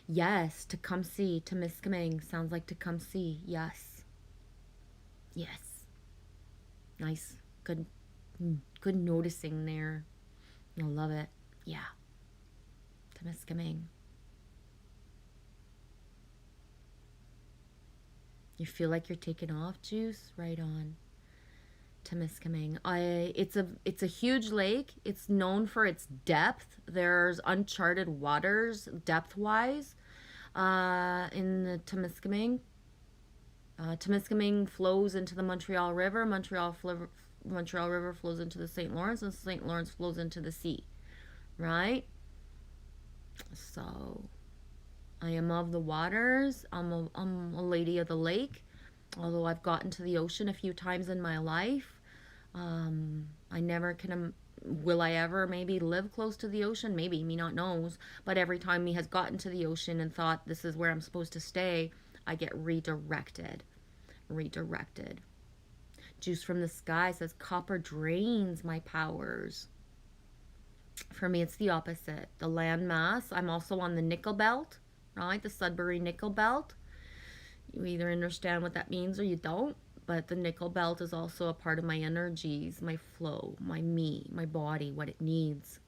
Yes, Tecumseh, Temiskaming. Sounds like Tecumseh. Yes. Yes. Nice. Good noticing there. I love it. Yeah. Temiskaming. You feel like you're taking off, Juice? Right on. Temiskaming. It's a huge lake. It's known for its depth. There's uncharted waters depth-wise in the Temiskaming. Temiskaming flows into the Montreal River. Montreal River flows into the St. Lawrence, and St. Lawrence flows into the sea. Right? So I am of the waters. I'm a lady of the lake. Although I've gotten to the ocean a few times in my life, I never can. Will I ever maybe live close to the ocean? Maybe, me not knows. But every time me has gotten to the ocean and thought this is where I'm supposed to stay, I get redirected. Juice from the Sky says copper drains my powers. For me, it's the opposite. The landmass. I'm also on the nickel belt, right? The Sudbury nickel belt. You either understand what that means or you don't. But the nickel belt is also a part of my energies, my flow, my me, my body, what it needs.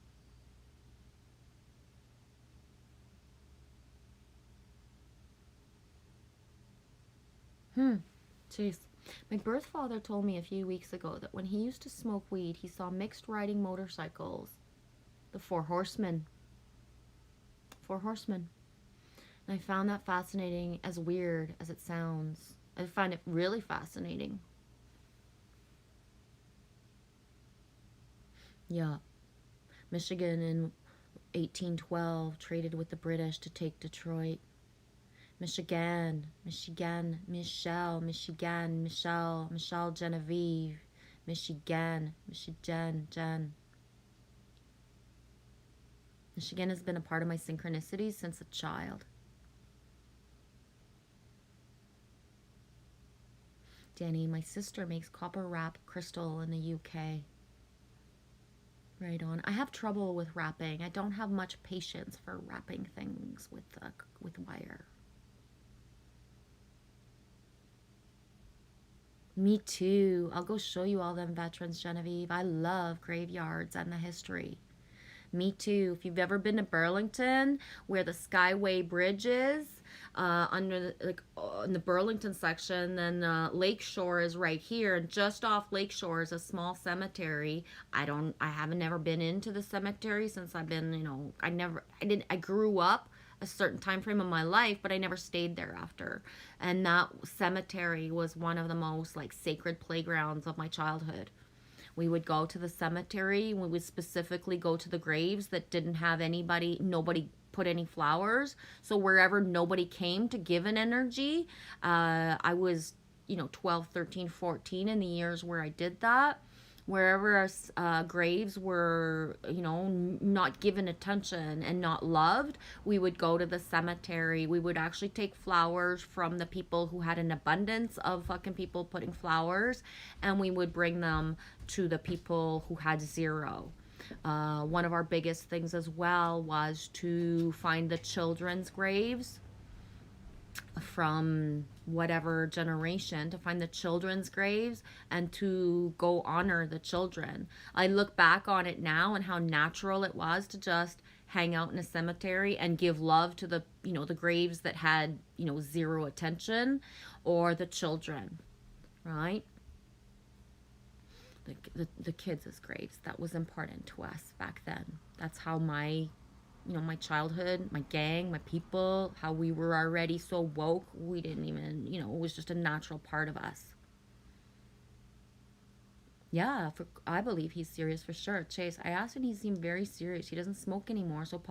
Jeez. My birth father told me a few weeks ago that when he used to smoke weed, he saw mixed riding motorcycles. The Four Horsemen. Four Horsemen. And I found that fascinating, as weird as it sounds. I find it really fascinating. Yeah. Michigan in 1812 traded with the British to take Detroit. Michigan, Michigan, Michelle, Michigan, Michelle, Michelle Genevieve, Michigan, Michigan, Jen. Michigan has been a part of my synchronicities since a child. Danny, my sister makes copper wrap crystal in the UK. Right on. I have trouble with wrapping. I don't have much patience for wrapping things with wire. Me too. I'll go show you all them veterans, Genevieve. I love graveyards and the history. Me too. If you've ever been to Burlington, where the Skyway Bridge is, under in the Burlington section, then Lakeshore is right here, and just off Lakeshore is a small cemetery. I haven't never been into the cemetery since I've been, I grew up a certain time frame of my life, but I never stayed there after. And that cemetery was one of the most like sacred playgrounds of my childhood. We would go to the cemetery. We would specifically go to the graves that didn't have nobody put any flowers. So wherever nobody came to give an energy, I was, 12, 13, 14 in the years where I did that. Wherever graves were, not given attention and not loved, we would go to the cemetery. We would actually take flowers from the people who had an abundance of fucking people putting flowers, and we would bring them to the people who had zero. One of our biggest things as well was to find the children's graves from whatever generation, to find the children's graves and to go honor the children. I look back on it now and how natural it was to just hang out in a cemetery and give love to the graves that had zero attention, or the children, right? The kids' graves, that was important to us back then. That's how my childhood, my gang, my people, how we were already so woke, we didn't even, it was just a natural part of us. Yeah, I believe he's serious for sure. Chase, I asked him, he seemed very serious. He doesn't smoke anymore, so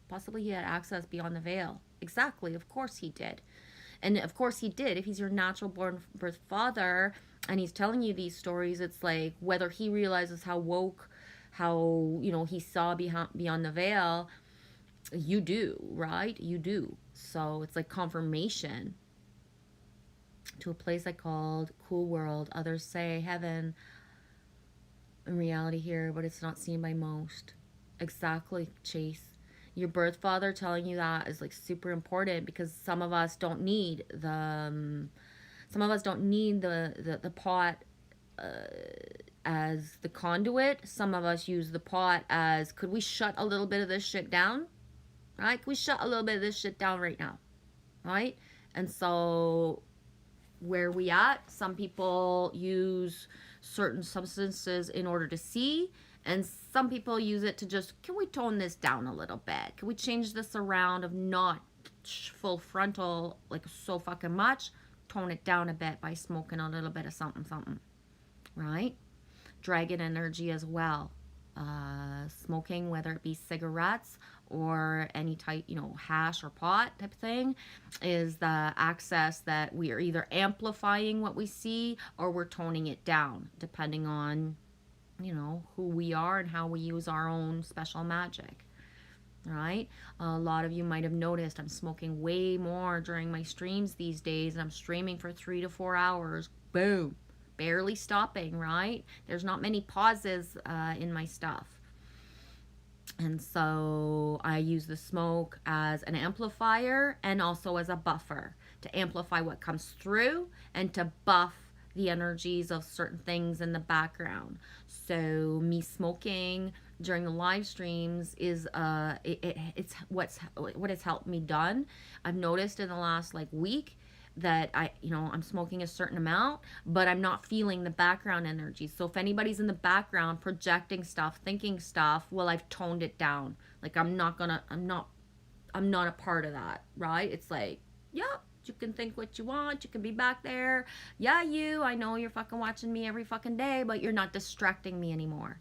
possibly he had access beyond the veil. Exactly, of course he did. And of course he did. If he's your natural born birth father and he's telling you these stories, it's like whether he realizes how woke, how, he saw beyond the veil, you do, right? You do. So it's like confirmation to a place I called Cool World. Others say heaven in reality here, but it's not seen by most. Exactly, Chase. Your birth father telling you that is like super important, because some of us don't need the pot as the conduit. Some of us use the pot as, could we shut a little bit of this shit down? Right? Can we shut a little bit of this shit down right now? Right? And so where we at, some people use certain substances in order to see, and some people use it to just, can we tone this down a little bit? Can we change this around of not full frontal, like so fucking much, tone it down a bit by smoking a little bit of something, right? Dragon energy as well. Smoking, whether it be cigarettes or any type, hash or pot type of thing, is the access that we are either amplifying what we see or we're toning it down, depending on, who we are and how we use our own special magic. Right? A lot of you might have noticed I'm smoking way more during my streams these days, and I'm streaming for 3 to 4 hours. Boom. Barely stopping, right? There's not many pauses in my stuff. And so I use the smoke as an amplifier and also as a buffer to amplify what comes through and to buff the energies of certain things in the background. So me smoking during the live streams is it's what has helped me done. I've noticed in the last like week that I'm smoking a certain amount, but I'm not feeling the background energy. So if anybody's in the background projecting stuff, thinking stuff, well, I've toned it down. Like I'm not a part of that, right? It's like, yep, you can think what you want. You can be back there. Yeah, I know you're fucking watching me every fucking day, but you're not distracting me anymore.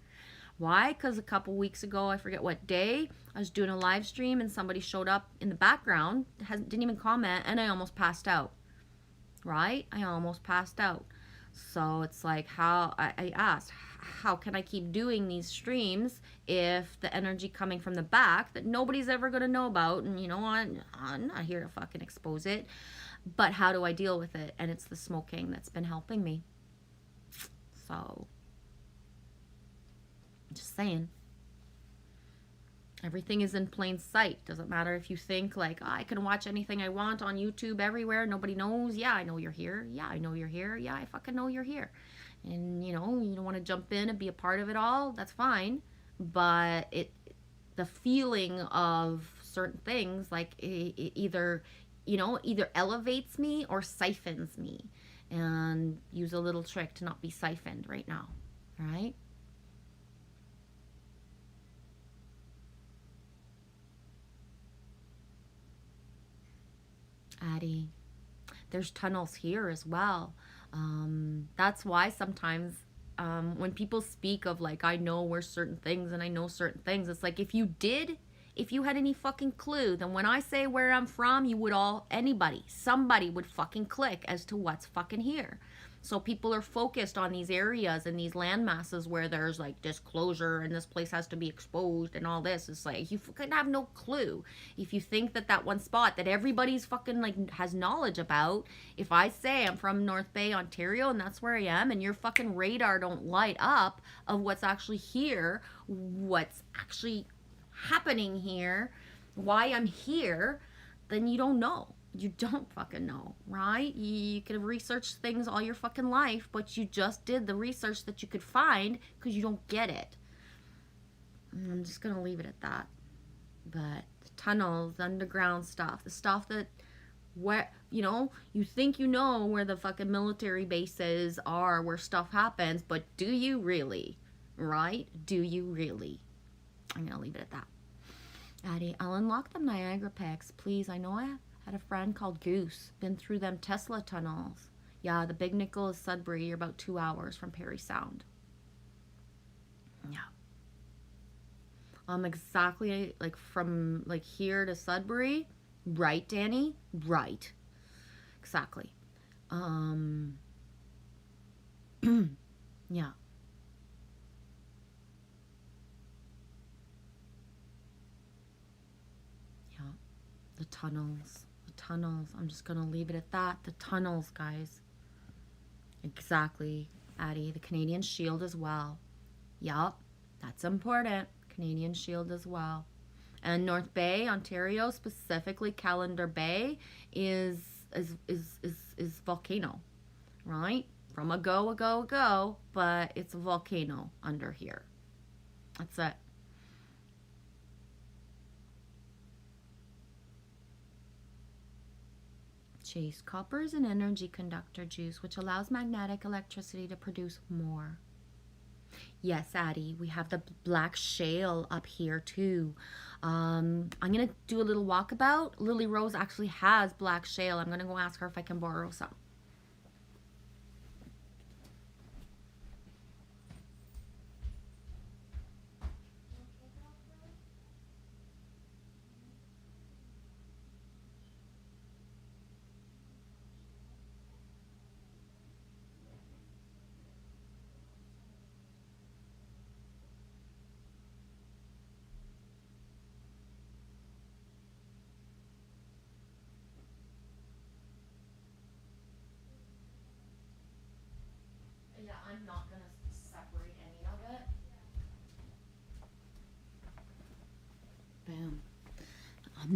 Why? Because a couple weeks ago, I forget what day, I was doing a live stream and somebody showed up in the background, didn't even comment, and I almost passed out. Right? I almost passed out. So it's like, how I asked, how can I keep doing these streams if the energy coming from the back that nobody's ever going to know about, and I'm not here to fucking expose it, but how do I deal with it? And it's the smoking that's been helping me. So just saying, everything is in plain sight. Doesn't matter if you think like, oh, I can watch anything I want on YouTube everywhere, nobody knows. Yeah, I know you're here. Yeah, I know you're here. Yeah, I fucking know you're here. And you don't want to jump in and be a part of it all, that's fine. But the feeling of certain things, like it either elevates me or siphons me. And use a little trick to not be siphoned right now. All right? Addie, there's tunnels here as well. That's why sometimes when people speak of like, I know where certain things and I know certain things, it's like, if you had any fucking clue, then when I say where I'm from, somebody would fucking click as to what's fucking here. So people are focused on these areas and these land masses where there's like disclosure and this place has to be exposed and all this. It's like, you fucking have no clue. If you think that one spot that everybody's fucking like has knowledge about, if I say I'm from North Bay, Ontario, and that's where I am, and your fucking radar don't light up of what's actually here, what's actually happening here, why I'm here, then you don't know. You don't fucking know, right? You could have researched things all your fucking life, but you just did the research that you could find because you don't get it. I'm just gonna leave it at that. But the tunnels, the underground stuff, the stuff that where you think you know where the fucking military bases are, where stuff happens, but do you really? Right? Do you really? I'm gonna leave it at that. Addie, I'll unlock the Niagara pics, please. I know I had a friend called Goose, been through them Tesla tunnels. Yeah, the Big Nickel is Sudbury. You're about 2 hours from Parry Sound. Yeah. Exactly like from like here to Sudbury. Right, Danny? Right. Exactly. Yeah. Yeah. The tunnels. Tunnels. I'm just gonna leave it at that. The tunnels, guys. Exactly, Addie. The Canadian Shield as well. Yup, that's important. Canadian Shield as well. And North Bay, Ontario, specifically Calendar Bay, is volcano, right? From ago, but it's a volcano under here. That's it. Chase, copper is an energy conductor juice which allows magnetic electricity to produce more. Yes, Addie, we have the black shale up here too. I'm gonna do a little walkabout. Lily Rose actually has black shale. I'm gonna go ask her if I can borrow some.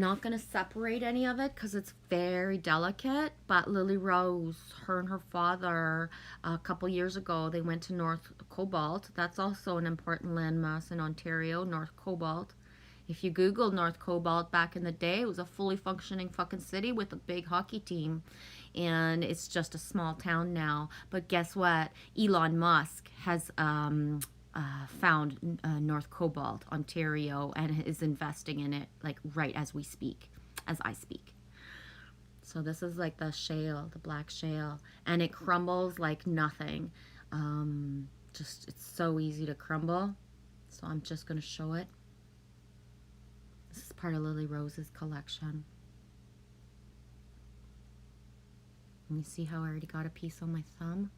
not going to separate any of it because it's very delicate, but Lily Rose, her and her father, a couple years ago, they went to North Cobalt. That's also an important landmass in Ontario, North Cobalt. If you Google North Cobalt back in the day, it was a fully functioning fucking city with a big hockey team. And it's just a small town now. But guess what? Elon Musk has found North Cobalt, Ontario, and is investing in it like right as we speak, as I speak. So this is like the shale, the black shale, and it crumbles like nothing. Just it's so easy to crumble. So I'm just gonna show it. This is part of Lily Rose's collection. And you see how I already got a piece on my thumb?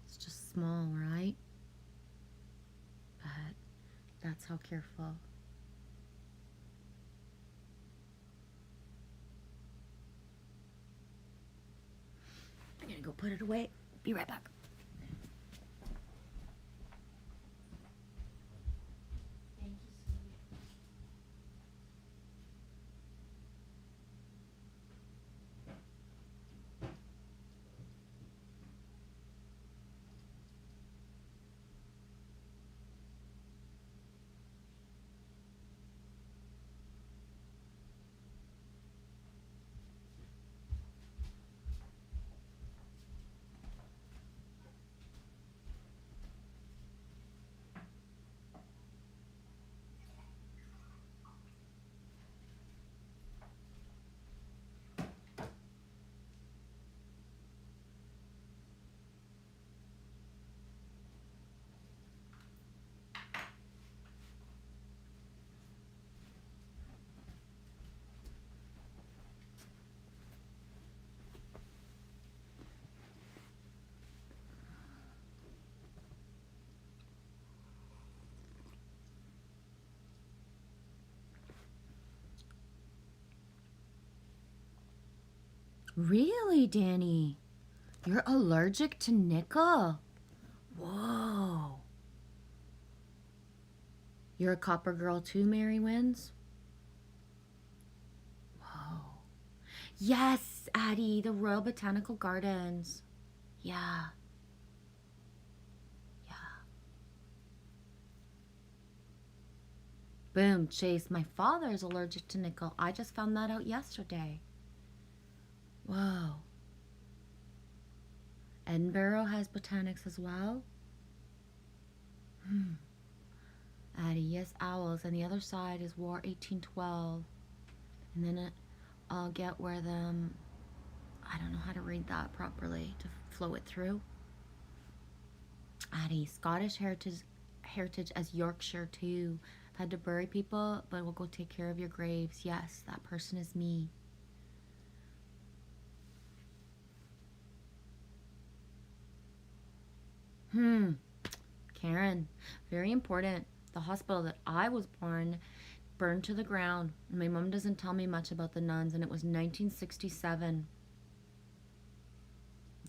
It's just small, right? But that's how careful. I'm gonna go put it away. Be right back. Thank you, sweetie. Really, Danny? You're allergic to nickel? Whoa. You're a copper girl too, Mary Wins? Whoa. Yes, Addie, the Royal Botanical Gardens. Yeah. Yeah. Boom, Chase. My father is allergic to nickel. I just found that out yesterday. Whoa. Edinburgh has botanics as well. Addie, yes, owls. And the other side is War 1812. And then I'll get where them... I don't know how to read that properly to flow it through. Addie, Scottish heritage as Yorkshire too. I've had to bury people, but we'll go take care of your graves. Yes, that person is me. Karen, very important. The hospital that I was born burned to the ground. My mom doesn't tell me much about the nuns, and it was 1967.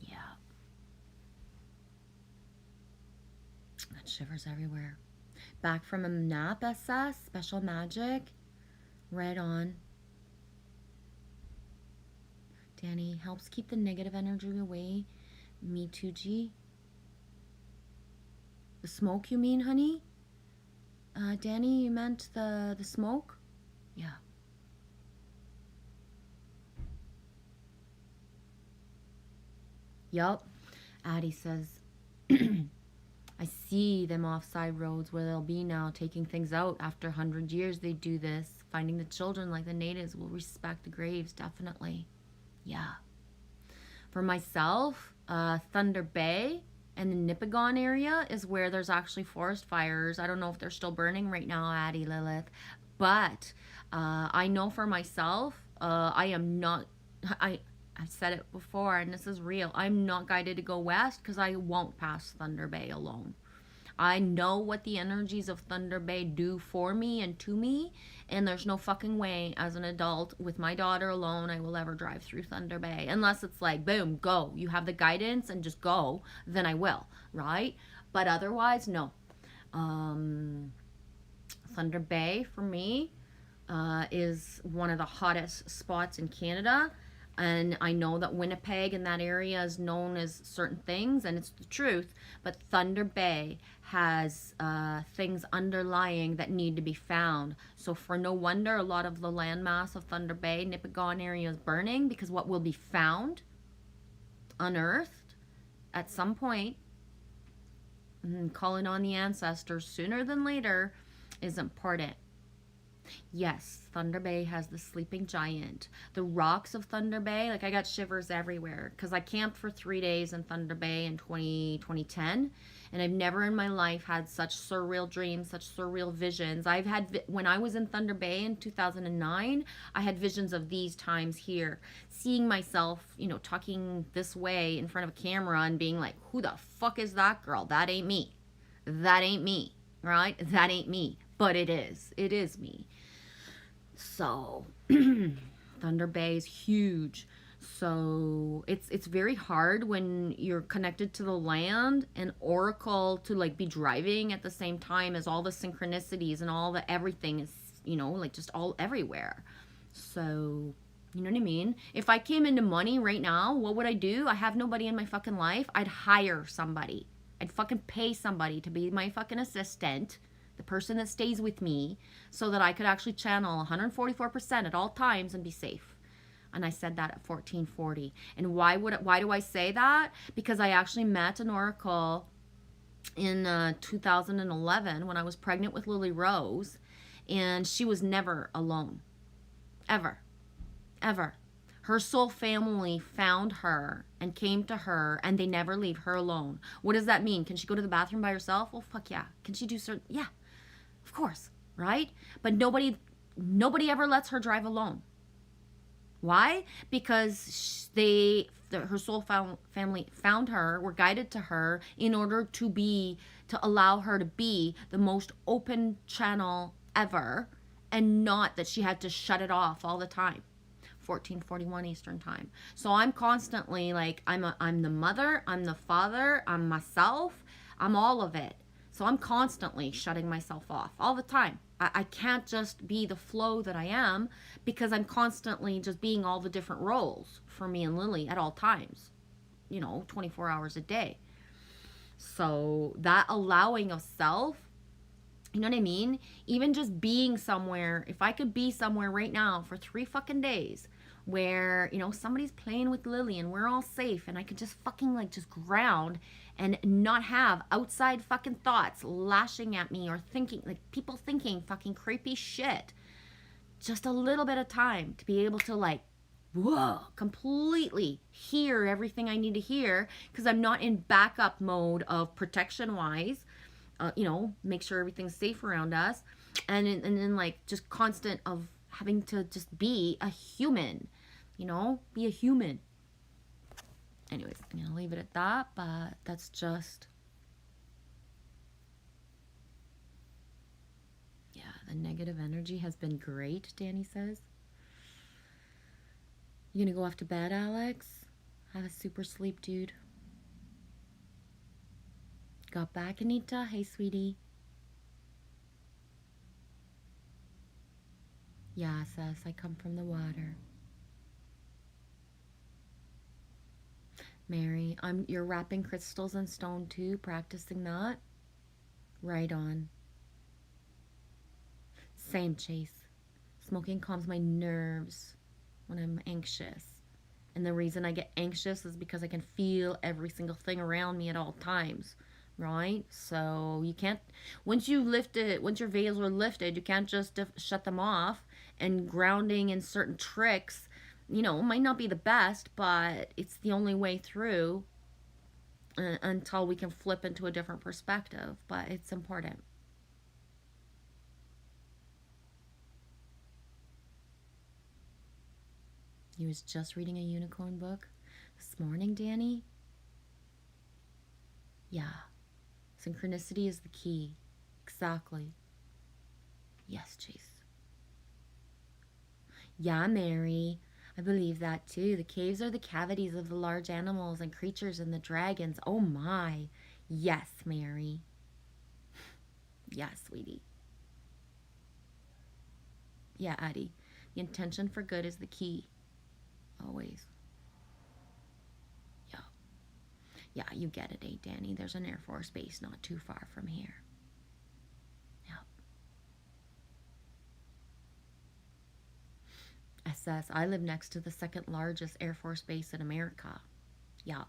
Yeah. Got shivers everywhere. Back from a nap, SS, special magic. Right on. Danny, helps keep the negative energy away. Me too, G. The smoke, you mean, honey? Danny, you meant the smoke? Yeah. Yup. Addie says, I see them off-side roads where they'll be now, taking things out. After 100 years, they do this. Finding the children like the natives will respect the graves, definitely. Yeah. For myself, Thunder Bay and the Nipigon area is where there's actually forest fires. I don't know if they're still burning right now, Addie Lilith. But I know for myself, I am not... I've said it before, and this is real. I'm not guided to go west because I won't pass Thunder Bay alone. I know what the energies of Thunder Bay do for me and to me, and there's no fucking way as an adult with my daughter alone I will ever drive through Thunder Bay. Unless it's like, boom, go. You have the guidance and just go, then I will, right? But otherwise, no. Thunder Bay, for me, is one of the hottest spots in Canada. And I know that Winnipeg and that area is known as certain things, and it's the truth. But Thunder Bay has things underlying that need to be found. So, for no wonder, a lot of the landmass of Thunder Bay, Nipigon area is burning, because what will be found, unearthed at some point, calling on the ancestors sooner than later, is important. Yes, Thunder Bay has the sleeping giant. The rocks of Thunder Bay, like I got shivers everywhere because I camped for 3 days in Thunder Bay in 2010, and I've never in my life had such surreal dreams, such surreal visions. I've had, when I was in Thunder Bay in 2009, I had visions of these times here, seeing myself, you know, talking this way in front of a camera and being like, who the fuck is that girl? That ain't me. That ain't me, right? That ain't me. But it is. It is me. So, Thunder Bay is huge. So, it's very hard when you're connected to the land and Oracle to like be driving at the same time as all the synchronicities and all the everything is, you know, like just all everywhere. So, you know what I mean? If I came into money right now, what would I do? I have nobody in my fucking life. I'd hire somebody. I'd fucking pay somebody to be my fucking assistant, the person that stays with me, so that I could actually channel 144% at all times and be safe. And I said that at 1440. And why do I say that? Because I actually met an oracle in 2011 when I was pregnant with Lily Rose, and she was never alone. Ever. Ever. Her soul family found her and came to her, and they never leave her alone. What does that mean? Can she go to the bathroom by herself? Well, fuck yeah. Can she do certain? Yeah, of course, right? But nobody ever lets her drive alone. Why? Because her soul family found her, were guided to her in order to allow her to be the most open channel ever, and not that she had to shut it off all the time. 1441 Eastern time. So I'm constantly like, I'm the mother, I'm the father, I'm myself, I'm all of it. So I'm constantly shutting myself off all the time. I can't just be the flow that I am, because I'm constantly just being all the different roles for me and Lily at all times, you know, 24 hours a day. So that allowing of self, you know what I mean? Even just being somewhere, if I could be somewhere right now for 3 fucking days where, you know, somebody's playing with Lily and we're all safe, and I could just fucking like just ground and not have outside fucking thoughts lashing at me or thinking, like people thinking fucking creepy shit. Just a little bit of time to be able to like, whoa, completely hear everything I need to hear, because I'm not in backup mode of protection wise. You know, make sure everything's safe around us, and then like just constant of having to just be a human, you know, be a human. Anyways, I'm gonna leave it at that, but that's just, yeah, the negative energy has been great, Danny says. You gonna go off to bed, Alex? Have a super sleep, dude. Got back, Anita? Hey, sweetie. Yeah, sis, I come from the water. Mary, you're wrapping crystals in stone too, practicing that? Right on. Same, Chase. Smoking calms my nerves when I'm anxious. And the reason I get anxious is because I can feel every single thing around me at all times. Right? So you can't, once your veils are lifted, you can't just shut them off. And grounding in certain tricks, you know, might not be the best, but it's the only way through until we can flip into a different perspective. But it's important. You was just reading a unicorn book this morning, Danny? Yeah. Synchronicity is the key. Exactly. Yes, Chase. Yeah, Mary. I believe that too. The caves are the cavities of the large animals and creatures and the dragons. Oh my. Yes, Mary. Yes, sweetie. Yeah, Addie. The intention for good is the key. Always. Yeah. Yeah, you get it, eh, Danny? There's an Air Force base not too far from here. Yeah. SS. I live next to the second largest Air Force base in America. Yeah.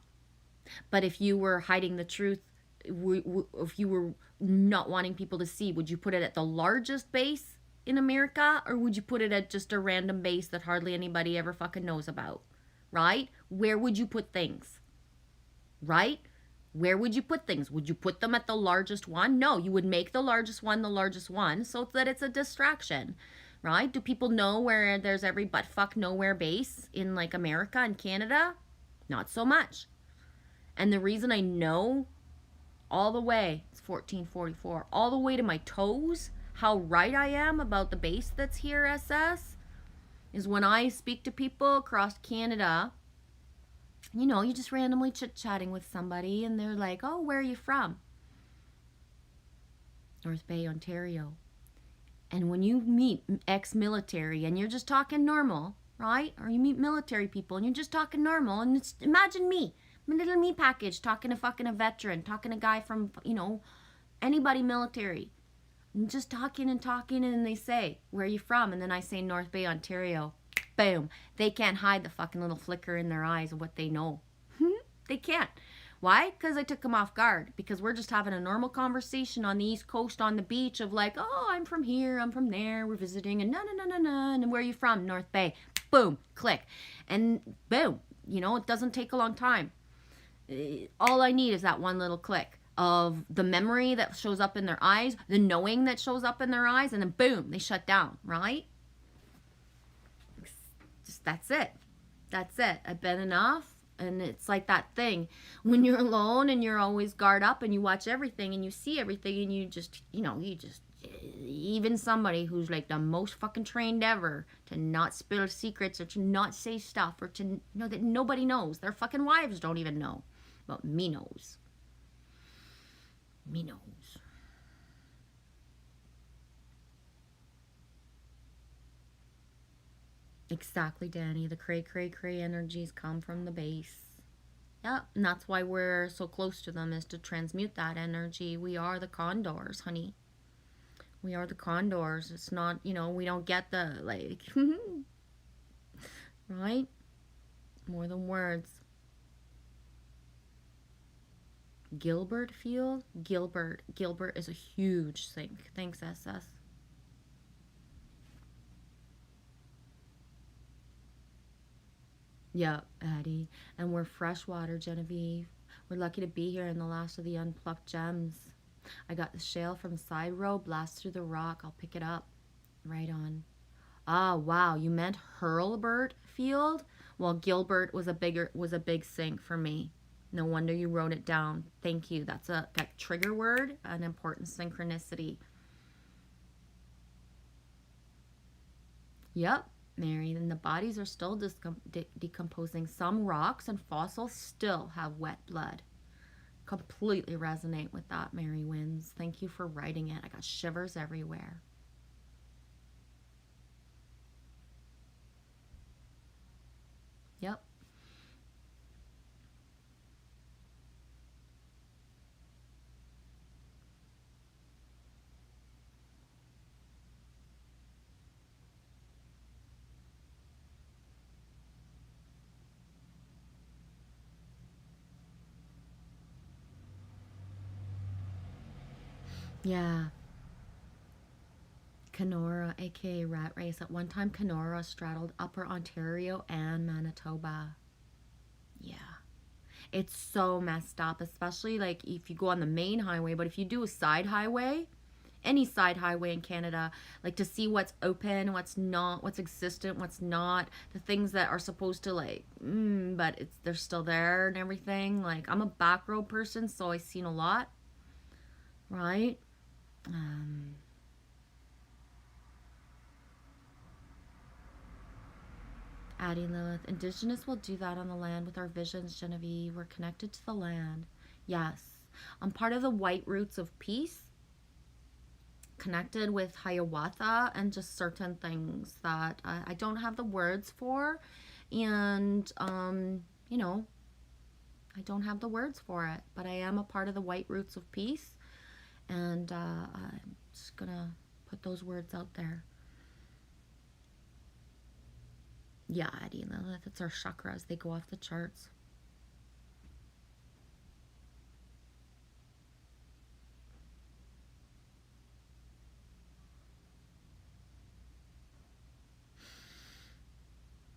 But if you were hiding the truth, if you were not wanting people to see, would you put it at the largest base in America, or would you put it at just a random base that hardly anybody ever fucking knows about? Right? Where would you put things? Right? Where would you put things? Would you put them at the largest one? No, you would make the largest one so that it's a distraction. Right? Do people know where there's every butt fuck nowhere base in like America and Canada? Not so much. And the reason I know all the way, it's 1444, all the way to my toes, how right I am about the base that's here, SS, is when I speak to people across Canada, you know, you just randomly chit-chatting with somebody and they're like, oh, where are you from? North Bay, Ontario. And when you meet ex-military and you're just talking normal, right? Or you meet military people and you're just talking normal, and it's, imagine me, my little me package, talking to fucking a veteran, talking to a guy from, you know, anybody military. I'm just talking and talking, and they say, where are you from? And then I say North Bay, Ontario. Boom. They can't hide the fucking little flicker in their eyes of what they know. They can't. Why? Because I took them off guard. Because we're just having a normal conversation on the East Coast on the beach of like, oh, I'm from here, I'm from there, we're visiting, and and where are you from? North Bay. Boom. Click. And boom. You know, it doesn't take a long time. All I need is that one little click of the memory that shows up in their eyes, the knowing that shows up in their eyes, and then boom, they shut down, right? Just that's it. That's it. I've been enough. And it's like that thing when you're alone and you're always guard up and you watch everything and you see everything and you just, you know, even somebody who's like the most fucking trained ever to not spill secrets or to not say stuff or to know that nobody knows. Their fucking wives don't even know. But me knows. Me knows. Exactly, Danny. The cray energies come from the base. Yeah, and that's why we're so close to them, is to transmute that energy. We are the condors, honey. We are the condors. It's not, you know, we don't get the, like, right? More than words. Gilbert Field? Gilbert is a huge thing. Thanks, SS. Yeah, Addie. And we're freshwater, Genevieve. We're lucky to be here in the last of the unplucked gems. I got the shale from side row, blast through the rock. I'll pick it up. Right on. Ah, wow. You meant Hurlburt Field? Well, Gilbert was a big sink for me. No wonder you wrote it down. Thank you. That's a trigger word, an important synchronicity. Yep, Mary. And the bodies are still decomposing. Some rocks and fossils still have wet blood. Completely resonate with that, Mary Wins. Thank you for writing it. I got shivers everywhere. Yep. Yeah. Kenora, aka Rat Race. At one time, Kenora straddled Upper Ontario and Manitoba. Yeah. It's so messed up, especially like if you go on the main highway, but if you do a side highway, any side highway in Canada, like to see what's open, what's not, what's existent, what's not, the things that are supposed to like, but they're still there and everything. Like, I'm a back road person, so I've seen a lot, right? Addie Lilith, Indigenous will do that on the land with our visions, Genevieve. We're connected to the land. Yes. I'm part of the White Roots of Peace. connected with Hiawatha and just certain things that I don't have the words for. And, you know, I don't have the words for it, but I am a part of the White Roots of Peace. And I'm just gonna put those words out there. Yeah, Eddie and Lilith, it's our chakras. They go off the charts.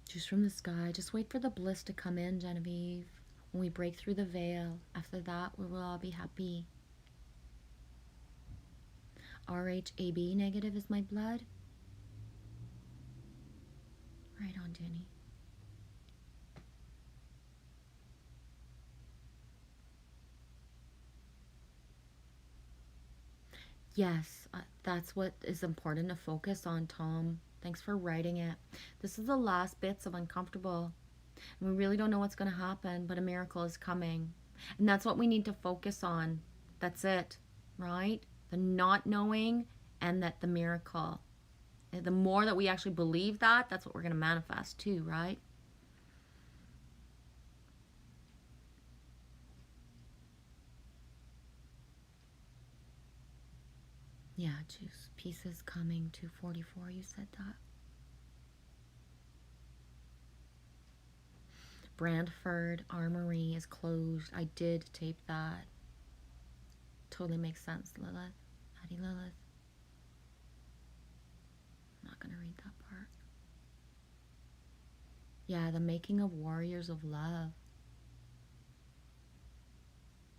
Juice from the sky. Just wait for the bliss to come in, Genevieve. When we break through the veil, after that, we will all be happy. RHAB negative is my blood. Right on, Jenny. Yes, that's what is important to focus on, Tom. Thanks for writing it. This is the last bits of uncomfortable. And we really don't know what's going to happen, but a miracle is coming. And that's what we need to focus on. That's it, right? The not knowing and that the miracle. And the more that we actually believe that, that's what we're going to manifest too, right? Yeah, juice. Peace is coming. 244, you said that. Brantford Armory is closed. I did tape that. Totally makes sense, Lilith. Howdy, Lilith. I'm not going to read that part. Yeah, the making of warriors of love.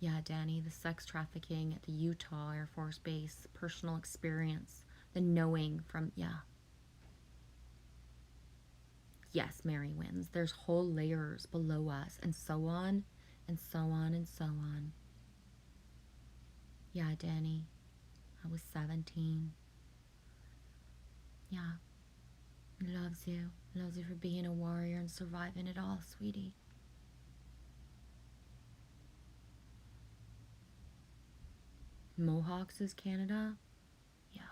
Yeah, Danny, the sex trafficking at the Utah Air Force Base, personal experience, the knowing from, yeah. Yes, Mary wins. There's whole layers below us, and so on, and so on, and so on. Yeah, Danny, I was 17. Yeah, he loves you. Loves you for being a warrior and surviving it all, sweetie. Mohawks is Canada? Yeah.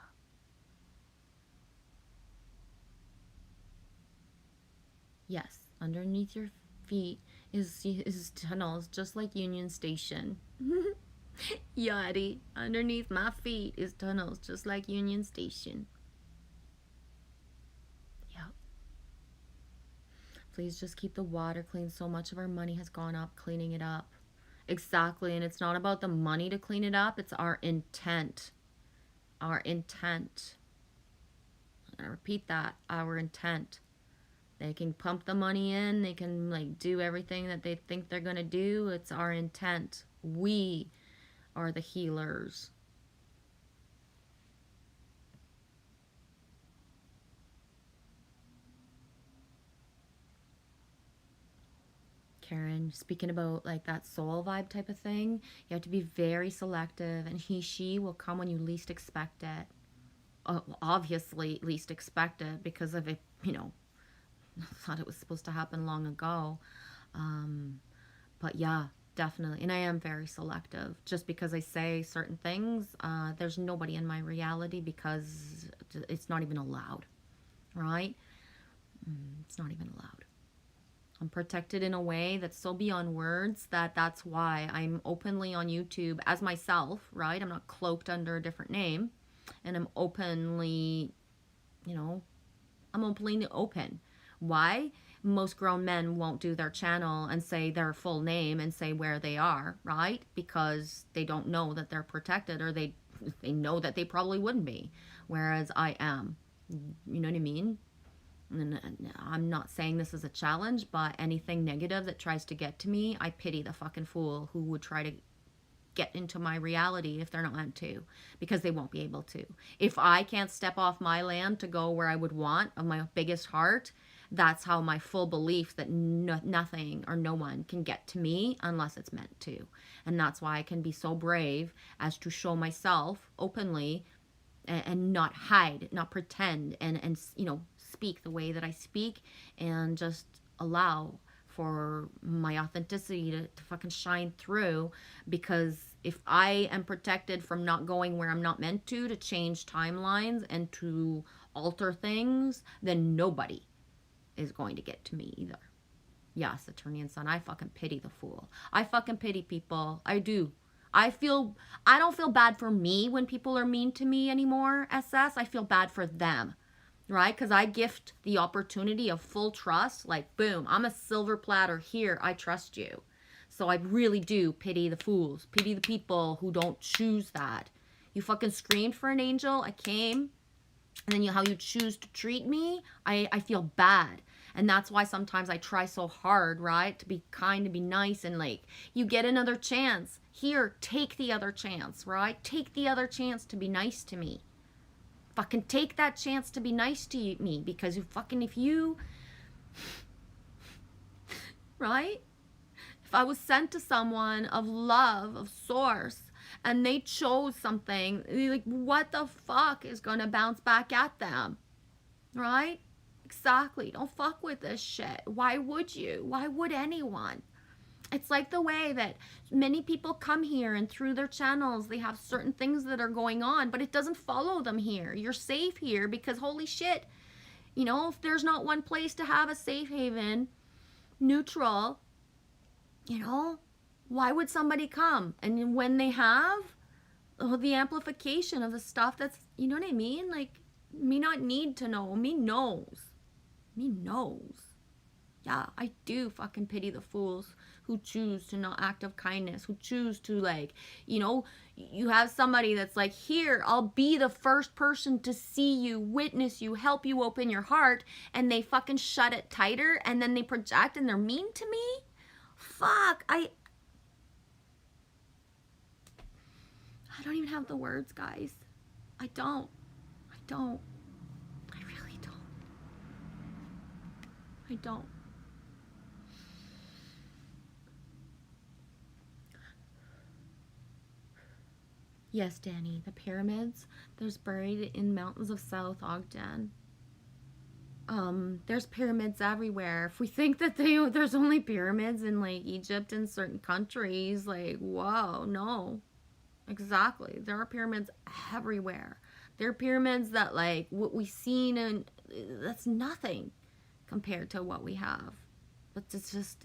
Yes, underneath your feet is tunnels, just like Union Station. Yachty, underneath my feet is tunnels, just like Union Station. Yep. Please just keep the water clean. So much of our money has gone up cleaning it up. Exactly, and it's not about the money to clean it up, it's our intent. Our intent. I repeat that, our intent. They can pump the money in, they can like do everything that they think they're gonna do. It's our intent. We are the healers. Karen, speaking about like that soul vibe type of thing, you have to be very selective, and she will come when you least expect it. Obviously, least expect it because of it, you know, thought it was supposed to happen long ago. But yeah, definitely. And I am very selective. Just because I say certain things, there's nobody in my reality because it's not even allowed, right? It's not even allowed. I'm protected in a way that's so beyond words that's why I'm openly on YouTube as myself, right? I'm not cloaked under a different name, and I'm openly, you know, I'm openly open. Why? Most grown men won't do their channel and say their full name and say where they are, right? Because they don't know that they're protected, or they know that they probably wouldn't be, whereas I am. You know what I mean? And I'm not saying this is a challenge, but anything negative that tries to get to me, I pity the fucking fool who would try to get into my reality if they're not meant to, because they won't be able to. If I can't step off my land to go where I would want, of my biggest heart, that's how my full belief that nothing or no one can get to me unless it's meant to. And that's why I can be so brave as to show myself openly and not hide, not pretend, and you know, speak the way that I speak, and just allow for my authenticity to fucking shine through, because if I am protected from not going where I'm not meant to change timelines and to alter things, then nobody is going to get to me either. Yeah, Saturnian Sun, I fucking pity the fool. I fucking pity people. I do. I don't feel bad for me when people are mean to me anymore, SS. I feel bad for them, right? Because I gift the opportunity of full trust. Like, boom, I'm a silver platter here. I trust you. So I really do pity the fools, pity the people who don't choose that. You fucking screamed for an angel. I came. And then how you choose to treat me, I feel bad. And that's why sometimes I try so hard, right? To be kind, to be nice, and like, you get another chance. Here, take the other chance, right? Take the other chance to be nice to me. Fucking take that chance to be nice to me, because if you, right? If I was sent to someone of love, of source, and they chose something, like, what the fuck is gonna bounce back at them? Right? Exactly. Don't fuck with this shit. Why would you? Why would anyone? It's like the way that many people come here and through their channels, they have certain things that are going on, but it doesn't follow them here. You're safe here because holy shit, if there's not one place to have a safe haven, neutral, why would somebody come? And when they have, the amplification of the stuff that's, you know what I mean? Like, me not need to know. Me knows. Me knows. Yeah, I do fucking pity the fools who choose to not act of kindness, who choose to, like, you have somebody that's like, here, I'll be the first person to see you, witness you, help you open your heart, and they fucking shut it tighter, and then they project and they're mean to me? Fuck, I don't even have the words, guys. I don't. I really don't. I don't. Yes, Danny, the pyramids, there's buried in mountains of South Ogden. There's pyramids everywhere. If we think that there's only pyramids in, like, Egypt and certain countries, like, whoa, no. Exactly. There are pyramids everywhere. There are pyramids that, like, what we've seen, and that's nothing compared to what we have. But it's just,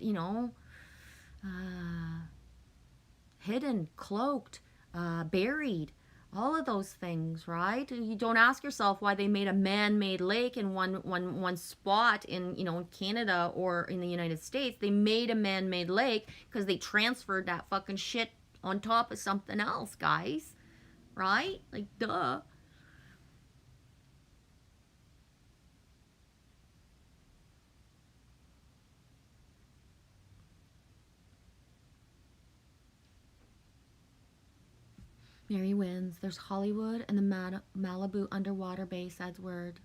hidden, cloaked, buried, all of those things, right? You don't ask yourself why they made a man-made lake in one spot in, in Canada or in the United States. They made a man-made lake because they transferred that fucking shit on top of something else, guys. Right? Like, duh. Mary wins. There's Hollywood and the Malibu underwater base, Edward.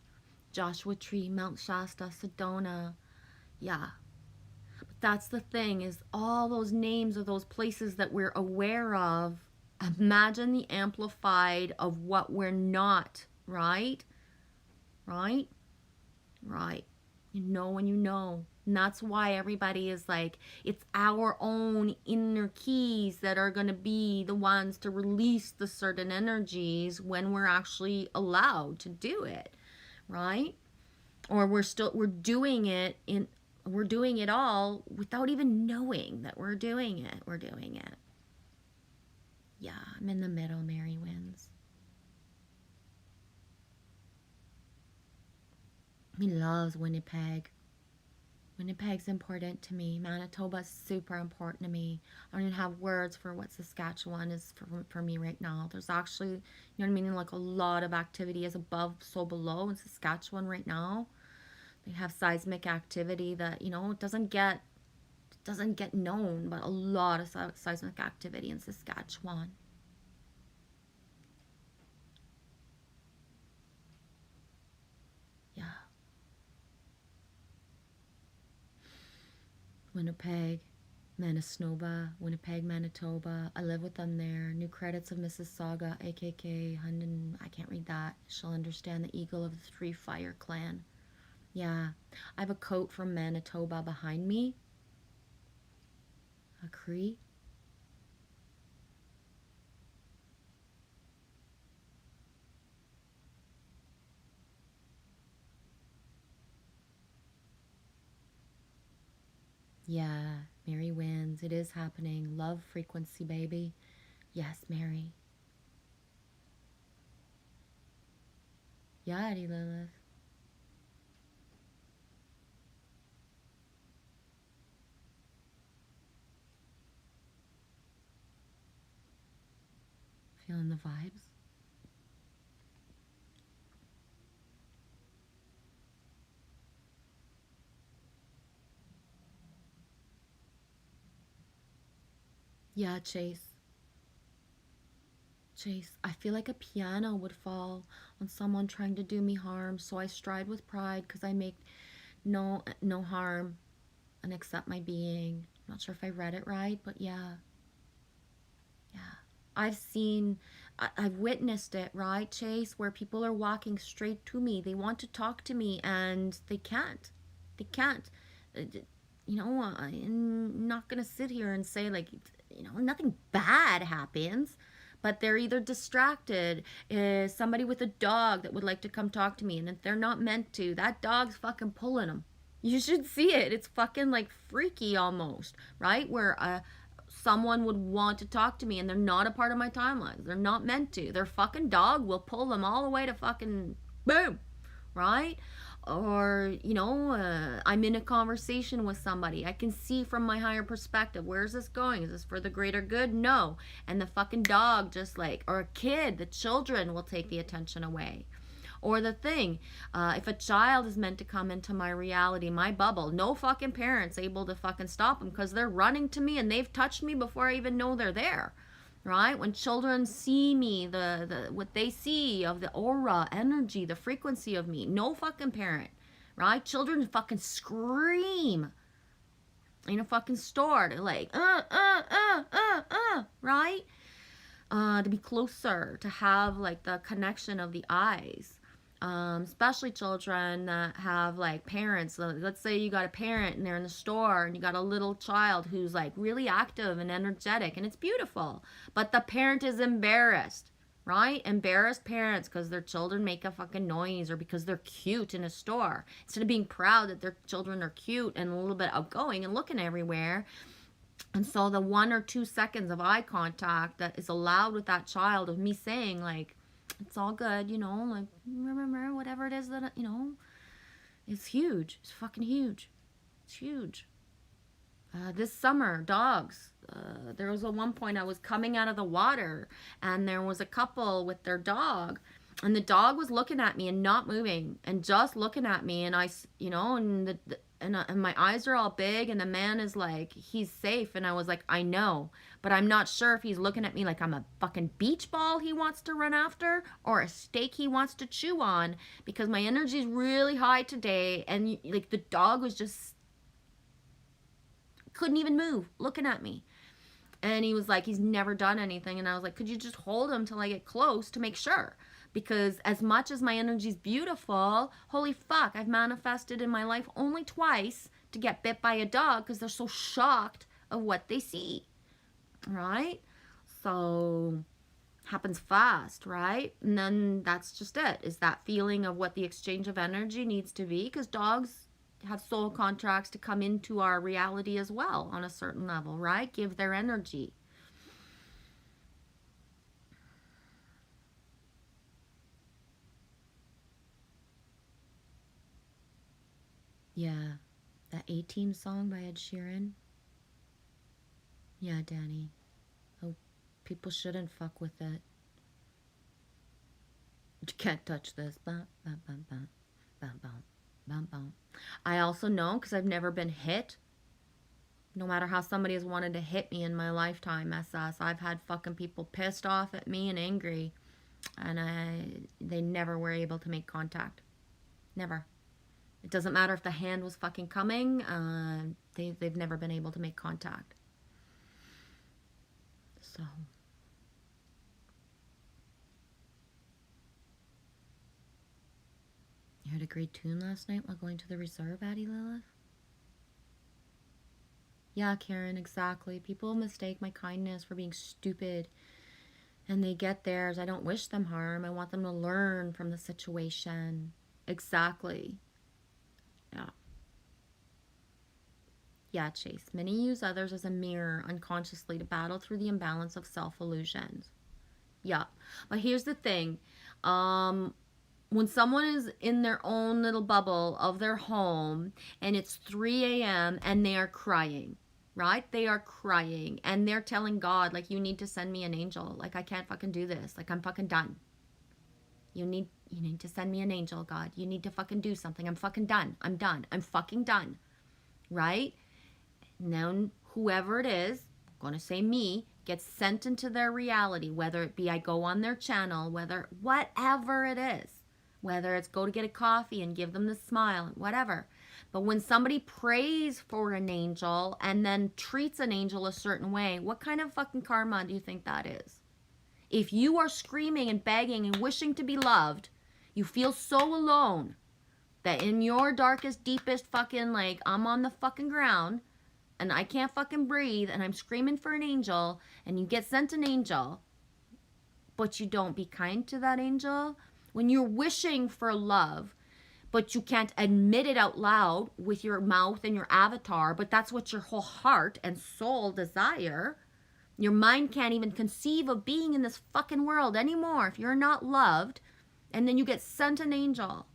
Joshua Tree, Mount Shasta, Sedona. Yeah. But that's the thing, is all those names of those places that we're aware of, imagine the amplified of what we're not, right? Right? Right. You know when you know. And that's why everybody is like, it's our own inner keys that are going to be the ones to release the certain energies when we're actually allowed to do it, right? Or we're doing it we're doing it all without even knowing that we're doing it. We're doing it. Yeah, I'm in the middle. Mary wins. He loves Winnipeg. Winnipeg's important to me. Manitoba's super important to me. I don't even have words for what Saskatchewan is for me right now. There's actually, you know what I mean, like a lot of activity is above, so below in Saskatchewan right now. They have seismic activity that, doesn't get known, but a lot of seismic activity in Saskatchewan. Yeah. Winnipeg, Winnipeg, Manitoba. I live with them there. New credits of Mississauga, AKK, Hunden. I can't read that. She'll understand the eagle of the Three Fire Clan. Yeah. I have a coat from Manitoba behind me. Cree. Yeah, Mary wins. It is happening. Love frequency, baby. Yes, Mary. Yeah, Eddie Lilith. Feeling the vibes? Yeah, Chase. Chase, I feel like a piano would fall on someone trying to do me harm, so I stride with pride because I make no harm and accept my being. Not sure if I read it right, but yeah. Yeah. I've witnessed it, right, Chase, where people are walking straight to me. They want to talk to me and they can't. They can't. You know, I'm not going to sit here and say, like, you know, nothing bad happens, but they're either distracted, somebody with a dog that would like to come talk to me, and if they're not meant to, that dog's fucking pulling them. You should see it. It's fucking like freaky almost, right? Where someone would want to talk to me and they're not a part of my timelines. They're not meant to. Their fucking dog will pull them all the way to fucking boom, right? Or, you know, I'm in a conversation with somebody. I can see from my higher perspective, where's this going? Is this for the greater good? No. And the fucking dog just like, or a kid, the children will take the attention away. Or the thing, if a child is meant to come into my reality, my bubble, no fucking parent's able to fucking stop them because they're running to me and they've touched me before I even know they're there, right? When children see me, what they see of the aura, energy, the frequency of me, no fucking parent, right? Children fucking scream in a fucking store. They're like, right? To be closer, to have like the connection of the eyes. Especially children that have like parents. Let's say you got a parent and they're in the store and you got a little child who's like really active and energetic and it's beautiful, but the parent is embarrassed, right? Embarrassed parents because their children make a fucking noise or because they're cute in a store. Instead of being proud that their children are cute and a little bit outgoing and looking everywhere. And so the 1 or 2 seconds of eye contact that is allowed with that child, of me saying like, it's all good, you know, like, remember, whatever it is that, you know, it's huge. It's fucking huge. It's huge. This summer, dogs. There was one point I was coming out of the water and there was a couple with their dog and the dog was looking at me and not moving and just looking at me. And I, you know, and my eyes are all big and the man is like, he's safe. And I was like, I know, but I'm not sure if he's looking at me like I'm a fucking beach ball he wants to run after or a steak he wants to chew on, because my energy is really high today. And like the dog was just, couldn't even move looking at me. And he was like, he's never done anything. And I was like, could you just hold him till I get close to make sure? Because as much as my energy is beautiful, holy fuck, I've manifested in my life only twice to get bit by a dog because they're so shocked of what they see, right? So happens fast, right? And then that's just it, is that feeling of what the exchange of energy needs to be, because dogs have soul contracts to come into our reality as well on a certain level, right? Give their energy. Yeah, that A-Team song by Ed Sheeran. Yeah, Danny. Oh, people shouldn't fuck with it. You can't touch this. Bum, bum, bum, bum, bum, bum, bum, bum. I also know, because I've never been hit. No matter how somebody has wanted to hit me in my lifetime, SS, I've had fucking people pissed off at me and angry. And they never were able to make contact. Never. It doesn't matter if the hand was fucking coming. They've never been able to make contact. So. You heard a great tune last night while going to the reserve, Addie Lilith? Yeah, Karen, exactly. People mistake my kindness for being stupid, and they get theirs. I don't wish them harm. I want them to learn from the situation. Exactly. Yeah. Yeah, Chase. Many use others as a mirror unconsciously to battle through the imbalance of self illusions. Yeah. But here's the thing. Um, when someone is in their own little bubble of their home and it's 3 a.m. and they are crying, right? They are crying and they're telling God, like, you need to send me an angel. Like, I can't fucking do this. Like, I'm fucking done. You need to send me an angel, God. You need to fucking do something. I'm fucking done. I'm done. I'm fucking done. Right? Now, whoever it is, I'm going to say me, gets sent into their reality, whether it be I go on their channel, whatever it is, whether it's go to get a coffee and give them the smile, whatever. But when somebody prays for an angel and then treats an angel a certain way, what kind of fucking karma do you think that is? If you are screaming and begging and wishing to be loved, you feel so alone that in your darkest, deepest fucking, like, I'm on the fucking ground and I can't fucking breathe and I'm screaming for an angel and you get sent an angel, but you don't be kind to that angel. When you're wishing for love, but you can't admit it out loud with your mouth and your avatar, but that's what your whole heart and soul desire. Your mind can't even conceive of being in this fucking world anymore if you're not loved, and then you get sent an angel.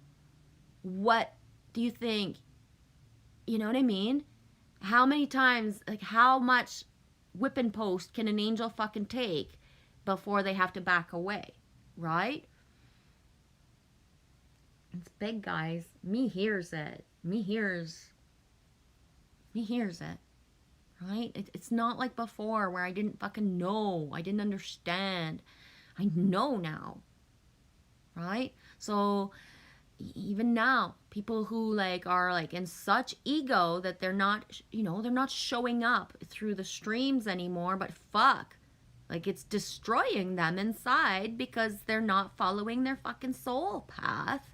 What do you think? You know what I mean? How many times, like, how much whipping post can an angel fucking take before they have to back away, right? It's big, guys. Me hears it. Me hears it, right? It's not like before where I didn't fucking know. I didn't understand. I know now, right? So even now, people who like are like in such ego that they're not, they're not showing up through the streams anymore, but fuck, like, it's destroying them inside because they're not following their fucking soul path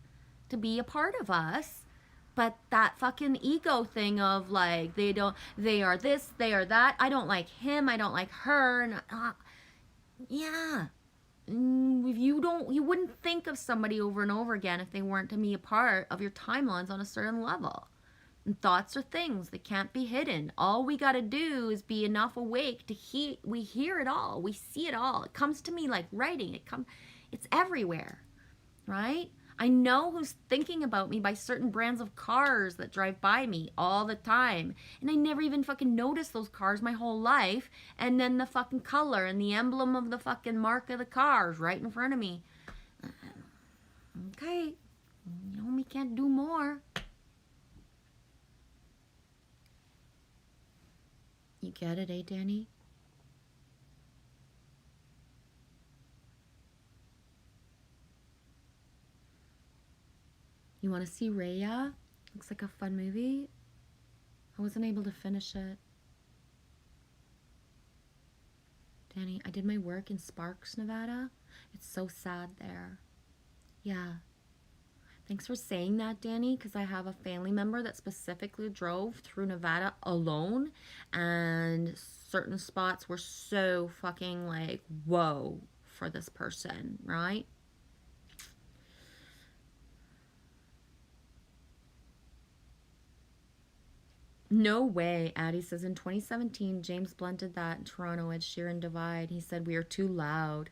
to be a part of us. But that fucking ego thing of like, they are this, they are that, I don't like him, I don't like her, and yeah. If you wouldn't think of somebody over and over again if they weren't to be a part of your timelines on a certain level. And thoughts are things that can't be hidden. All we got to do is be enough awake to we hear it all. We see it all. It comes to me like writing. It's everywhere, right? I know who's thinking about me by certain brands of cars that drive by me all the time. And I never even fucking noticed those cars my whole life. And then the fucking color and the emblem of the fucking mark of the cars right in front of me. Okay. We can't do more. You get it, eh, Danny? You want to see Raya? Looks like a fun movie. I wasn't able to finish it. Danny, I did my work in Sparks, Nevada. It's so sad there. Yeah. Thanks for saying that, Danny, because I have a family member that specifically drove through Nevada alone, and certain spots were so fucking like, whoa, for this person, right? No way, Addie says. In 2017, James Blunt did that in Toronto at Sheeran Divide. He said we are too loud.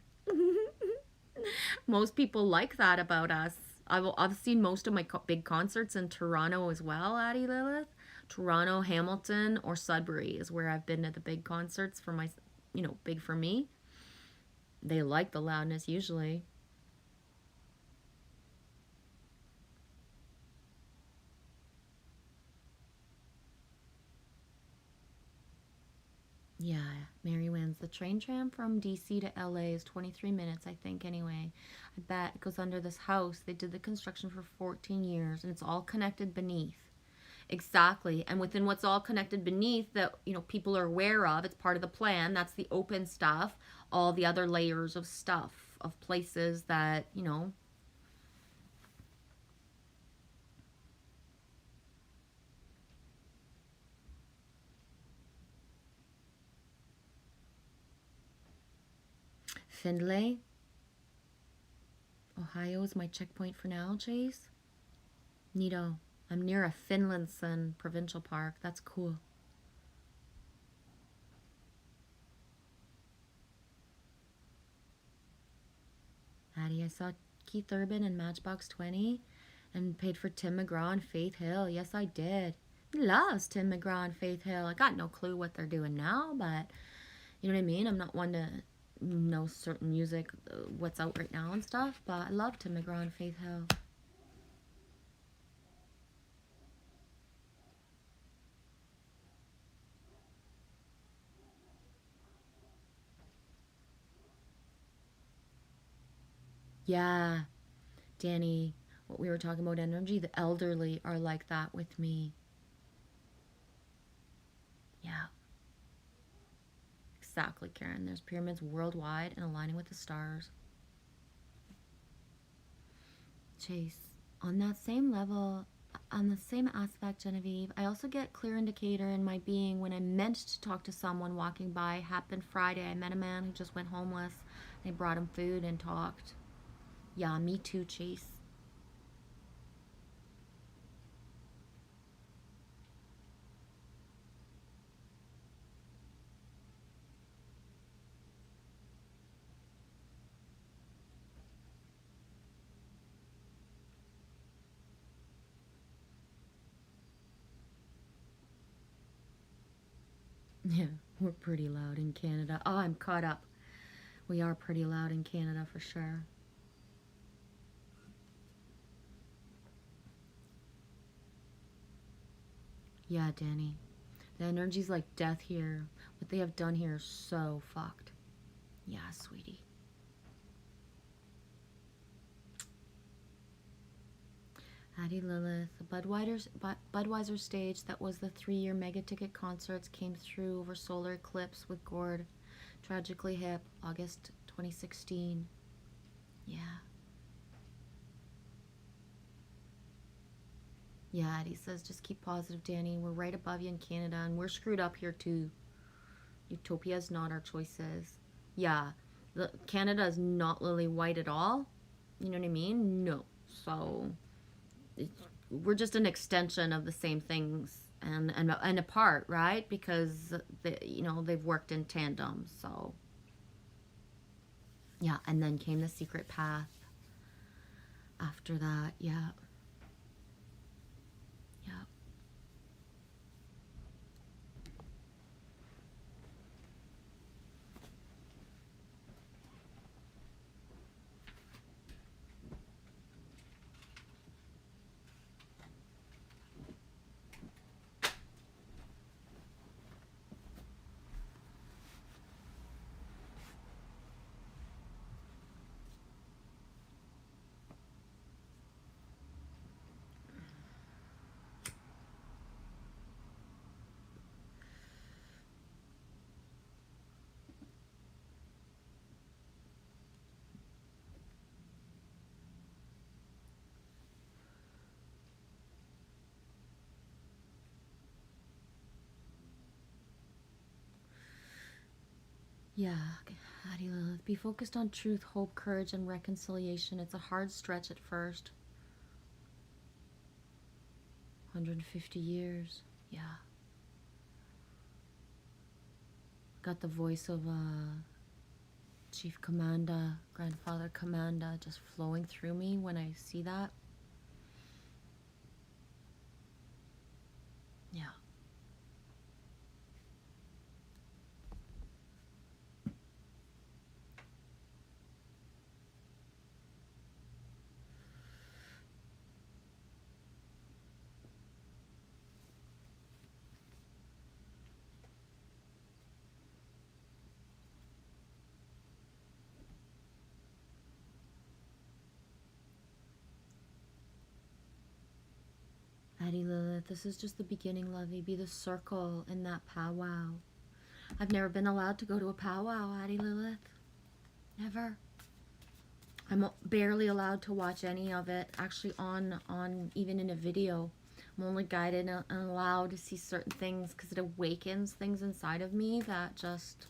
Most people like that about us. I've seen most of my big concerts in Toronto as well, Addie Lilith. Toronto, Hamilton, or Sudbury is where I've been at the big concerts for my, big for me. They like the loudness usually. Yeah, Mary wins. The train tram from DC to LA is 23 minutes, I think, anyway. I bet it goes under this house. They did the construction for 14 years, and it's all connected beneath. Exactly. And within what's all connected beneath that, people are aware of, it's part of the plan. That's the open stuff. All the other layers of stuff, of places that, Findlay. Ohio is my checkpoint for now, Chase. Neato. I'm near a Finlayson provincial park. That's cool. Addie, I saw Keith Urban and Matchbox 20 and paid for Tim McGraw and Faith Hill. Yes, I did. He loves Tim McGraw and Faith Hill. I got no clue what they're doing now, but you know what I mean? I'm not one to know certain music, what's out right now and stuff, but I love Tim McGraw and Faith Hill. Yeah, Danny, what we were talking about energy, the elderly are like that with me. Yeah. Exactly, Karen. There's pyramids worldwide and aligning with the stars. Chase, on that same level, on the same aspect, Genevieve, I also get clear indicator in my being when I'm meant to talk to someone walking by. Happened Friday. I met a man who just went homeless. I brought him food and talked. Yeah, me too, Chase. Yeah, we're pretty loud in Canada. Oh, I'm caught up. We are pretty loud in Canada for sure. Yeah, Danny. The energy's like death here. What they have done here is so fucked. Yeah, sweetie. Addie Lilith, the Budweiser stage that was the 3-year mega ticket concerts came through over solar eclipse with Gord. Tragically hip, August 2016. Yeah. Yeah, Addie says, just keep positive, Danny. We're right above you in Canada, and we're screwed up here too. Utopia is not our choices. Yeah, Canada is not lily white at all. You know what I mean? No. So we're just an extension of the same things and apart, right? Because they've worked in tandem. So yeah, and then came the secret path after that. Yeah. Yeah. Yeah, Addie Lilith. Be focused on truth, hope, courage, and reconciliation. It's a hard stretch at first. 150 years. Yeah. Got the voice of Chief Commanda, Grandfather Commanda just flowing through me when I see that. Yeah. Addie Lilith, this is just the beginning, lovey. Be the circle in that powwow. I've never been allowed to go to a powwow, Addie Lilith. Never. I'm barely allowed to watch any of it, actually on even in a video. I'm only guided and allowed to see certain things because it awakens things inside of me that just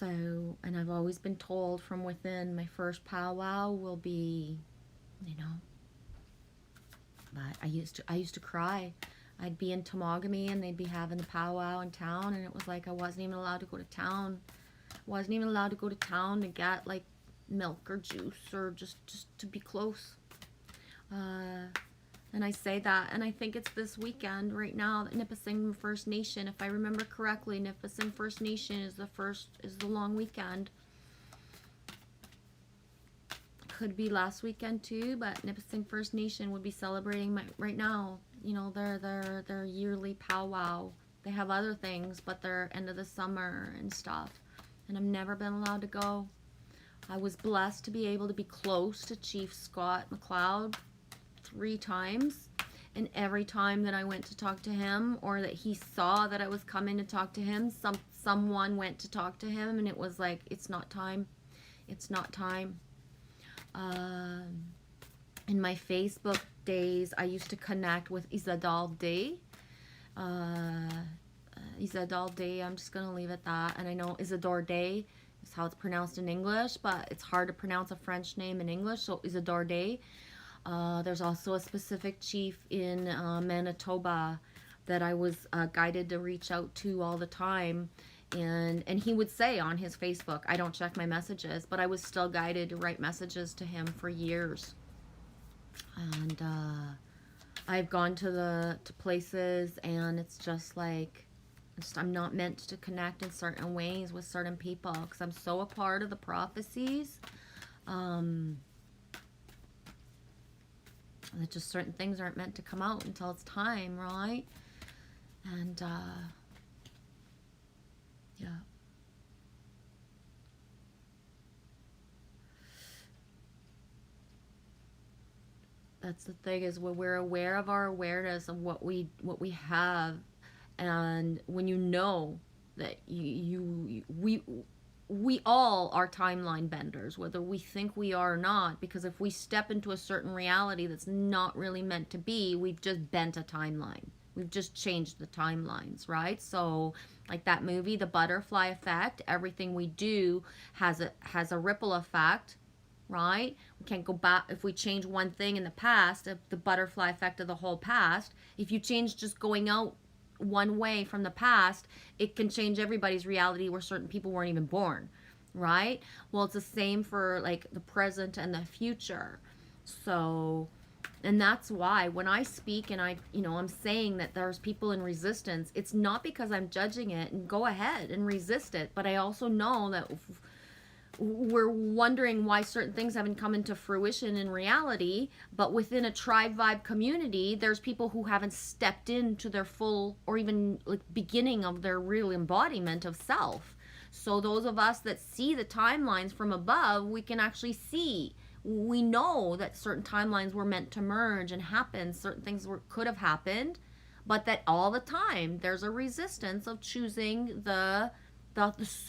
So, and I've always been told from within, my first powwow will be, you know, but I used to cry. I'd be in Temagami and they'd be having the powwow in town, and it was like I wasn't even allowed to go to town. Wasn't even allowed to go to town to get like milk or juice or just to be close. And I say that, and I think it's this weekend right now that Nipissing First Nation, if I remember correctly, Nipissing First Nation is the long weekend. Could be last weekend too, but Nipissing First Nation would be celebrating right now, you know, their yearly powwow. They have other things, but they're end of the summer and stuff. And I've never been allowed to go. I was blessed to be able to be close to Chief Scott McLeod 3 times, and every time that I went to talk to him, or that he saw that I was coming to talk to him, someone went to talk to him, and it was like, it's not time. It's not time. In my Facebook days, I used to connect with Isadal Day. Isadal Day, I'm just going to leave it that. And I know Isadore Day is how it's pronounced in English, but it's hard to pronounce a French name in English, so Isadore Day. There's also a specific chief in Manitoba that I was guided to reach out to all the time. And he would say on his Facebook, I don't check my messages, but I was still guided to write messages to him for years. And I've gone to places, and it's just like, I'm not meant to connect in certain ways with certain people because I'm so a part of the prophecies. That just certain things aren't meant to come out until it's time, right? And yeah. That's the thing, is when we're aware of our awareness of what we have, and when you know that we all are timeline benders, whether we think we are or not, because if we step into a certain reality that's not really meant to be, we've just bent a timeline. We've just changed the timelines, right? So like that movie, The Butterfly Effect, everything we do has a ripple effect, right? We can't go back. If we change one thing in the past, the butterfly effect of the whole past, if you change just going out one way from the past, it can change everybody's reality where certain people weren't even born, right? Well, it's the same for like the present and the future. So, and that's why when I speak and I'm saying that there's people in resistance, it's not because I'm judging it, and go ahead and resist it, but I also know that we're wondering why certain things haven't come into fruition in reality, but within a tribe vibe community, there's people who haven't stepped into their full, or even like beginning of their real embodiment of self. So those of us that see the timelines from above, we can actually see, we know that certain timelines were meant to merge and happen, certain things could have happened, but that all the time there's a resistance of choosing the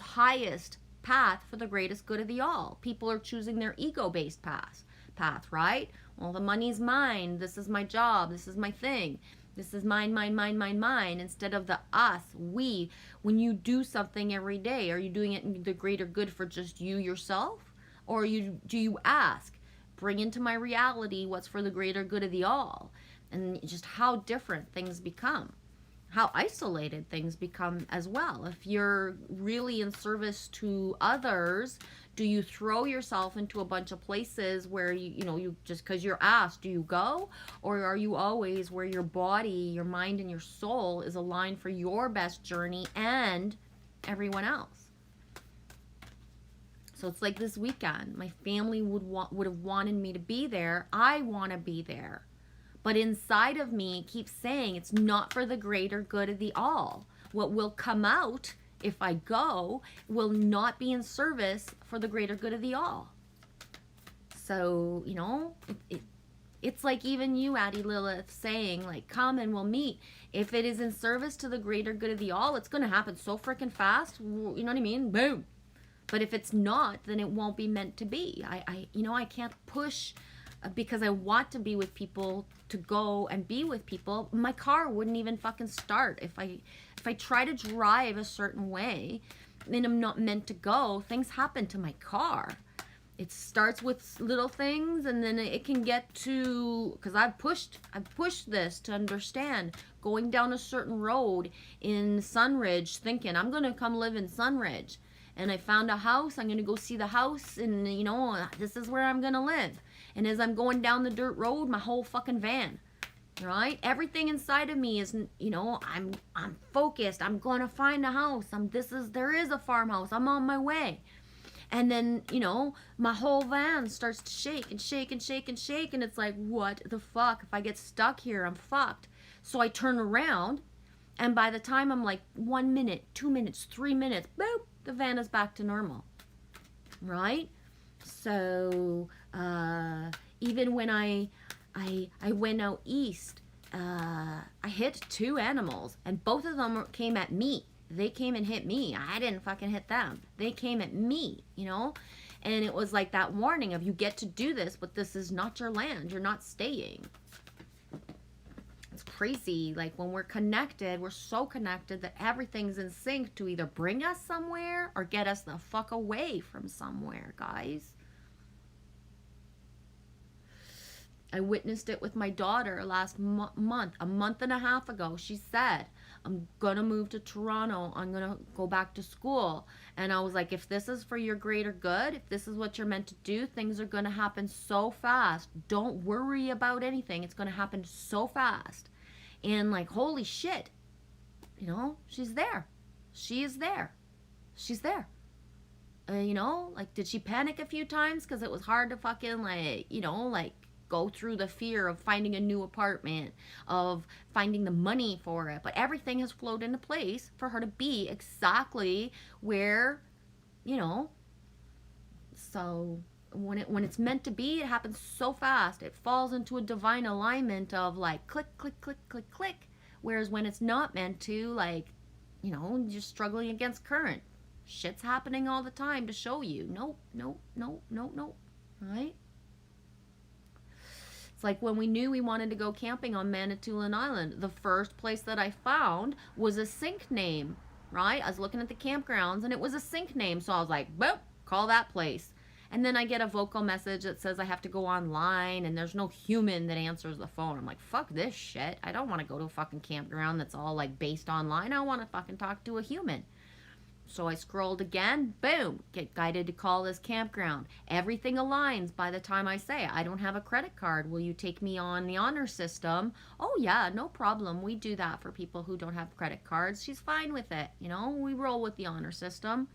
highest path for the greatest good of the all. People are choosing their ego-based path, right? Well, the money's mine. This is my job. This is my thing. This is mine, instead of the us, we. When you do something every day, are you doing it in the greater good for just you, yourself? Or do you ask, bring into my reality what's for the greater good of the all? And just how different things become. How isolated things become as well. If you're really in service to others, do you throw yourself into a bunch of places where you just because you're asked, do you go? Or are you always where your body, your mind, and your soul is aligned for your best journey and everyone else? So it's like this weekend, my family would have wanted me to be there. I want to be there. But inside of me, it keeps saying it's not for the greater good of the all. What will come out if I go will not be in service for the greater good of the all. So, it's like even you, Addie Lilith, saying like, come and we'll meet. If it is in service to the greater good of the all, it's going to happen so freaking fast. You know what I mean? Boom. But if it's not, then it won't be meant to be. I can't push because I want to be with people to go and be with people. My car wouldn't even fucking start if I try to drive a certain way. and I'm not meant to go, things happen to my car. It starts with little things, and then it can get to, because I've pushed this to understand, going down a certain road in Sunridge thinking I'm going to come live in Sunridge, and I found a house, I'm going to go see the house, and you know, this is where I'm going to live. And as I'm going down the dirt road, my whole fucking van, right? Everything inside of me is, you know, I'm focused. I'm going to find a house. There is a farmhouse. I'm on my way. And then, you know, my whole van starts to shake and shake and shake and shake. And it's like, what the fuck? If I get stuck here, I'm fucked. So I turn around. And by the time I'm like 1 minute, 2 minutes, 3 minutes, boop, the van is back to normal. Right? So even when I went out east, I hit 2 animals. And both of them came at me. They came and hit me. I didn't fucking hit them. They came at me, you know? And it was like that warning of, you get to do this, but this is not your land. You're not staying. It's crazy. Like, when we're connected, we're so connected that everything's in sync to either bring us somewhere or get us the fuck away from somewhere, guys. I witnessed it with my daughter last month, a month and a half ago. She said, I'm going to move to Toronto. I'm going to go back to school. And I was like, if this is for your greater good, if this is what you're meant to do, things are going to happen so fast. Don't worry about anything. It's going to happen so fast. And like, holy shit, you know, she's there. She is there. She's there. You know, like, did she panic a few times because it was hard to fucking, like, you know, like, go through the fear of finding a new apartment, of finding the money for it, but everything has flowed into place for her to be exactly where, you know. So when it's meant to be, it happens so fast. It falls into a divine alignment of like click, click, click, click, click. Whereas when it's not meant to, like, you know, you're struggling against current. Shit's happening all the time to show you. Nope, nope, nope, nope, nope. Right? Like when we knew we wanted to go camping on Manitoulin Island, the first place that I found was a sink name, right? I was looking at the campgrounds and it was a sink name. So I was like, boop, call that place. And then I get a vocal message that says I have to go online and there's no human that answers the phone. I'm like, fuck this shit. I don't want to go to a fucking campground that's all like based online. I want to fucking talk to a human. So I scrolled again, boom, get guided to call this campground. Everything aligns by the time I say, I don't have a credit card. Will you take me on the honor system? Oh yeah, no problem. We do that for people who don't have credit cards. She's fine with it. You know, we roll with the honor system.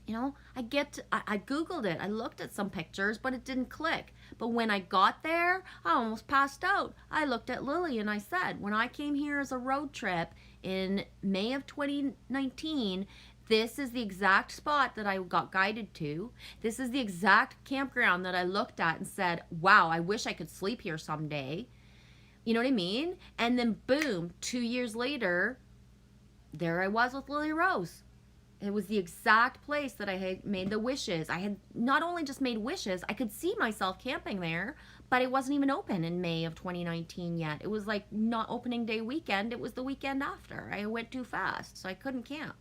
You know, I Googled it. I looked at some pictures, but it didn't click. But when I got there, I almost passed out. I looked at Lily and I said, when I came here as a road trip in May of 2019, this is the exact spot that I got guided to. This is the exact campground that I looked at and said, wow, I wish I could sleep here someday. You know what I mean? And then boom, 2 years later, there I was with Lily Rose. It was the exact place that I had made the wishes. I had not only just made wishes, I could see myself camping there, but it wasn't even open in May of 2019 yet. It was like not opening day weekend. It was the weekend after. I went too fast, so I couldn't camp,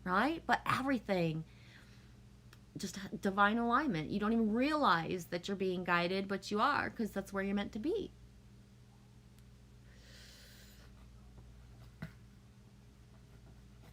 right? But everything, just divine alignment. You don't even realize that you're being guided, but you are, because that's where you're meant to be.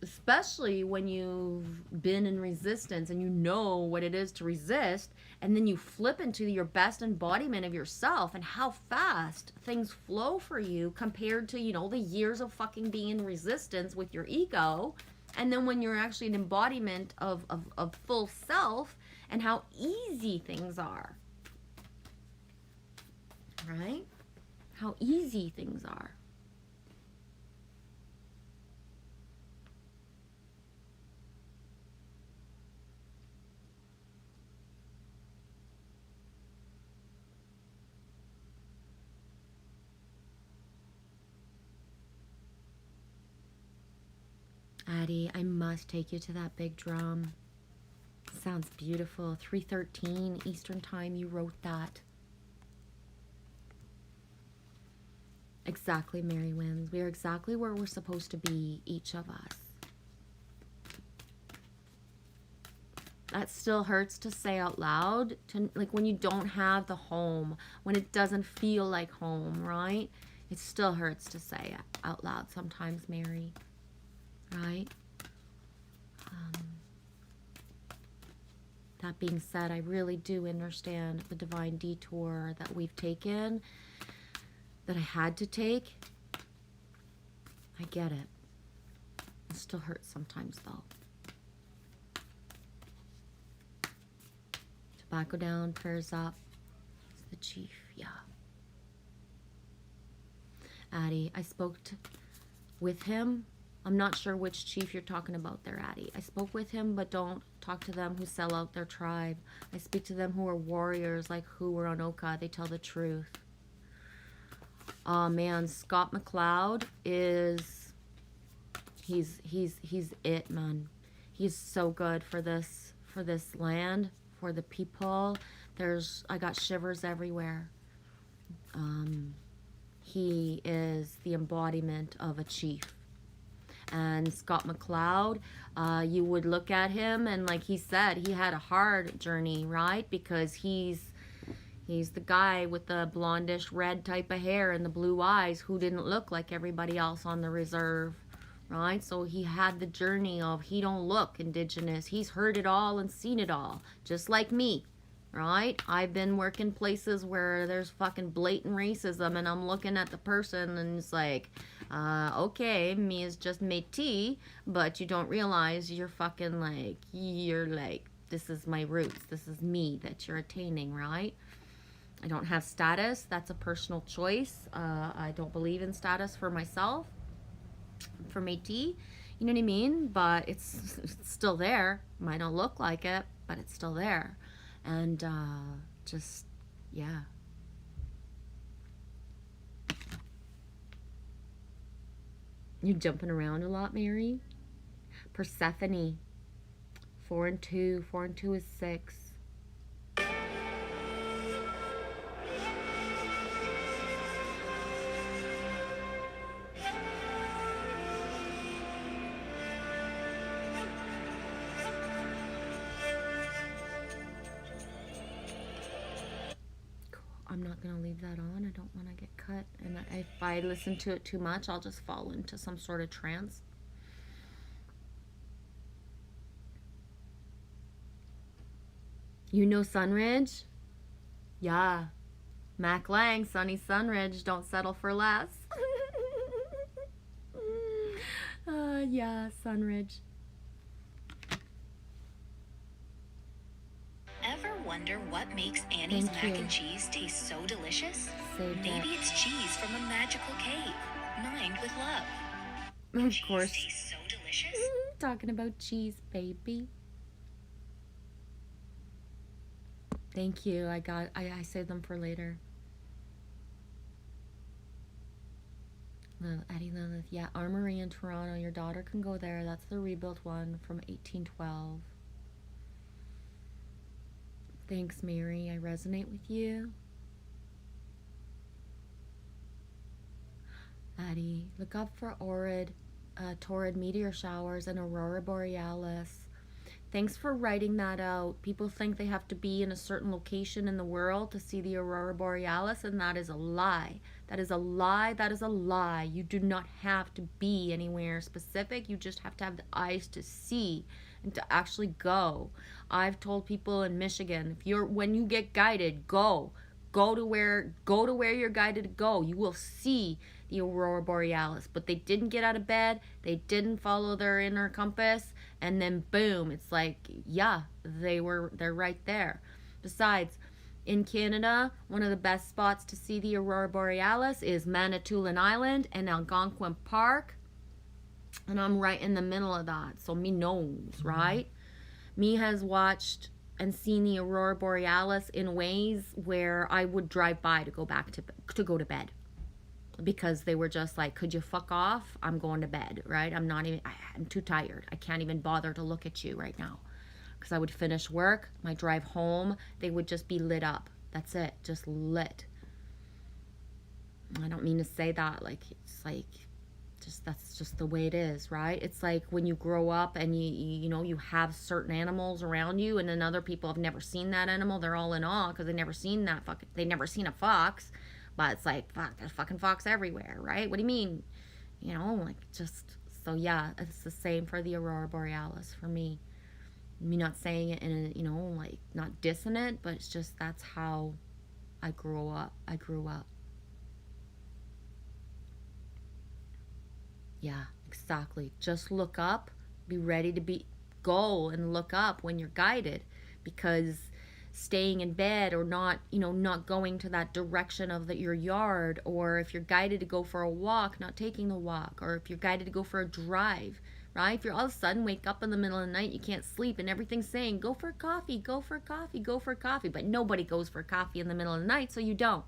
Especially when you've been in resistance and you know what it is to resist, and then you flip into your best embodiment of yourself and how fast things flow for you compared to, you know, the years of fucking being in resistance with your ego. And then when you're actually an embodiment of full self and how easy things are, right? How easy things are. Addie, I must take you to that big drum. Sounds beautiful. 3:13 Eastern Time, you wrote that. Exactly, Mary Winds. We are exactly where we're supposed to be, each of us. That still hurts to say out loud, to like when you don't have the home, when it doesn't feel like home, right? It still hurts to say it out loud sometimes, Mary, right? That being said, I really do understand the divine detour that we've taken, that I had to take. I get it. It still hurts sometimes, though. Tobacco down, prayers up. It's the chief, yeah. Addie, I spoke with him. I'm not sure which chief you're talking about there, Addie. I spoke with him, but don't talk to them who sell out their tribe. I speak to them who are warriors like who were on Oka. They tell the truth. Oh man, Scott McLeod is he's it, man. He's so good for this land, for the people. I got shivers everywhere. He is the embodiment of a chief. And Scott McLeod, you would look at him and like he said, he had a hard journey, right? Because he's the guy with the blondish red type of hair and the blue eyes who didn't look like everybody else on the reserve, right? So he had the journey of he don't look indigenous. He's heard it all and seen it all, just like me, right? I've been working places where there's fucking blatant racism and I'm looking at the person and it's like, okay, me is just métis, but you don't realize you're fucking like, this is my roots. This is me that you're attaining, right? I don't have status. That's a personal choice. I don't believe in status for myself, for métis. You know what I mean? But it's still there. Might not look like it, but it's still there. And just, yeah. You jumping around a lot, Mary? Persephone. 4 and 2. 4 and 2 is 6. I'm not going to leave that on. I don't want to get cut. And if I listen to it too much, I'll just fall into some sort of trance. You know Sunridge? Yeah. Mac Lang, Sunny Sunridge. Don't settle for less. Yeah, Sunridge. Ever wonder what makes Annie's Thank mac you. and cheese taste so delicious? Saved Maybe it. it's cheese from a magical cave, mined with love. Of Cheese course. tastes so delicious. Talking about cheese, baby. Thank you. I saved them for later. Addie Lilith. Yeah, Armory in Toronto. Your daughter can go there. That's the rebuilt one from 1812. Thanks, Mary. I resonate with you. Addie, look up for torrid meteor showers and aurora borealis. Thanks for writing that out. People think they have to be in a certain location in the world to see the aurora borealis, and that is a lie. That is a lie. That is a lie. You do not have to be anywhere specific. You just have to have the eyes to see and to actually go. I've told people in Michigan, when you get guided, go to where you're guided to go. You will see the aurora borealis. But they didn't get out of bed, they didn't follow their inner compass, and then boom, it's like, yeah, they're right there. Besides, in Canada, one of the best spots to see the aurora borealis is Manitoulin Island and Algonquin Park, and I'm right in the middle of that, so me knows, right? Me has watched and seen the aurora borealis in ways where I would drive by to go to bed, because they were just like, could you fuck off? I'm going to bed, right? I'm too tired. I can't even bother to look at you right now. Because I would finish work, my drive home, they would just be lit up. That's it, just lit. I don't mean to say that like it's like Just that's just the way it is, right? It's like when you grow up and you know you have certain animals around you, and then other people have never seen that animal. They're all in awe because they never seen that fucking they never seen a fox. But it's like, fuck, there's fucking fox everywhere, right? What do you mean? You know, like just so yeah, it's the same for the aurora borealis for me. Me not saying it in a, you know, like not dissonant, but it's just that's how I grew up. I grew up. Yeah, exactly. Just look up, be ready to go and look up when you're guided, because staying in bed or not, you know, not going to that direction of your yard, or if you're guided to go for a walk, not taking the walk, or if you're guided to go for a drive, right? If you're all of a sudden wake up in the middle of the night, you can't sleep, and everything's saying, go for coffee, go for coffee, go for coffee, but nobody goes for coffee in the middle of the night, so you don't.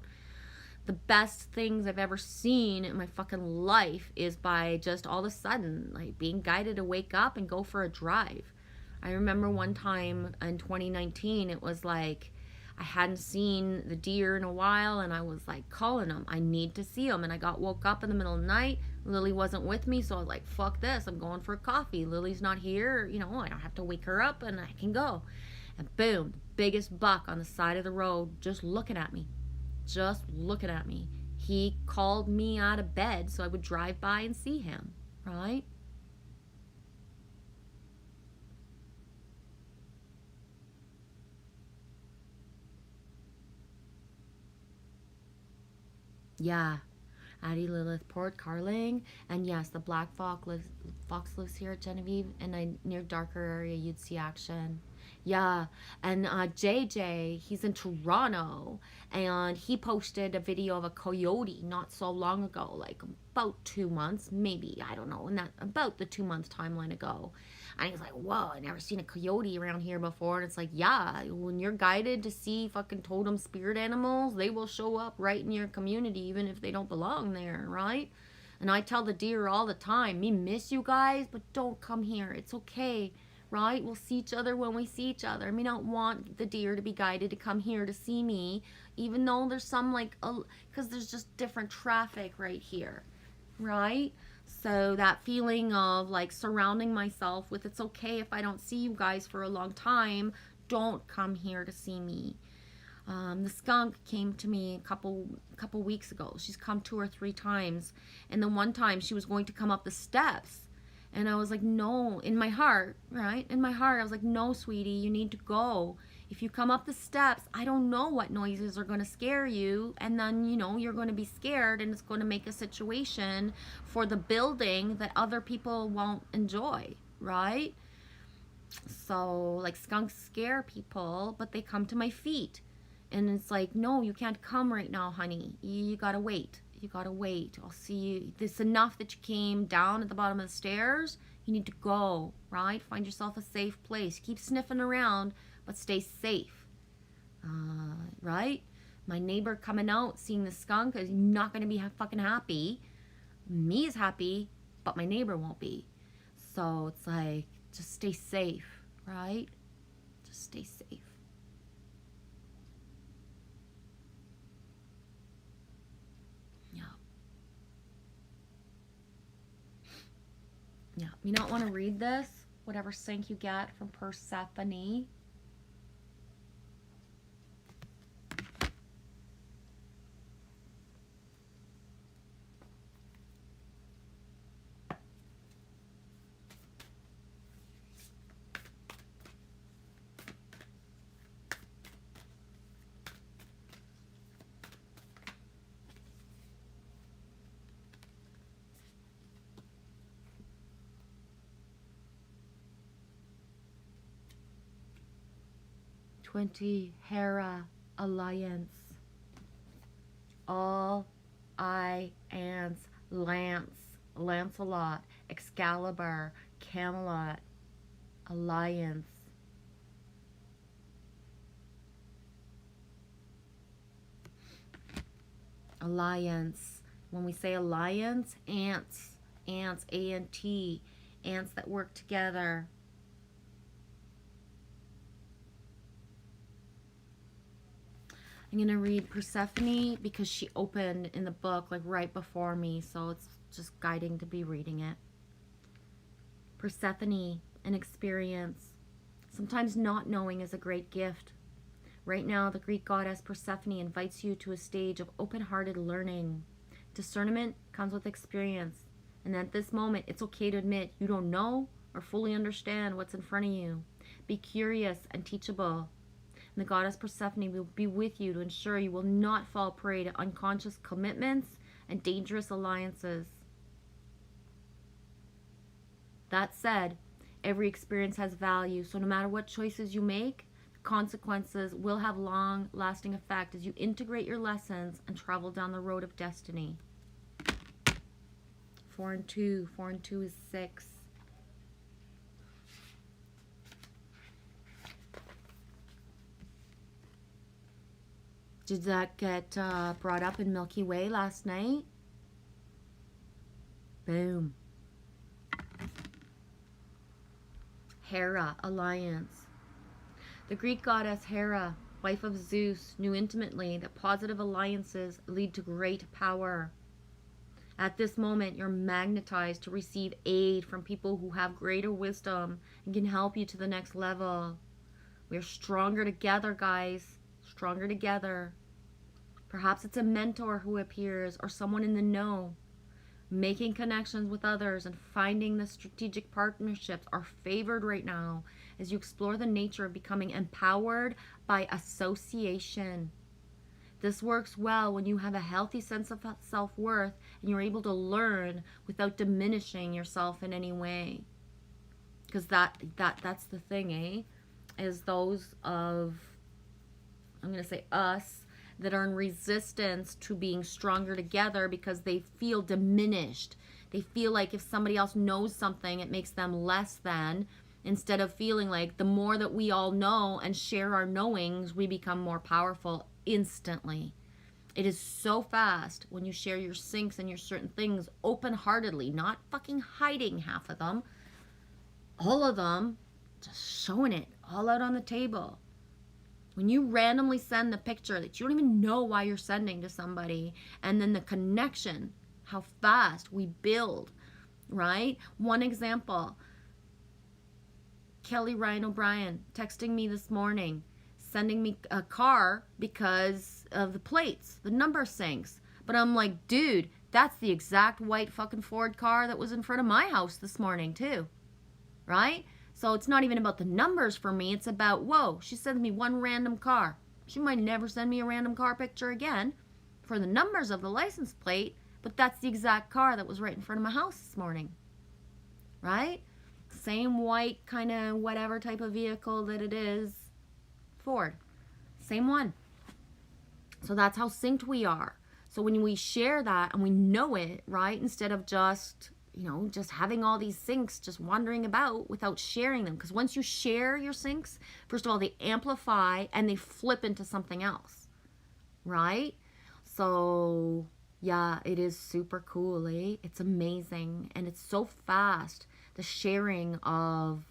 The best things I've ever seen in my fucking life is by just all of a sudden, like being guided to wake up and go for a drive. I remember one time in 2019, it was like I hadn't seen the deer in a while, and I was like calling them. I need to see them. And I got woke up in the middle of the night. Lily wasn't with me, so I was like, fuck this. I'm going for a coffee. Lily's not here. You know, I don't have to wake her up, and I can go. And boom, biggest buck on the side of the road just looking at me. Just looking at me. He called me out of bed so I would drive by and see him, right? Yeah. Addie Lilith Port Carling, and yes, the black fox lives here at Genevieve, and near darker area you'd see action. Yeah, and JJ, he's in Toronto, and he posted a video of a coyote not so long ago, like about 2 months, maybe, I don't know, and that about the 2 month timeline ago. And he's like, whoa, I never seen a coyote around here before. And it's like, yeah, when you're guided to see fucking totem spirit animals, they will show up right in your community, even if they don't belong there, right? And I tell the deer all the time, me miss you guys, but don't come here. It's okay, right? We'll see each other when we see each other. I mean, I don't want the deer to be guided to come here to see me, even though there's some like, because there's just different traffic right here, right? So that feeling of like surrounding myself with, it's okay if I don't see you guys for a long time, don't come here to see me. The skunk came to me a couple weeks ago. She's come 2 or 3 times, and the one time she was going to come up the steps, and I was like, no, in my heart, right? In my heart, I was like, no, sweetie, you need to go. If you come up the steps, I don't know what noises are going to scare you, and then, you know, you're going to be scared, and it's going to make a situation for the building that other people won't enjoy, right? So, like, skunks scare people, but they come to my feet. And it's like, no, you can't come right now, honey. You gotta wait. You gotta wait. I'll see you. It's enough that you came down at the bottom of the stairs. You need to go, right? Find yourself a safe place. Keep sniffing around, but stay safe, right? My neighbor coming out, seeing the skunk, is not going to be fucking happy. Me is happy, but my neighbor won't be. So it's like, just stay safe, right? Just stay safe. Yeah. Yeah. You don't want to read this? Whatever sync you get from Persephone. Hera Alliance. All I ants Lance, Lancelot, Excalibur, Camelot, Alliance. Alliance. When we say alliance, ants, A-N-T, ants that work together. I'm going to read Persephone because she opened in the book like right before me, so it's just guiding to be reading it. Persephone, an experience. Sometimes not knowing is a great gift. Right now, the Greek goddess Persephone invites you to a stage of open-hearted learning. Discernment comes with experience. And at this moment, it's okay to admit you don't know or fully understand what's in front of you. Be curious and teachable. And the goddess Persephone will be with you to ensure you will not fall prey to unconscious commitments and dangerous alliances. That said, every experience has value, so no matter what choices you make, the consequences will have long-lasting effect as you integrate your lessons and travel down the road of destiny. 4 and 2. 4 and 2 is 6. Did that get brought up in Milky Way last night? Boom. Hera, alliance. The Greek goddess Hera, wife of Zeus, knew intimately that positive alliances lead to great power. At this moment, you're magnetized to receive aid from people who have greater wisdom and can help you to the next level. We're stronger together, guys. Stronger together. Perhaps it's a mentor who appears or someone in the know. Making connections with others and finding the strategic partnerships are favored right now as you explore the nature of becoming empowered by association. This works well when you have a healthy sense of self-worth and you're able to learn without diminishing yourself in any way. Because that's the thing, is those of, I'm going to say us, that are in resistance to being stronger together because they feel diminished. They feel like if somebody else knows something, it makes them less than, instead of feeling like the more that we all know and share our knowings, we become more powerful instantly. It is so fast when you share your syncs and your certain things open-heartedly, not fucking hiding half of them, all of them, just showing it all out on the table. When you randomly send the picture that you don't even know why you're sending to somebody, and then the connection, how fast we build, right? One example, Kelly Ryan O'Brien texting me this morning, sending me a car because of the plates, the number syncs. But I'm like, dude, that's the exact white fucking Ford car that was in front of my house this morning too, right? So it's not even about the numbers for me. It's about, whoa, she sends me one random car. She might never send me a random car picture again for the numbers of the license plate, but that's the exact car that was right in front of my house this morning, right? Same white kind of whatever type of vehicle that it is, Ford. Same one. So that's how synced we are. So when we share that and we know it, right, instead of just, just having all these syncs just wandering about without sharing them. Because once you share your syncs, first of all, they amplify and they flip into something else, right? So, yeah, it is super cool, eh? It's amazing. And it's so fast, the sharing of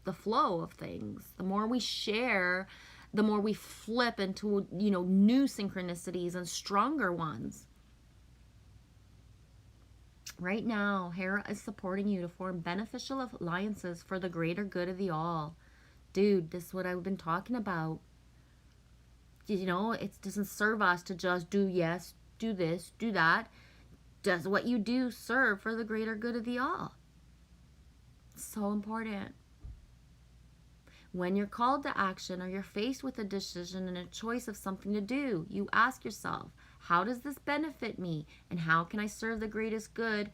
the flow of things. The more we share, the more we flip into, new synchronicities and stronger ones. Right now, Hera is supporting you to form beneficial alliances for the greater good of the all. Dude, this is what I've been talking about. It doesn't serve us to just do yes, do this, do that. Does what you do serve for the greater good of the all? It's so important. When you're called to action or you're faced with a decision and a choice of something to do, you ask yourself, how does this benefit me? And how can I serve the greatest good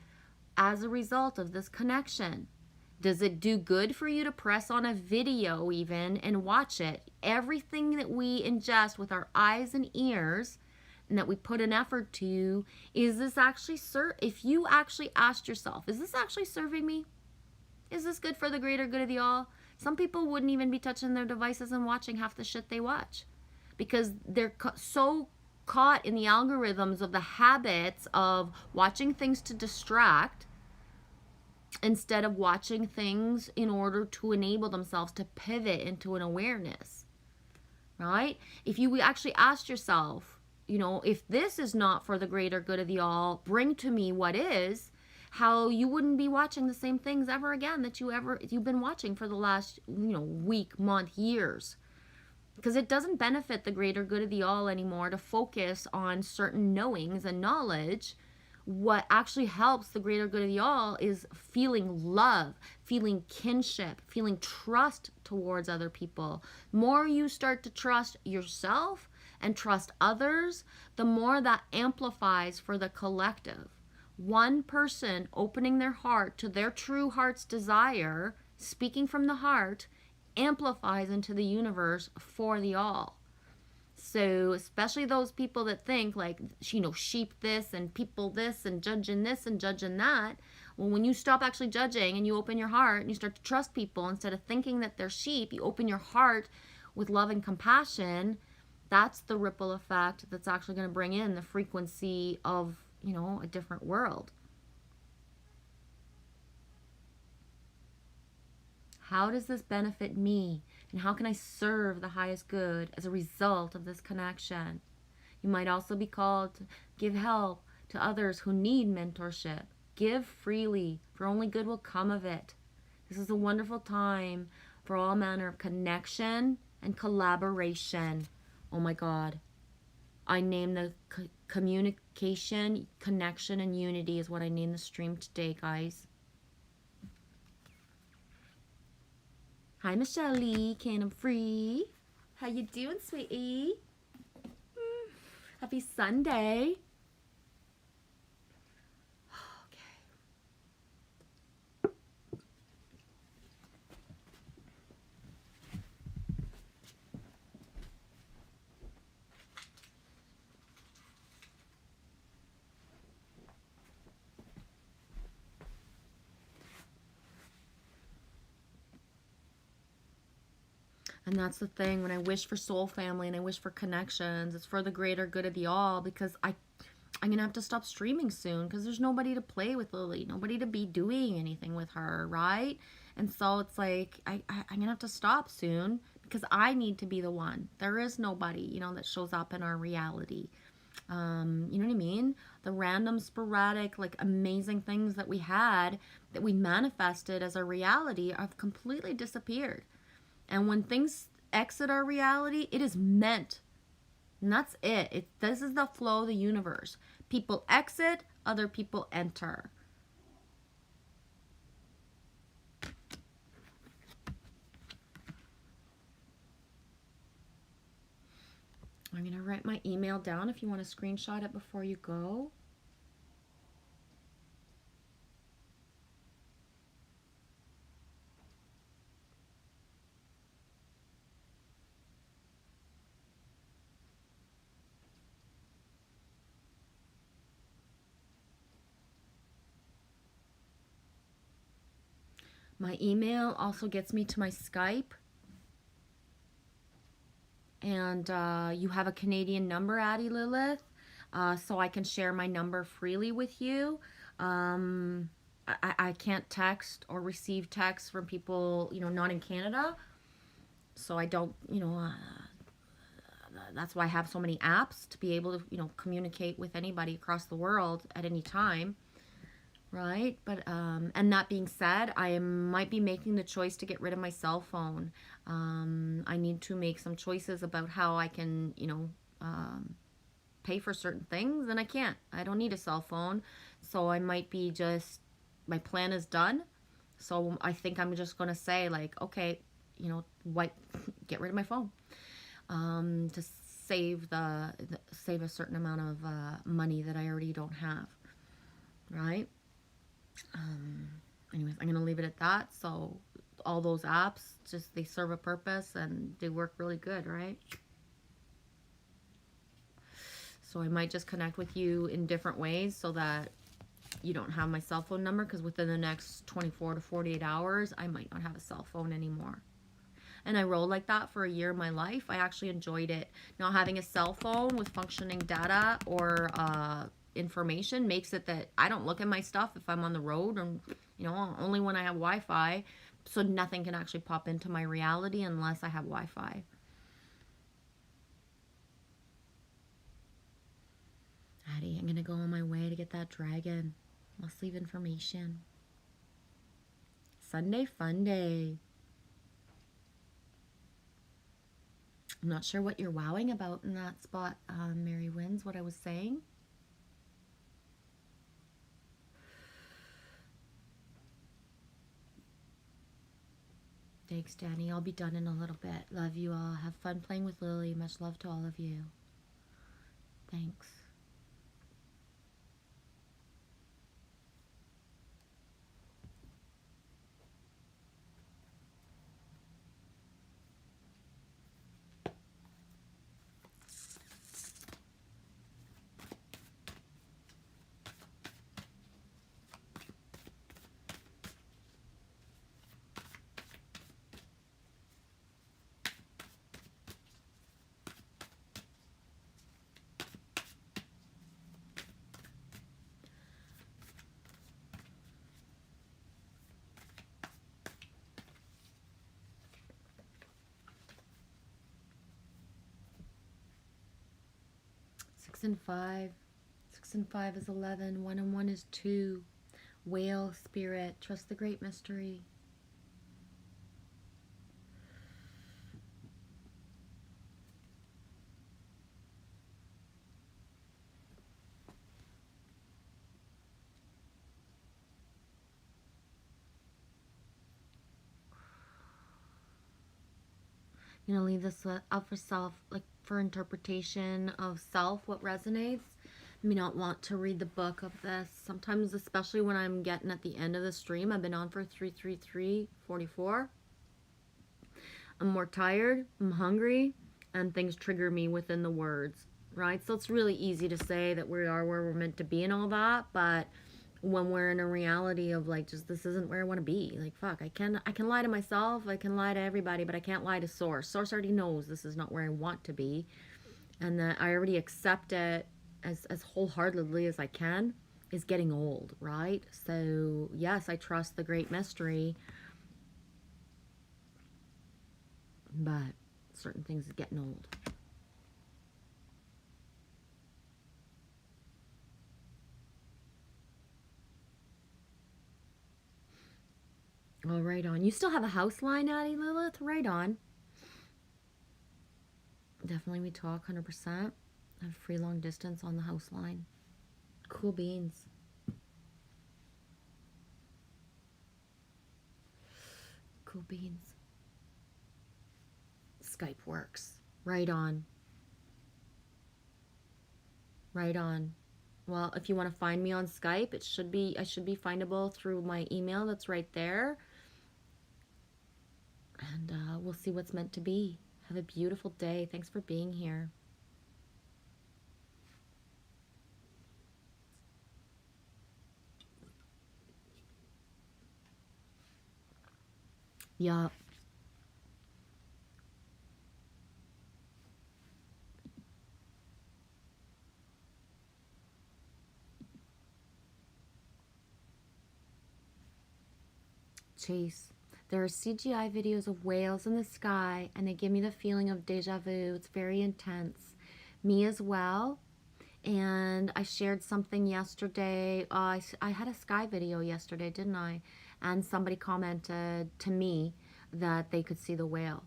as a result of this connection? Does it do good for you to press on a video even and watch it? Everything that we ingest with our eyes and ears and that we put an effort to, is this actually if you actually asked yourself, is this actually serving me? Is this good for the greater good of the all? Some people wouldn't even be touching their devices and watching half the shit they watch because they're so caught in the algorithms of the habits of watching things to distract instead of watching things in order to enable themselves to pivot into an awareness, right? If you actually asked yourself, if this is not for the greater good of the all, bring to me what is, how you wouldn't be watching the same things ever again that you've been watching for the last, week, month, years. Because it doesn't benefit the greater good of the all anymore to focus on certain knowings and knowledge. What actually helps the greater good of the all is feeling love, feeling kinship, feeling trust towards other people. More you start to trust yourself and trust others, the more that amplifies for the collective. One person opening their heart to their true heart's desire, speaking from the heart, amplifies into the universe for the all. So especially those people that think like, sheep this and people this and judging this and judging that. Well, when you stop actually judging and you open your heart and you start to trust people instead of thinking that they're sheep, you open your heart with love and compassion. That's the ripple effect that's actually going to bring in the frequency of, a different world. How does this benefit me? And how can I serve the highest good as a result of this connection? You might also be called to give help to others who need mentorship. Give freely, for only good will come of it. This is a wonderful time for all manner of connection and collaboration. Oh my God. I name the communication, connection, and unity is what I name the stream today, guys. Hi, Michelle Lee, Can I'm Free. How you doing, sweetie? Happy Sunday. And that's the thing, when I wish for soul family and I wish for connections, it's for the greater good of the all, because I'm going to have to stop streaming soon because there's nobody to play with Lily, nobody to be doing anything with her, right? And so it's like, I'm going to have to stop soon because I need to be the one. There is nobody, that shows up in our reality. You know what I mean? The random, sporadic, like amazing things that we had, that we manifested as our reality, have completely disappeared. And when things exit our reality, it is meant. And that's it. This is the flow of the universe. People exit, other people enter. I'm going to write my email down if you want to screenshot it before you go. My email also gets me to my Skype. And you have a Canadian number, Addie Lilith, so I can share my number freely with you. I can't text or receive texts from people, not in Canada. So I don't, that's why I have so many apps to be able to, communicate with anybody across the world at any time. Right? But, and that being said, I might be making the choice to get rid of my cell phone. I need to make some choices about how I can, pay for certain things, and I can't. I don't need a cell phone. So I might be just, my plan is done. So I think I'm just going to say like, okay, get rid of my phone, to save save a certain amount of, money that I already don't have. Right? Anyways, I'm going to leave it at that. So all those apps, they serve a purpose and they work really good, right? So I might just connect with you in different ways so that you don't have my cell phone number, because within the next 24 to 48 hours, I might not have a cell phone anymore. And I rolled like that for a year of my life. I actually enjoyed it. Not having a cell phone with functioning data or, information makes it that I don't look at my stuff if I'm on the road, or only when I have Wi-Fi, so nothing can actually pop into my reality unless I have Wi-Fi. Addie, I'm gonna go on my way to get that dragon. Must leave information. Sunday fun day. I'm not sure what you're wowing about in that spot, Mary Wins, what I was saying. Thanks, Danny. I'll be done in a little bit. Love you all. Have fun playing with Lily. Much love to all of you. Thanks. Six and five. 6 and 5 is 11. 1 and 1 is 2. Whale spirit. Trust the great mystery. You know, leave this up for self, like for interpretation of self, what resonates. You may not want to read the book of this. Sometimes, especially when I'm getting at the end of the stream, I've been on for 3:44. I'm more tired, I'm hungry, and things trigger me within the words, right? So it's really easy to say that we are where we're meant to be and all that, but when we're in a reality of like, just this isn't where I want to be, like, fuck, I can lie to myself, I can lie to everybody, but I can't lie to Source. Source already knows this is not where I want to be, and that I already accept it as wholeheartedly as I can is getting old, right? So yes, I trust the great mystery, but certain things are getting old. Oh, right on. You still have a house line, Addie Lilith? Right on. Definitely we talk 100%. I have free long distance on the house line. Cool beans. Cool beans. Skype works. Right on. Right on. Well, if you want to find me on Skype, I should be findable through my email that's right there. And we'll see what's meant to be. Have a beautiful day. Thanks for being here. Yup. Chase. There are CGI videos of whales in the sky, and they give me the feeling of deja vu. It's very intense. Me as well. And I shared something yesterday. I had a sky video yesterday, didn't I? And somebody commented to me that they could see the whale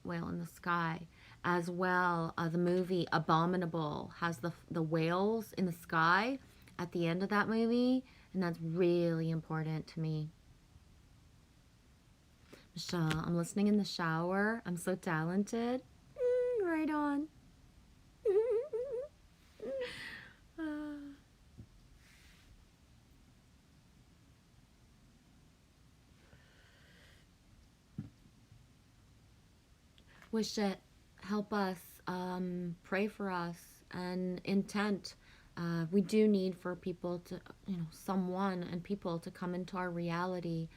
in the sky. As well, the movie Abominable has the whales in the sky at the end of that movie, and that's really important to me. Michelle, I'm listening in the shower. I'm so talented. Right on. Wish it. Help us. Pray for us. And intent. We do need for people to, someone and people to come into our reality.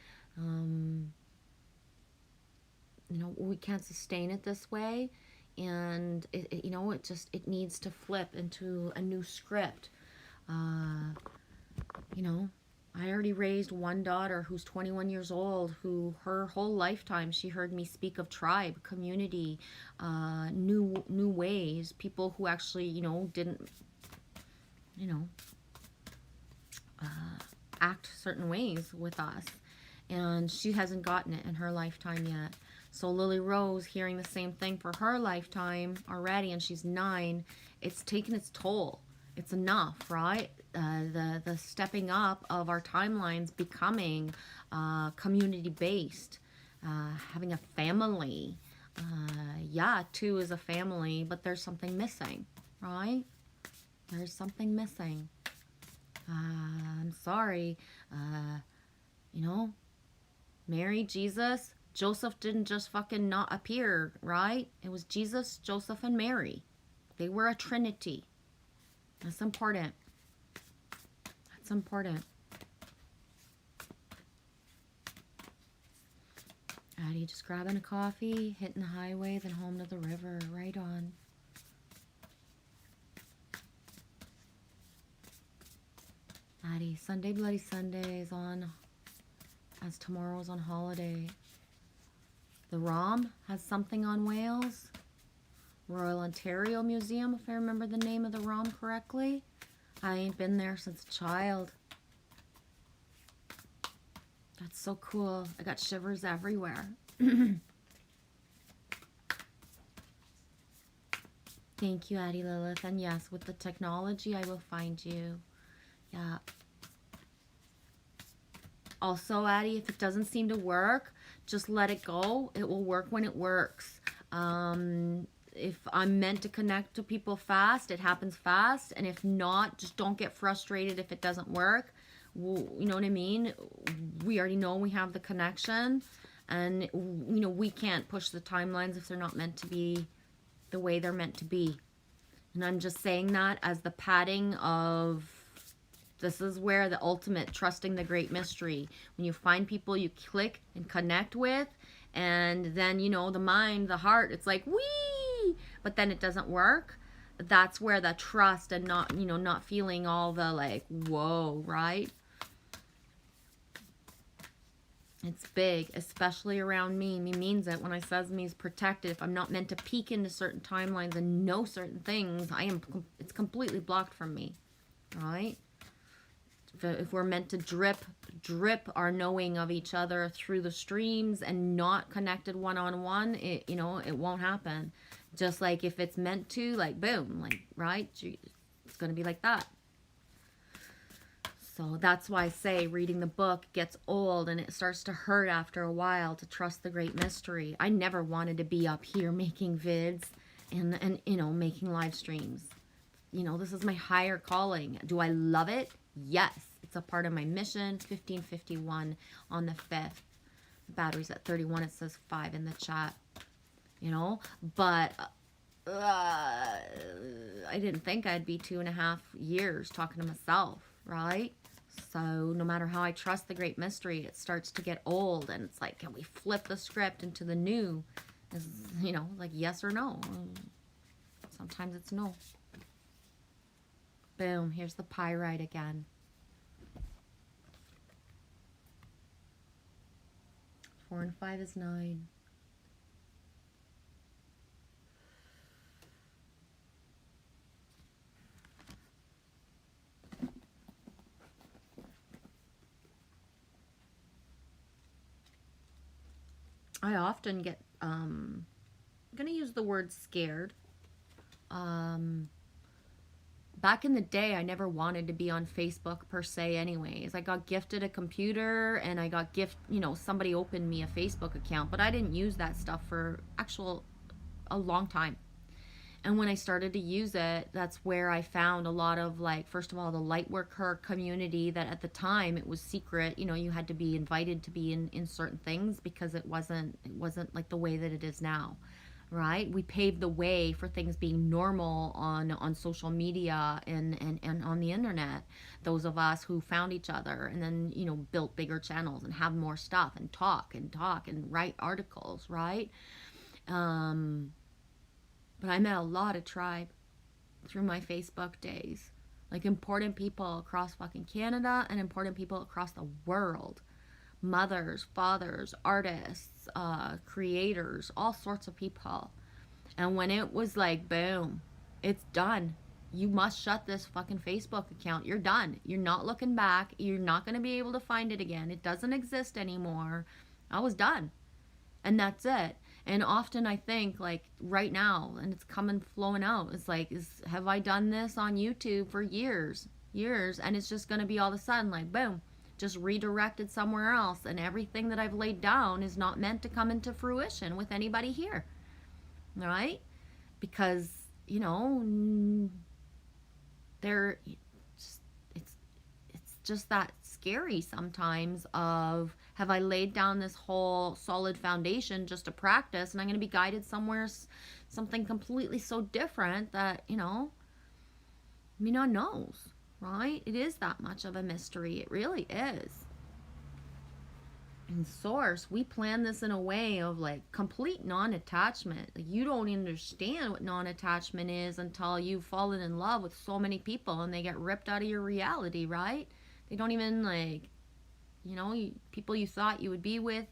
We can't sustain it this way, and it needs to flip into a new script. I already raised one daughter who's 21 years old, who her whole lifetime she heard me speak of tribe, community, new ways, people who actually, didn't, act certain ways with us. And she hasn't gotten it in her lifetime yet. So Lily Rose hearing the same thing for her lifetime already, and she's 9, it's taken its toll. It's enough, right? The stepping up of our timelines becoming community based, having a family. Yeah, 2 is a family, but there's something missing, right? There's something missing. I'm sorry. You know, Mary, Jesus, Joseph didn't just fucking not appear, right? It was Jesus, Joseph, and Mary. They were a trinity. That's important. That's important. Addie just grabbing a coffee, hitting the highway, then home to the river. Right on. Addie, Sunday Bloody Sunday is on, as tomorrow's on holiday. The ROM has something on Wales. Royal Ontario Museum, if I remember the name of the ROM correctly. I ain't been there since a child. That's so cool. I got shivers everywhere. Thank you, Addie Lilith. And yes, with the technology, I will find you. Yeah. Also, Addie, if it doesn't seem to work, just let it go. It will work when it works. If I'm meant to connect to people fast, it happens fast. And if not, just don't get frustrated if it doesn't work. You know what I mean? We already know we have the connection. And, you know, we can't push the timelines if they're not meant to be the way they're meant to be. And I'm just saying that as the padding of... This is where the ultimate trusting the great mystery. When you find people you click and connect with, and then, you know, the mind, the heart, it's like, wee! But then it doesn't work. That's where the trust and not, you know, not feeling all the like, whoa, right? It's big, especially around me. Me means it when I says me is protected. If I'm not meant to peek into certain timelines and know certain things, it's completely blocked from me, right? If we're meant to drip our knowing of each other through the streams and not connected one-on-one, it, you know, it won't happen. Just like if it's meant to, like, boom, like, right? It's going to be like that. So that's why I say reading the book gets old and it starts to hurt after a while to trust the great mystery. I never wanted to be up here making vids and you know, making live streams. You know, this is my higher calling. Do I love it? Yes. It's a part of my mission. 1551 on the 5th. The battery's at 31. It says 5 in the chat. You know, but I didn't think I'd be 2.5 years talking to myself, right? So no matter how I trust the great mystery, it starts to get old, and it's like, can we flip the script into the new? Is, you know, like yes or no. Sometimes it's no. Boom, here's the pyrite again. 4 and 5 is 9. I often get, I'm going to use the word scared. Back in the day, I never wanted to be on Facebook per se anyways. I got gifted a computer and I got you know, somebody opened me a Facebook account, but I didn't use that stuff for a long time. And when I started to use it, that's where I found a lot of, like, first of all, the lightworker community that at the time it was secret. You know, you had to be invited to be in certain things because it wasn't like the way that it is now. Right? We paved the way for things being normal on social media and on the internet. Those of us who found each other and then, you know, built bigger channels and have more stuff and talk and write articles, right? But I met a lot of tribe through my Facebook days. Like important people across fucking Canada and important people across the world. Mothers, fathers, artists, creators, all sorts of people. And when it was like, boom, it's done. you must shut this fucking Facebook account. You're done. You're not looking back. You're not going to be able to find it again. It doesn't exist anymore. I was done. And that's it. And often I think, like, right now, and it's coming flowing out, it's like, have I done this on YouTube for years, and it's just going to be all of a sudden like, boom, just redirected somewhere else, and everything that I've laid down is not meant to come into fruition with anybody here, right? Because, you know, they're it's just that scary sometimes of, have I laid down this whole solid foundation just to practice, and I'm going to be guided somewhere, something completely so different that, you know, me not knows, right? It is that much of a mystery. It really is. In Source, we plan this in a way of like complete non-attachment. Like, you don't understand what non-attachment is until you've fallen in love with so many people and they get ripped out of your reality, right? They don't even, like, you know, people you thought you would be with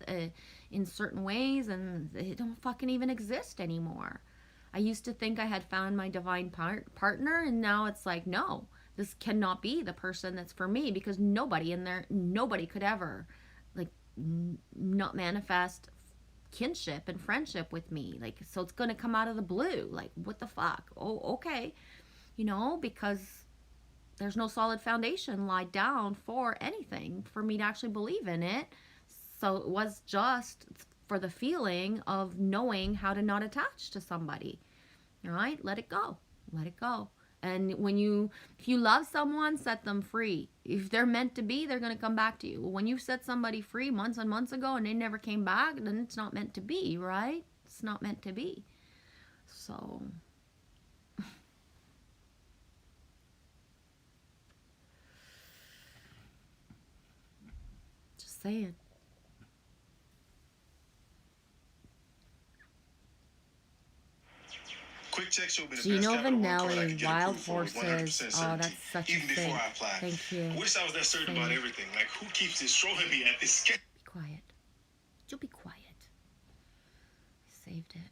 in certain ways, and they don't fucking even exist anymore. I used to think I had found my divine partner, and now it's like, no, this cannot be the person that's for me, because nobody could ever, like, not manifest kinship and friendship with me. Like, so it's going to come out of the blue. Like, what the fuck? Oh, okay. You know, because there's no solid foundation laid down for anything for me to actually believe in it. So it was just for the feeling of knowing how to not attach to somebody. All right? Let it go. Let it go. And if you love someone, set them free. If they're meant to be, they're going to come back to you. When you set somebody free months and months ago and they never came back, then it's not meant to be, right? It's not meant to be. So just saying. Quick check showed me the Gino best capital one card I Vanelli, could get Wild approved for with Horses. 100% Oh, certainty, that's such a even before thing. I applied. Thank you. I wish I was that certain about Thank- everything. Like, who keeps destroying me at this scale? Be quiet. You'll be quiet. I saved it.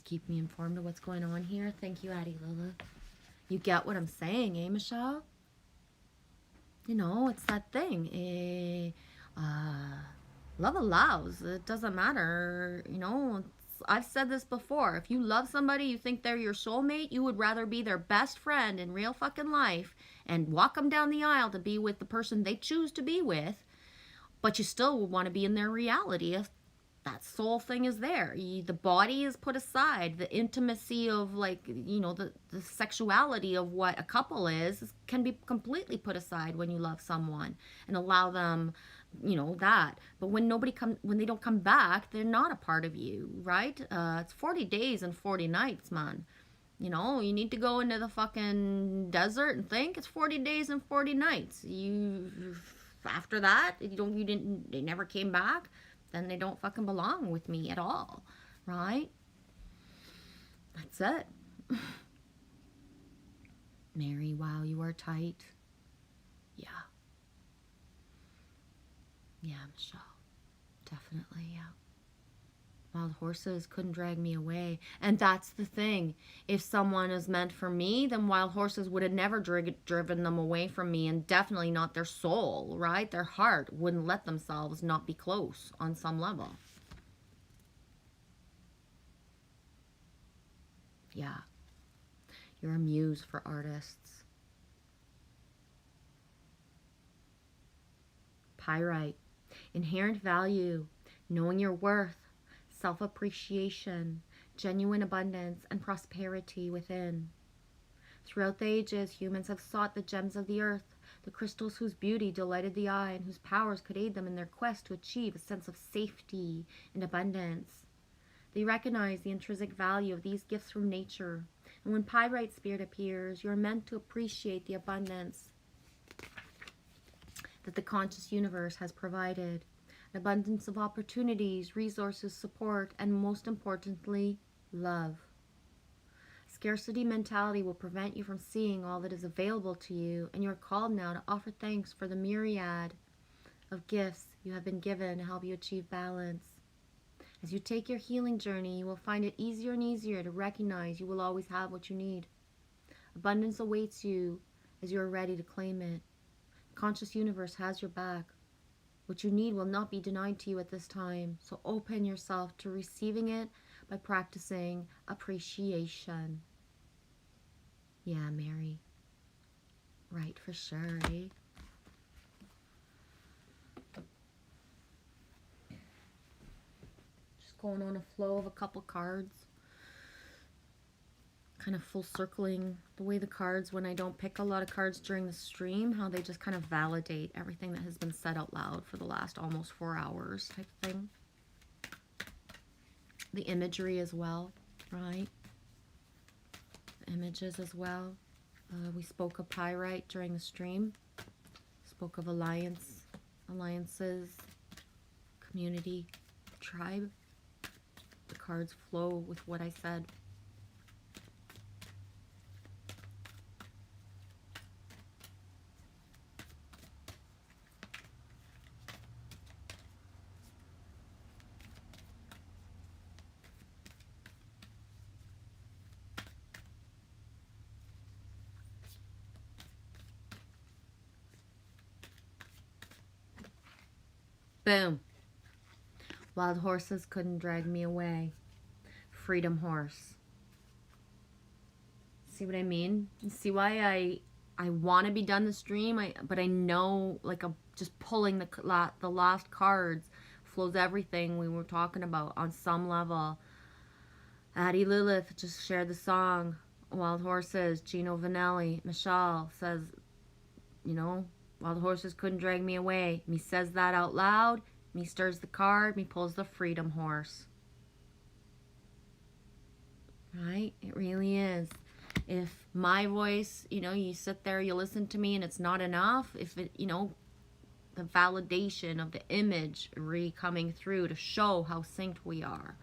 Keep me informed of what's going on here. Thank you, Addie Lila. You get what I'm saying, eh, Michelle? You know, it's that thing. Love allows. It doesn't matter. You know, I've said this before. If you love somebody, you think they're your soulmate, you would rather be their best friend in real fucking life and walk them down the aisle to be with the person they choose to be with, but you still would want to be in their reality if that soul thing is there. The body is put aside. The intimacy of, like, you know, the sexuality of what a couple is can be completely put aside when you love someone and allow them, you know, that. But when they don't come back, they're not a part of you, right? It's 40 days and 40 nights, man. You know, you need to go into the fucking desert and think. It's 40 days and 40 nights. After that, they never came back, then they don't fucking belong with me at all, right? That's it. Mary, wow, you are tight. Yeah. Yeah, Michelle. Definitely, yeah. Wild Horses couldn't drag me away. And that's the thing. If someone is meant for me, then Wild Horses would have never driven them away from me, and definitely not their soul, right? Their heart wouldn't let themselves not be close on some level. Yeah. You're a muse for artists. Pyrite. Inherent value. Knowing your worth. Self-appreciation, genuine abundance, and prosperity within. Throughout the ages, humans have sought the gems of the earth, the crystals whose beauty delighted the eye and whose powers could aid them in their quest to achieve a sense of safety and abundance. They recognize the intrinsic value of these gifts from nature, and when Pyrite Spirit appears, you are meant to appreciate the abundance that the conscious universe has provided. An abundance of opportunities, resources, support, and most importantly, love. Scarcity mentality will prevent you from seeing all that is available to you, and you are called now to offer thanks for the myriad of gifts you have been given to help you achieve balance. As you take your healing journey, you will find it easier and easier to recognize you will always have what you need. Abundance awaits you as you are ready to claim it. The conscious universe has your back. What you need will not be denied to you at this time, so open yourself to receiving it by practicing appreciation. Yeah, Mary. Right, for sure, eh? Just going on a flow of a couple cards. Kind of full circling the way the cards, when I don't pick a lot of cards during the stream, how they just kind of validate everything that has been said out loud for the last almost 4 hours type thing. The imagery as well, right? The images as well. We spoke of pyrite during the stream. Spoke of alliances, community, tribe. The cards flow with what I said. Boom. Wild horses couldn't drag me away. Freedom horse. See what I mean? You see why I want to be done the stream, but I know, like, I'm just pulling the last cards flows everything we were talking about on some level. Addie Lilith just shared the song Wild Horses. Gino Vanelli, Michelle says, you know, Wild horses couldn't drag me away. Me says that out loud. Me stirs the card. Me pulls the freedom horse. Right? It really is. If my voice, you know, you sit there, you listen to me and it's not enough. If it, you know, the validation of the image coming through to show how synced we are.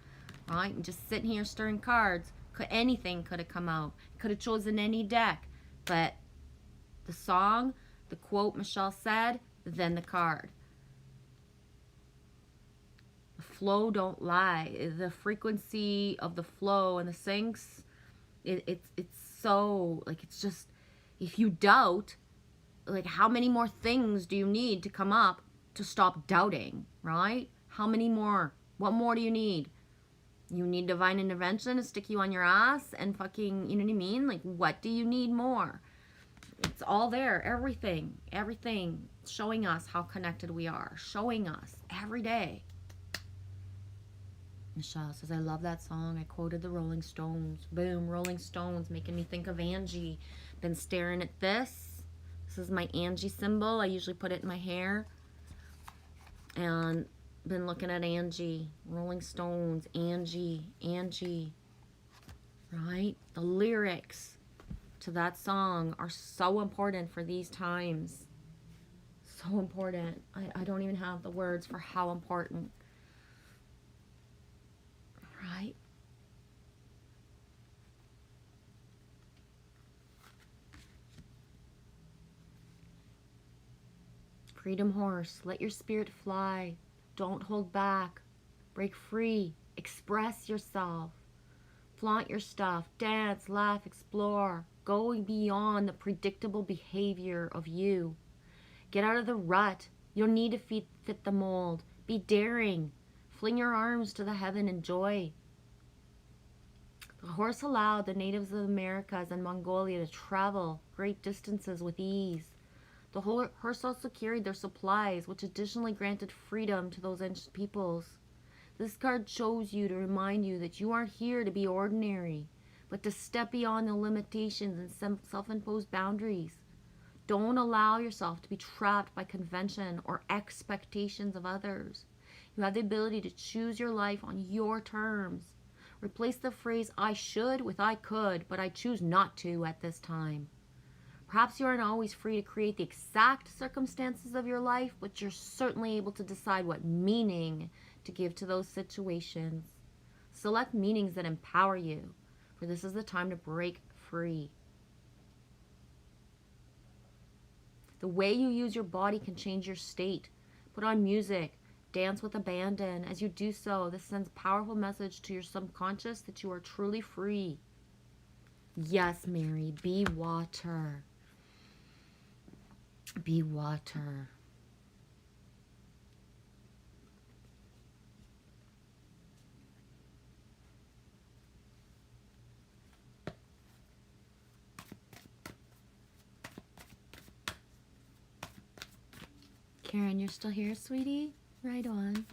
Right? And just sitting here stirring cards. Anything could have come out. Could have chosen any deck. But the song, the quote Michelle said, then the card. The flow don't lie. The frequency of the flow and the syncs, it's so, like, it's just, if you doubt, like, how many more things do you need to come up to stop doubting, right? How many more? What more do you need? You need divine intervention to stick you on your ass and fucking, you know what I mean? Like, what do you need more? It's all there, everything, showing us how connected we are, showing us every day. Michelle says, I love that song. I quoted the Rolling Stones. Boom, Rolling Stones, making me think of Angie. Been staring at this. This is my Angie symbol. I usually put it in my hair. And been looking at Angie, Rolling Stones, Angie, right? The lyrics to that song are so important for these times. So important. I don't even have the words for how important. Right? Freedom horse, let your spirit fly. Don't hold back. Break free. Express yourself. Flaunt your stuff. Dance, laugh, explore. Going beyond the predictable behavior of you. Get out of the rut. You'll need to fit the mold. Be daring. Fling your arms to the heaven and joy. The horse allowed the natives of the Americas and Mongolia to travel great distances with ease. The horse also carried their supplies, which additionally granted freedom to those ancient peoples. This card shows you to remind you that you aren't here to be ordinary, but to step beyond the limitations and self-imposed boundaries. Don't allow yourself to be trapped by convention or expectations of others. You have the ability to choose your life on your terms. Replace the phrase I should with I could, but I choose not to at this time. Perhaps you aren't always free to create the exact circumstances of your life, but you're certainly able to decide what meaning to give to those situations. Select meanings that empower you, for this is the time to break free. The way you use your body can change your state. Put on music, Dance with abandon. As you do so, this sends a powerful message to your subconscious that you are truly free. Yes, Mary, be water. Be water. Karen, you're still here, sweetie? Right on.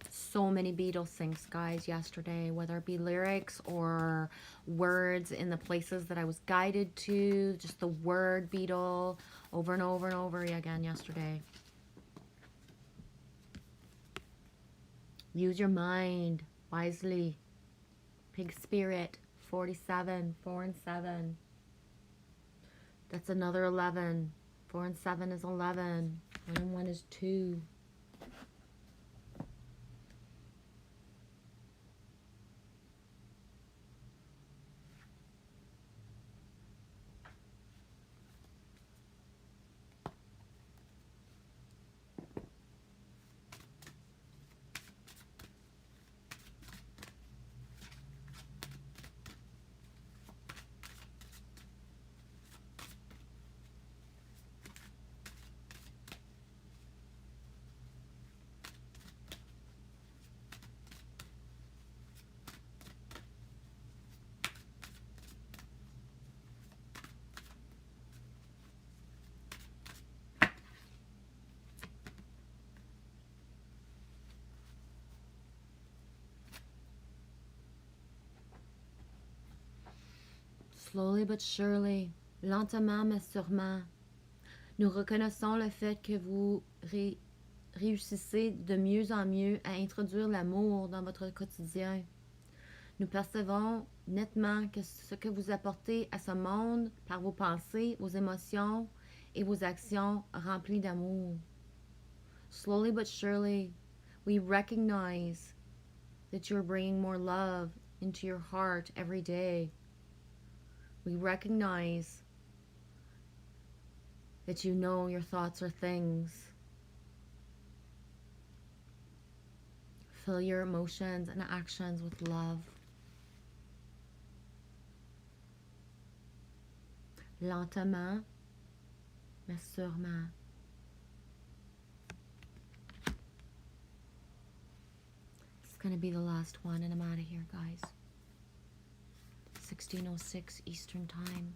So many Beatles things, guys, yesterday, whether it be lyrics or words in the places that I was guided to, just the word Beatle over and over and over again yesterday. Use your mind wisely. Pig spirit, 47, 4 and 7. That's another 11. 4 and 7 is 11. 1 and 1 is 2. Slowly but surely, lentement mais sûrement, nous reconnaissons le fait que vous réussissez de mieux en mieux à introduire l'amour dans votre quotidien. Nous percevons nettement que ce que vous apportez à ce monde par vos pensées, vos émotions et vos actions remplies d'amour. Slowly but surely, we recognize that you're bringing more love into your heart every day. We recognize that you know your thoughts are things. Fill your emotions and actions with love. Lentement, mais sûrement. It's going to be the last one, and I'm out of here, guys. 16:06 Eastern Time.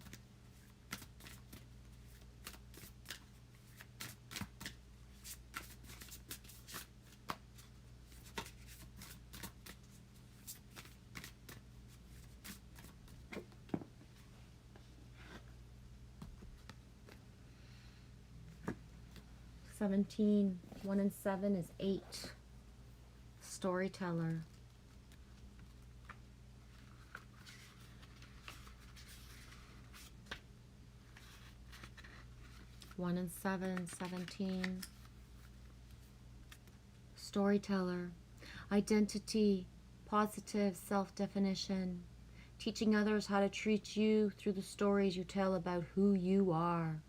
Seventeen. 1 and 7 is 8. Storyteller. One and 7, 17. Storyteller. Identity. Positive self-definition. Teaching others how to treat you through the stories you tell about who you are.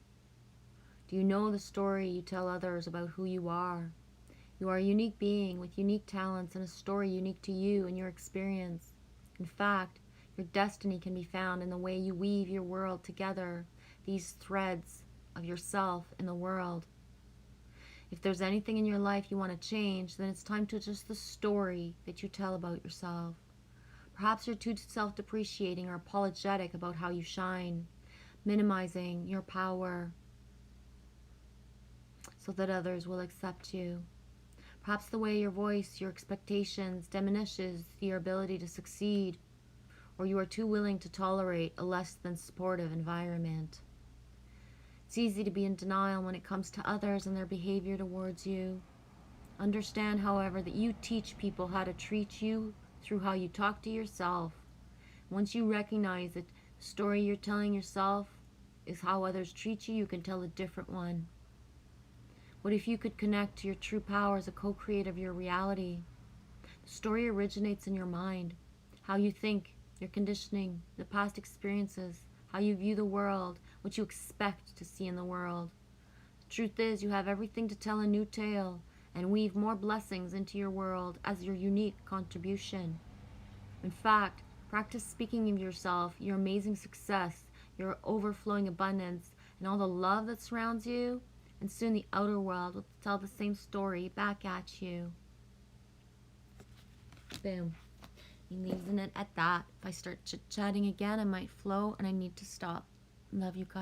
Do you know the story you tell others about who you are? You are a unique being with unique talents and a story unique to you and your experience. In fact, your destiny can be found in the way you weave your world together, these threads of yourself in the world. If there's anything in your life you want to change, then it's time to adjust the story that you tell about yourself. Perhaps you're too self-depreciating or apologetic about how you shine, minimizing your power so that others will accept you. Perhaps the way your voice, your expectations diminishes your ability to succeed, or you are too willing to tolerate a less than supportive environment. It's easy to be in denial when it comes to others and their behavior towards you. Understand, however, that you teach people how to treat you through how you talk to yourself. Once you recognize that the story you're telling yourself is how others treat you, you can tell a different one. What if you could connect to your true power as a co-creator of your reality? The story originates in your mind. How you think, your conditioning, the past experiences, how you view the world, what you expect to see in the world. The truth is, you have everything to tell a new tale and weave more blessings into your world as your unique contribution. In fact, practice speaking of yourself, your amazing success, your overflowing abundance, and all the love that surrounds you, and soon the outer world will tell the same story back at you. Boom. He leaves it at that. If I start chit-chatting again, I might flow and I need to stop. Love you guys.